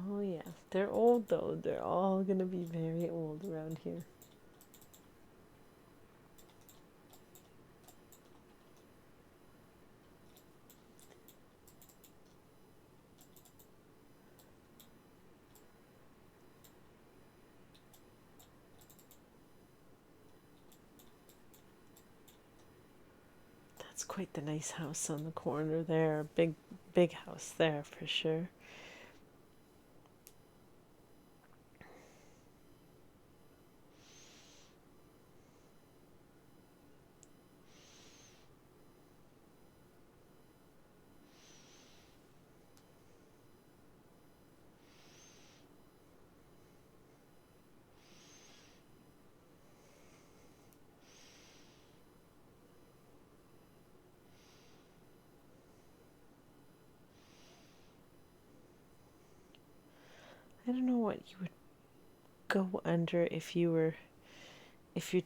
Oh yeah, they're old though. They're all gonna be very old around here. That's quite the nice house on the corner there. Big house there for sure. I don't know what you would go under if you're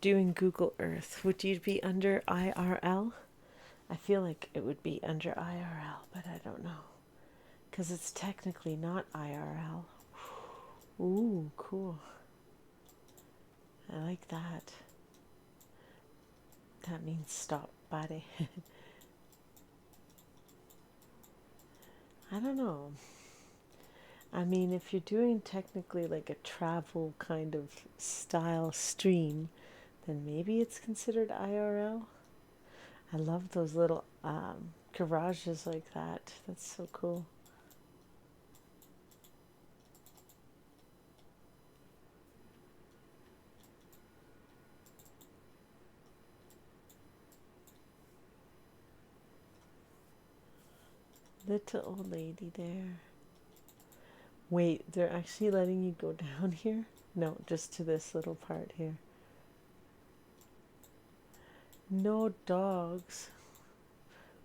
doing Google Earth. Would you be under IRL? I feel like it would be under IRL, but I don't know. Because it's technically not IRL. Ooh, cool. I like that. That means stop, buddy. I don't know. I mean, if you're doing technically like a travel kind of style stream, then maybe it's considered IRL. I love those little garages like that. That's so cool. Little old lady there. Wait, they're actually letting you go down here? No, just to this little part here. No dogs.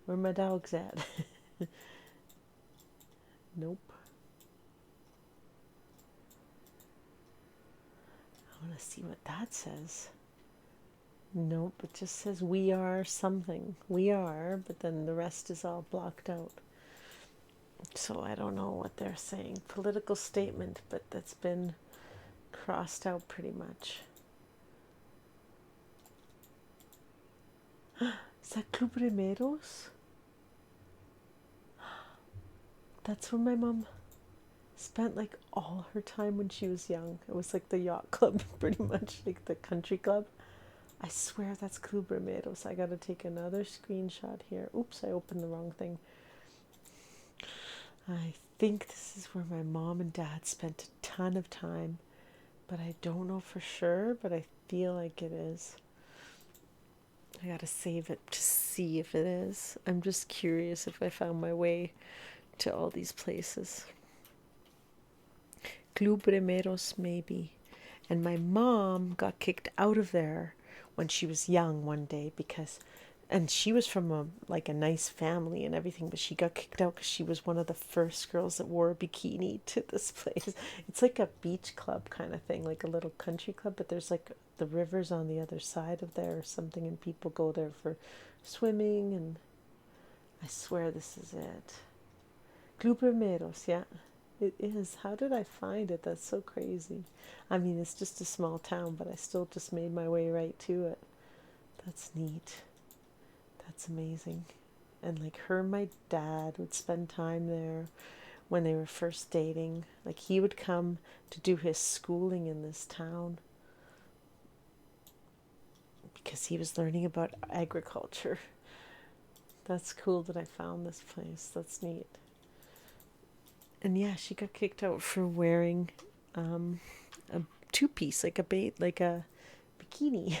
Where my dogs at? Nope. I want to see what that says. Nope, it just says we are something. We are, but then the rest is all blocked out. So I don't know what they're saying. Political statement, but that's been crossed out pretty much. Is that Club Remeros? That's where my mom spent like all her time when she was young. It was like the yacht club, pretty much, like the country club. I swear that's Club Remeros. I gotta take another screenshot here. Oops, I opened the wrong thing. I think this is where my mom and dad spent a ton of time, but I don't know for sure, but I feel like it is. I gotta save it to see if it is. I'm just curious if I found my way to all these places. Club Remeros, maybe. And my mom got kicked out of there when she was young one day because, and she was from a nice family and everything, but she got kicked out because she was one of the first girls that wore a bikini to this place. It's like a beach club kind of thing, like a little country club, but there's like the rivers on the other side of there or something, and people go there for swimming, and I swear this is it. Club Remeros, yeah. It is. How did I find it? That's so crazy. I mean, it's just a small town, but I still just made my way right to it. That's neat. That's amazing. And like her and my dad would spend time there when they were first dating. Like he would come to do his schooling in this town because he was learning about agriculture. That's cool that I found this place. That's neat. And yeah, she got kicked out for wearing a two-piece, like a bikini.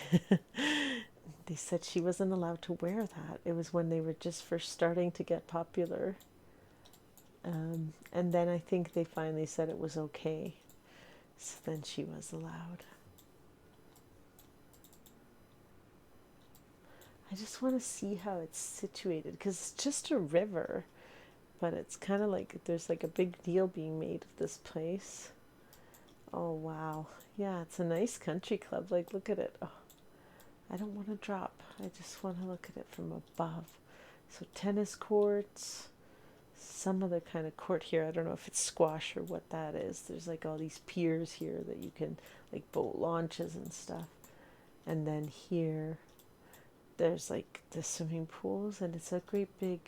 They said she wasn't allowed to wear that. It was when they were just first starting to get popular. And then I think they finally said it was okay. So then she was allowed. I just want to see how it's situated because it's just a river, but it's kind of like there's like a big deal being made of this place. Oh, wow. Yeah, it's a nice country club. Like, look at it. Oh, I don't want to drop. I just want to look at it from above. So tennis courts, some other kind of court here. I don't know if it's squash or what that is. There's like all these piers here that you can, like boat launches and stuff. And then here, there's like the swimming pools, and it's a great big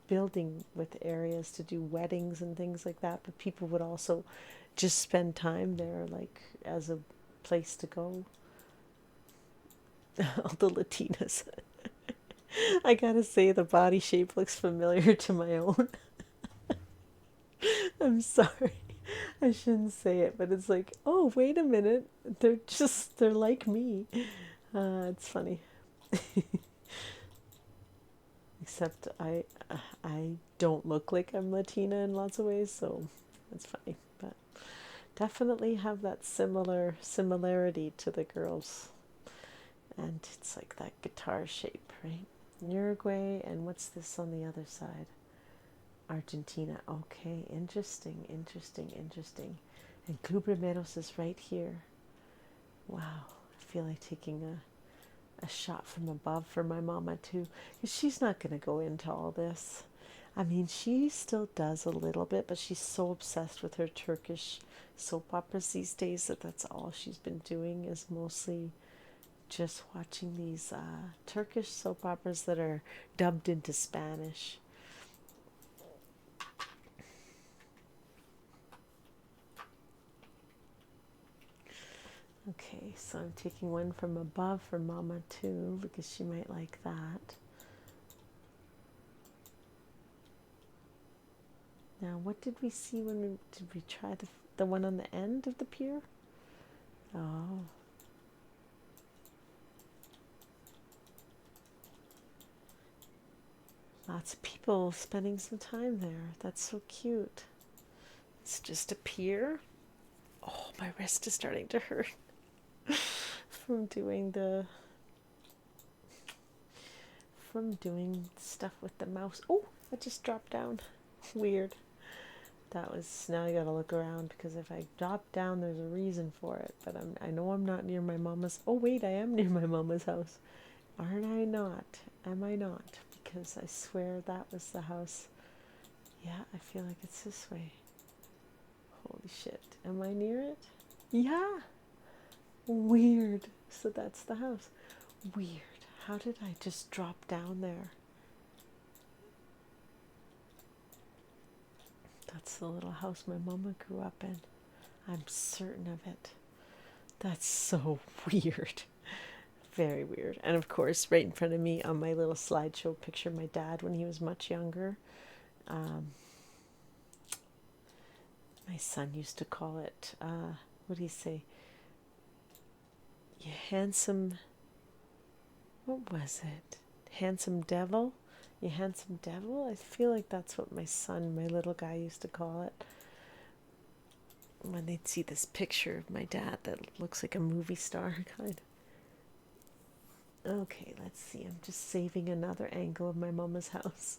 building with areas to do weddings and things like that. But people would also just spend time there, like as a place to go. All the Latinas. I gotta say, the body shape looks familiar to my own. I'm sorry. I shouldn't say it, but it's like, oh, wait a minute. They're like me. It's funny. Except I don't look like I'm Latina in lots of ways, so it's funny. But definitely have that similarity to the girls. And it's like that guitar shape, right? Uruguay, and what's this on the other side? Argentina. Okay, interesting. And Cubrimeros is right here. Wow, I feel like taking a shot from above for my mama too, because she's not going to go into all this. I mean, she still does a little bit, but she's so obsessed with her Turkish soap operas these days that that's all she's been doing, is mostly just watching these Turkish soap operas that are dubbed into Spanish. Okay, so I'm taking one from above for Mama too, because she might like that. Now, what did we see when did we try the one on the end of the pier? Oh. Lots of people spending some time there. That's so cute. It's just a pier. Oh, my wrist is starting to hurt from doing stuff with the mouse. Oh, I just dropped down. Weird. That was, now I gotta look around, because if I drop down, there's a reason for it. But I know I'm not near my mama's. Oh wait, I am near my mama's house. Aren't I not? Am I not? Because I swear that was the house. Yeah, I feel like it's this way. Holy shit. Am I near it? Yeah. Weird. So that's the house. Weird. How did I just drop down there? That's the little house my mama grew up in. I'm certain of it. That's so weird. Very weird. And of course, right in front of me on my little slideshow picture, my dad when he was much younger. My son used to call it, what do you say? You handsome, what was it? Handsome devil? You handsome devil? I feel like that's what my son, my little guy, used to call it. When they'd see this picture of my dad that looks like a movie star, kind of. Okay, let's see. I'm just saving another angle of my mama's house.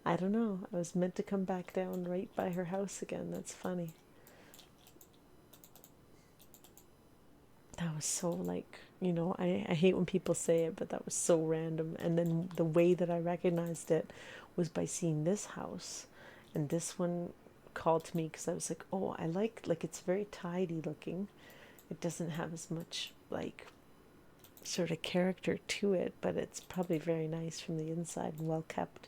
I don't know. I was meant to come back down right by her house again. That's funny. That was so, like, you know, I hate when people say it, but that was so random. And then the way that I recognized it was by seeing this house. And this one called to me because I was like, oh, I like it's very tidy looking. It doesn't have as much, like, sort of character to it, but it's probably very nice from the inside and well kept.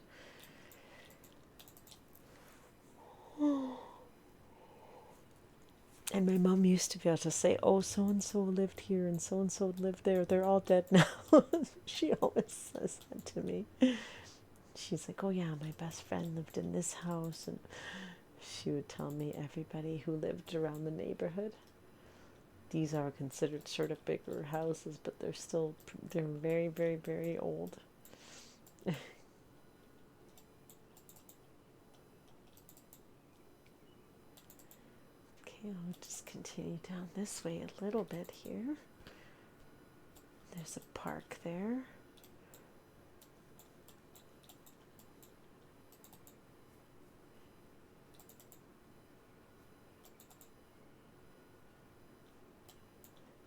And my mom used to be able to say, oh, so-and-so lived here and so-and-so lived there. They're all dead now. She always says that to me. She's like, oh, yeah, my best friend lived in this house. And she would tell me everybody who lived around the neighborhood. These are considered sort of bigger houses, but they're very, very, very old. I'll just continue down this way a little bit here. There's a park there.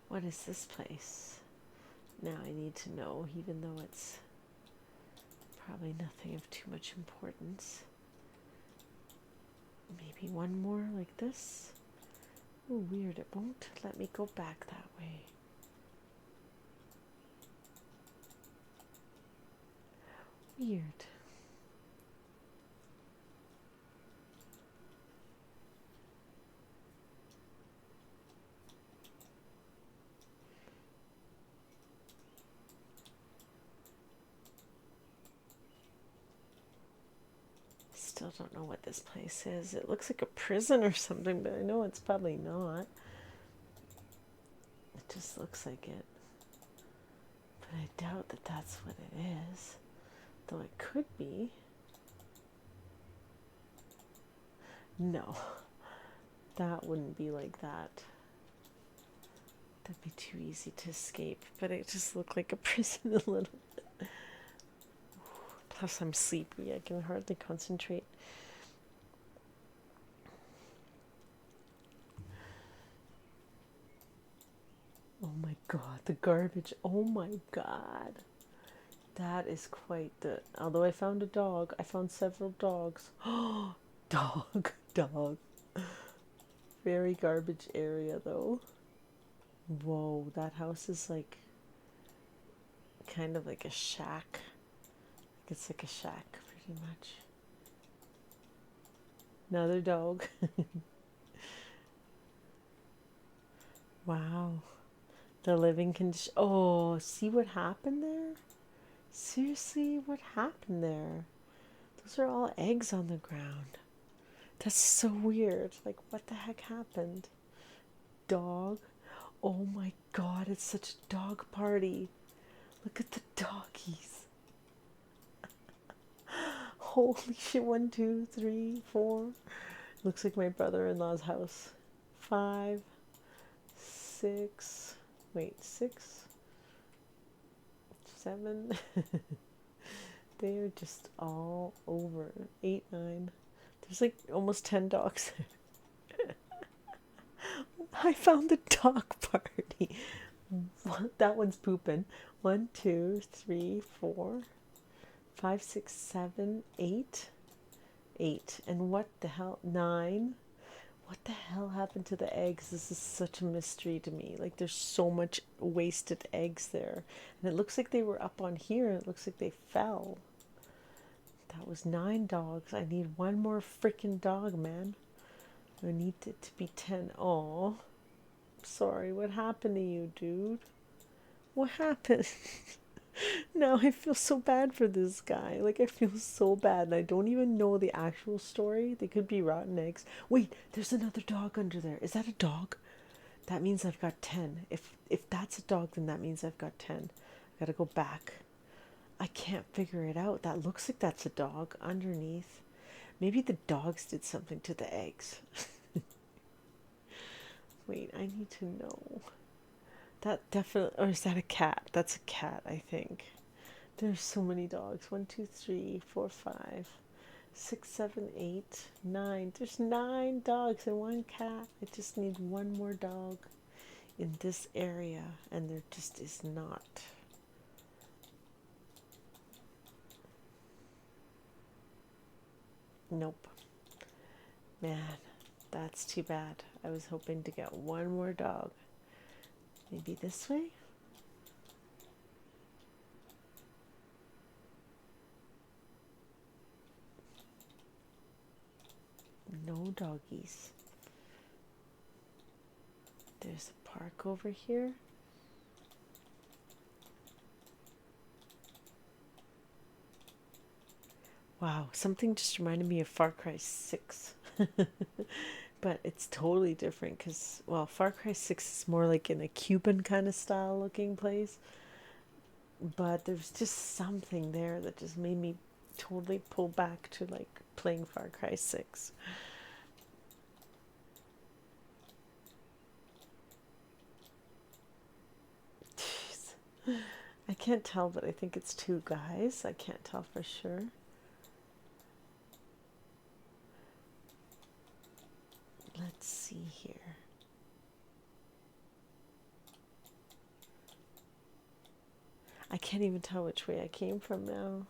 What is this place? Now I need to know, even though it's probably nothing of too much importance. Maybe one more like this. Oh, weird, it won't let me go back that way. Weird. Still don't know what this place is. It looks like a prison or something, but I know it's probably not. It just looks like it. But I doubt that that's what it is. Though it could be. No. That wouldn't be like that. That'd be too easy to escape. But it just looked like a prison a little bit. Plus I'm sleepy. I can hardly concentrate. the garbage. Oh my god. That is quite the... Although I found a dog. I found several dogs. Oh, dog, dog. Very garbage area though. Whoa, that house is like kind of like a shack. It's like a shack pretty much. Another dog. Wow. The living condition. Oh, see what happened there? Seriously, what happened there? Those are all eggs on the ground. That's so weird. Like, what the heck happened? Dog. Oh my god, it's such a dog party. Look at the doggies. Holy shit. 1, 2, 3, 4. Looks like my brother-in-law's house. 5, 6. Wait, 6, 7. They are just all over. 8, 9. There's like almost 10 dogs there. I found the dog party. That one's pooping. 1, 2, 3, 4, 5, 6, 7, 8. 8. And what the hell? 9. What the hell happened to the eggs? This is such a mystery to me. Like, there's so much wasted eggs there. And it looks like they were up on here, and it looks like they fell. That was 9 dogs. I need one more freaking dog, man. I need it to be 10. Oh, sorry. What happened to you, dude? What happened? Now I feel so bad for this guy. Like, I feel so bad. And I don't even know the actual story. They could be rotten eggs. Wait, there's another dog under there. Is that a dog? That means I've got 10. If that's a dog, then that means I've got 10. I gotta go back. I can't figure it out. That looks like that's a dog underneath. Maybe the dogs did something to the eggs. Wait, I need to know. That definitely... Or is that a cat? That's a cat, I think. There's so many dogs. 1, 2, 3, 4, 5, 6, 7, 8, 9. There's 9 dogs and 1 cat. I just need one more dog in this area. And there just is not. Nope. Man, that's too bad. I was hoping to get one more dog. Maybe this way? No doggies. There's a park over here. Wow, something just reminded me of Far Cry 6. But it's totally different because, well, Far Cry 6 is more like in a Cuban kind of style looking place. But there's just something there that just made me totally pull back to like playing Far Cry 6. Jeez. I can't tell, but I think it's 2 guys. I can't tell for sure. Let's see here. I can't even tell which way I came from now.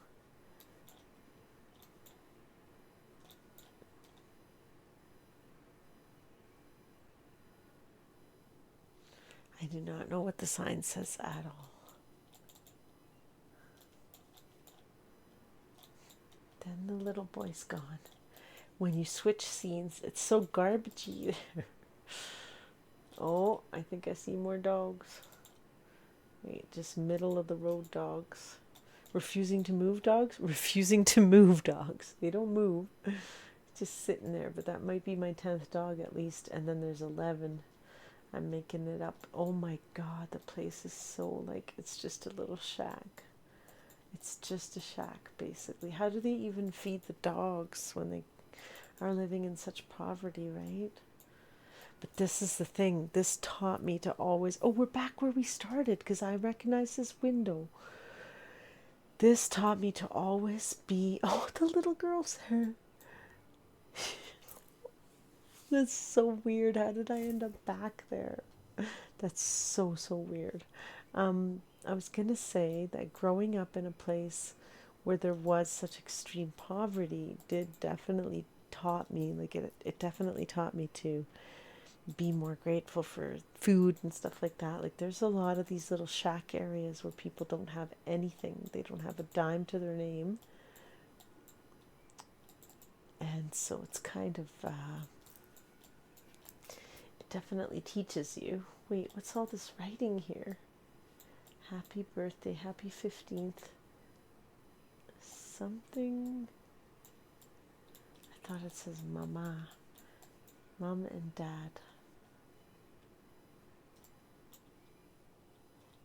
I do not know what the sign says at all. Then the little boy's gone. When you switch scenes, it's so garbagey there. Oh, I think I see more dogs. Wait, just middle of the road dogs. Refusing to move dogs? Refusing to move dogs. They don't move. Just sitting there, but that might be my 10th dog at least. And then there's 11. I'm making it up. Oh my god, the place is so like, it's just a little shack. It's just a shack, basically. How do they even feed the dogs when they are living in such poverty, right? But this is the thing. This taught me to always... Oh, we're back where we started because I recognize this window. This taught me to always be... Oh, the little girl's hair. That's so weird. How did I end up back there? That's so, so weird. I was going to say that growing up in a place where there was such extreme poverty did definitely taught me, like it definitely taught me to be more grateful for food and stuff like that. Like there's a lot of these little shack areas where people don't have anything. They don't have a dime to their name. And so it's kind of, it definitely teaches you. Wait, what's all this writing here? Happy birthday, happy 15th. Something. I thought it says mama. Mom and dad.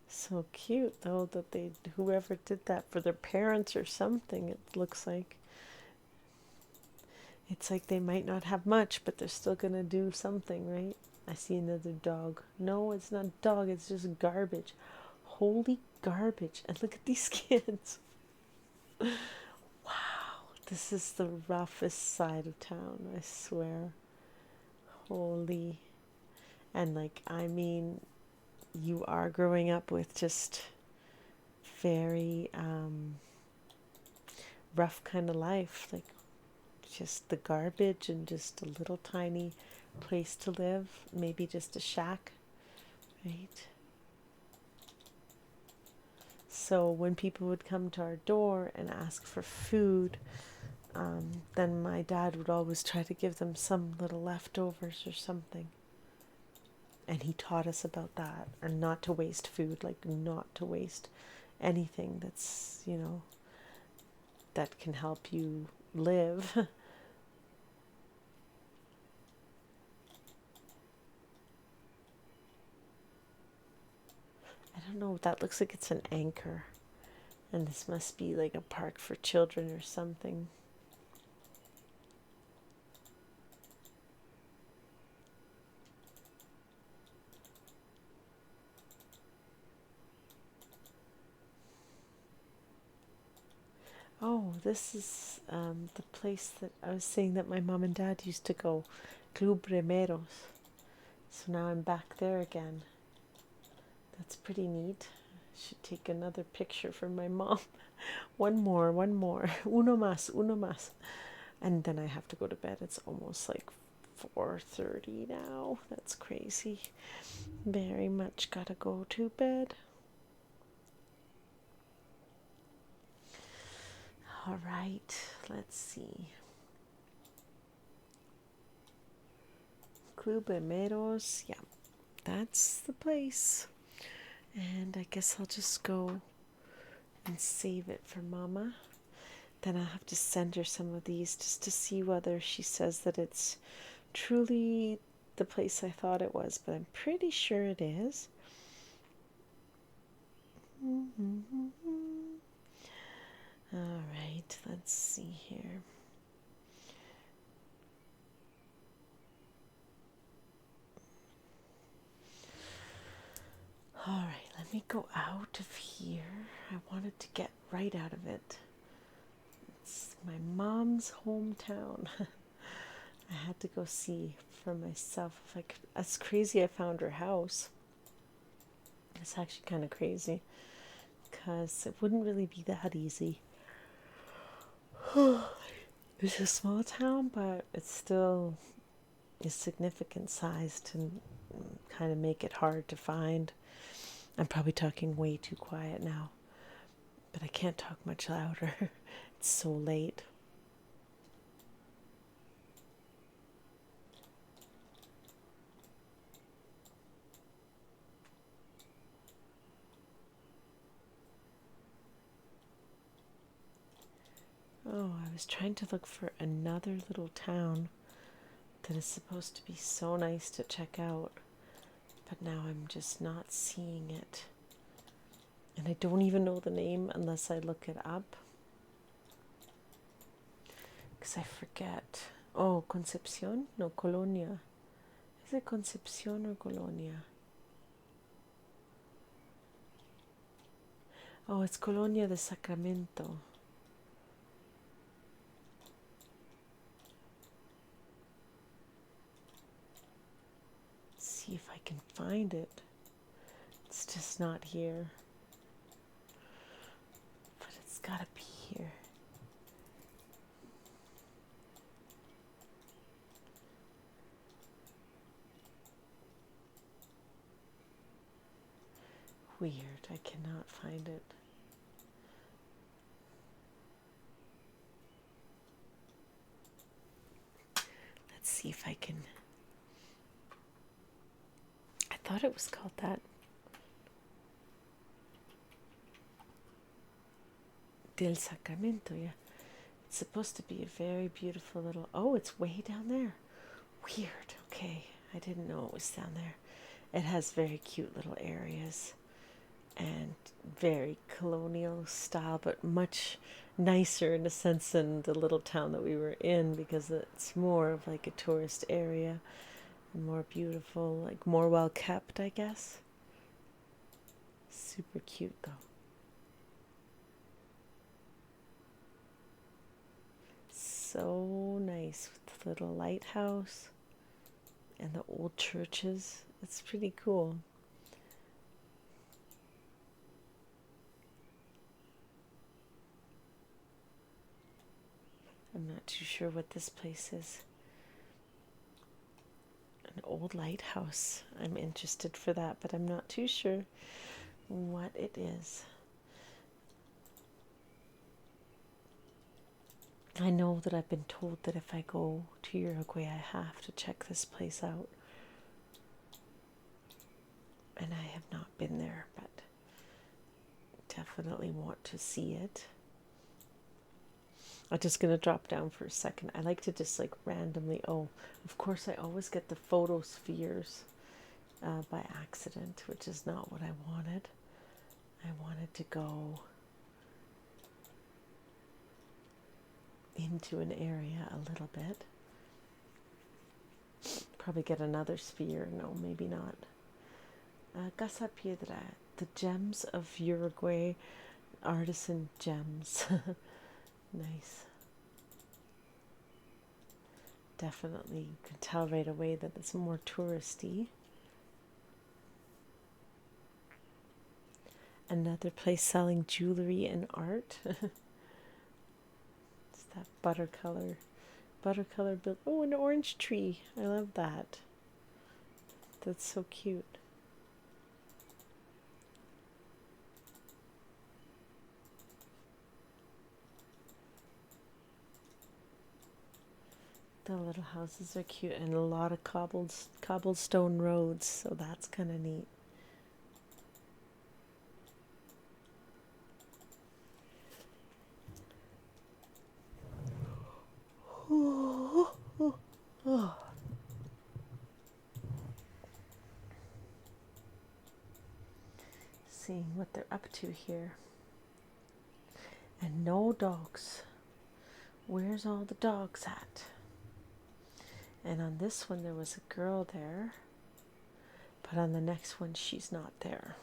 So cute though that they, whoever did that for their parents or something, it looks like. It's like they might not have much, but they're still gonna do something, right? I see another dog. No, it's not a dog, it's just garbage. Holy garbage. And look at these kids. Wow, this is the roughest side of town, I swear. Holy. And like, I mean, you are growing up with just very rough kind of life, like just the garbage and just a little tiny place to live, maybe just a shack, right? So when people would come to our door and ask for food, then my dad would always try to give them some little leftovers or something. And he taught us about that, and not to waste food, like not to waste anything that's, you know, that can help you live. I don't know, that looks like it's an anchor. And this must be like a park for children or something. Oh, this is the place that I was saying that my mom and dad used to go, Club Remeros. So now I'm back there again. That's pretty neat. I should take another picture for my mom. One more. Uno más, uno más. And then I have to go to bed. It's almost like 4:30 now. That's crazy. Very much gotta go to bed. All right, let's see. Club Emeros, yeah, that's the place. And I guess I'll just go and save it for Mama. Then I'll have to send her some of these just to see whether she says that it's truly the place I thought it was, but I'm pretty sure it is. All right, let's see here. All right, let me go out of here. I wanted to get right out of it. It's my mom's hometown. I had to go see for myself if I could. That's crazy. I found her house. It's actually kind of crazy because it wouldn't really be that easy. It's a small town, but it's still a significant size to kind of make it hard to find. I'm probably talking way too quiet now, but I can't talk much louder. It's so late. Oh, I was trying to look for another little town that is supposed to be so nice to check out, but now I'm just not seeing it. And I don't even know the name unless I look it up, because I forget. Oh, Concepcion? No, Colonia. Is it Concepcion or Colonia? Oh, it's Colonia de Sacramento. Let's see if I can find it. It's It's just not here. But it's gotta be here. Weird, I cannot find it. Let's see if I can. I thought it was called that. Del Sacramento, yeah. It's supposed to be a very beautiful little. Oh, it's way down there. Weird. Okay, I didn't know it was down there. It has very cute little areas and very colonial style, but much nicer in a sense than the little town that we were in, because it's more of like a tourist area and more beautiful, like more well kept, I guess. Super cute though. So nice with the little lighthouse and the old churches. It's pretty cool. I'm not too sure what this place is. An old lighthouse. I'm interested for that, but I'm not too sure what it is. I know that I've been told that if I go to Uruguay, I have to check this place out. And I have not been there, but definitely want to see it. I'm just going to drop down for a second. I like to just like randomly, oh, of course I always get the photospheres by accident, which is not what I wanted. I wanted to go into an area a little bit. Probably get another sphere. No, maybe not. Casa Piedra, the gems of Uruguay, artisan gems. Nice. Definitely, you can tell right away that it's more touristy. Another place selling jewelry and art. It's that buttercolor build. Oh, an orange tree. I love that. That's so cute. The little houses are cute, and a lot of cobblestone roads, so that's kind of neat. Seeing what they're up to here. And no dogs. Where's all the dogs at? And on this one there was a girl there, but on the next one she's not there.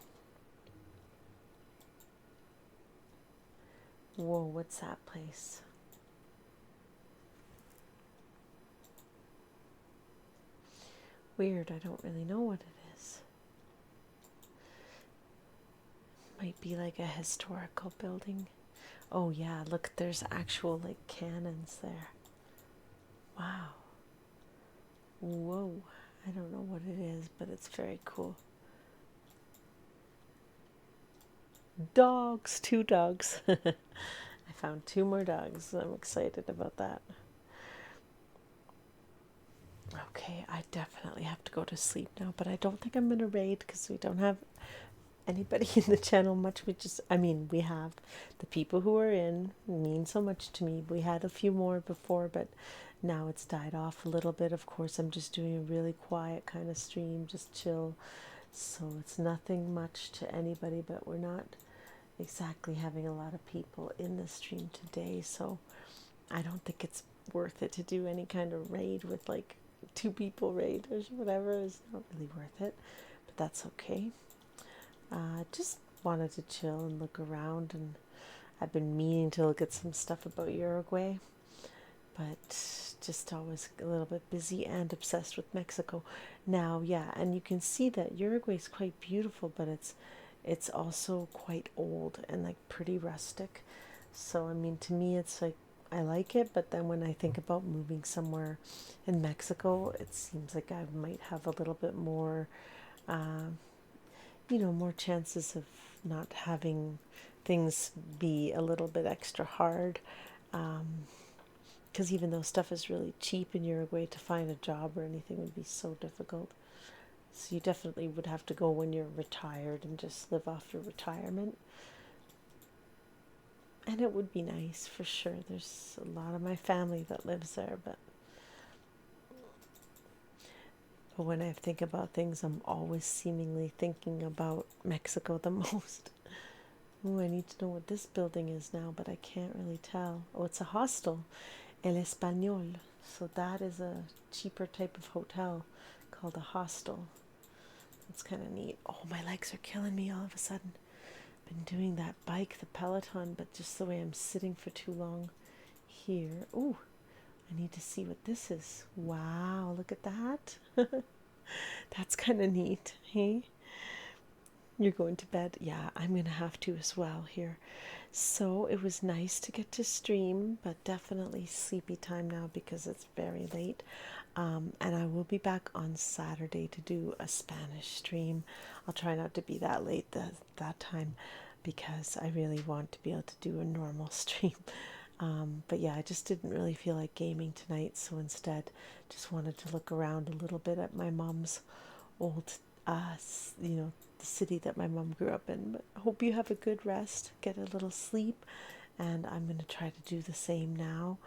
Whoa, what's that place? Weird, I don't really know what it is. Might be like a historical building. Oh yeah, look, there's actual like cannons there. Wow. Whoa, I don't know what it is, but it's very cool. Dogs, 2 dogs. I found 2 more dogs. I'm excited about that. Okay, I definitely have to go to sleep now, but I don't think I'm going to raid because we don't have anybody in the channel much. We have the people who are in mean so much to me. We had a few more before, but now it's died off a little bit. Of course, I'm just doing a really quiet kind of stream, just chill. So it's nothing much to anybody, but we're not exactly having a lot of people in the stream today. So I don't think it's worth it to do any kind of raid with like 2 people raid or whatever. It's not really worth it, but that's okay. Just wanted to chill and look around, and I've been meaning to look at some stuff about Uruguay, but just always a little bit busy and obsessed with Mexico. Now, yeah, and you can see that Uruguay is quite beautiful, but it's also quite old and like pretty rustic. So I mean, to me, it's like I like it, but then when I think about moving somewhere in Mexico, it seems like I might have a little bit more, uh, more chances of not having things be a little bit extra hard. Because even though stuff is really cheap in Uruguay, to find a job or anything would be so difficult. So you definitely would have to go when you're retired and just live off your retirement. And it would be nice for sure. There's a lot of my family that lives there, but when I think about things, I'm always seemingly thinking about Mexico the most. Oh, I need to know what this building is now, but I can't really tell. Oh, it's a hostel, El Español. So that is a cheaper type of hotel called a hostel. It's kind of neat. Oh, my legs are killing me all of a sudden. Been doing that bike, the Peloton, but just the way I'm sitting for too long here. Ooh, I need to see what this is. Wow, look at that. That's kind of neat, hey? You're going to bed? Yeah, I'm going to have to as well here. So it was nice to get to stream, but definitely sleepy time now because it's very late. And I will be back on Saturday to do a Spanish stream. I'll try not to be that late that time because I really want to be able to do a normal stream. But yeah, I just didn't really feel like gaming tonight, so instead just wanted to look around a little bit at my mom's old, the city that my mom grew up in. But I hope you have a good rest, get a little sleep, and I'm going to try to do the same now.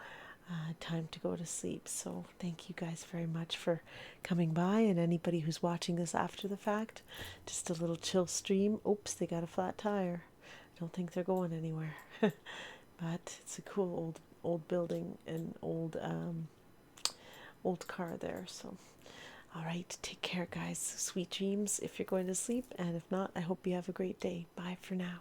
Time to go to sleep. So thank you guys very much for coming by, and anybody who's watching this after the fact. Just a little chill stream. Oops, they got a flat tire. I don't think they're going anywhere. But it's a cool old building and old car there. So all right, take care guys. Sweet dreams if you're going to sleep, and if not, I hope you have a great day. Bye for now.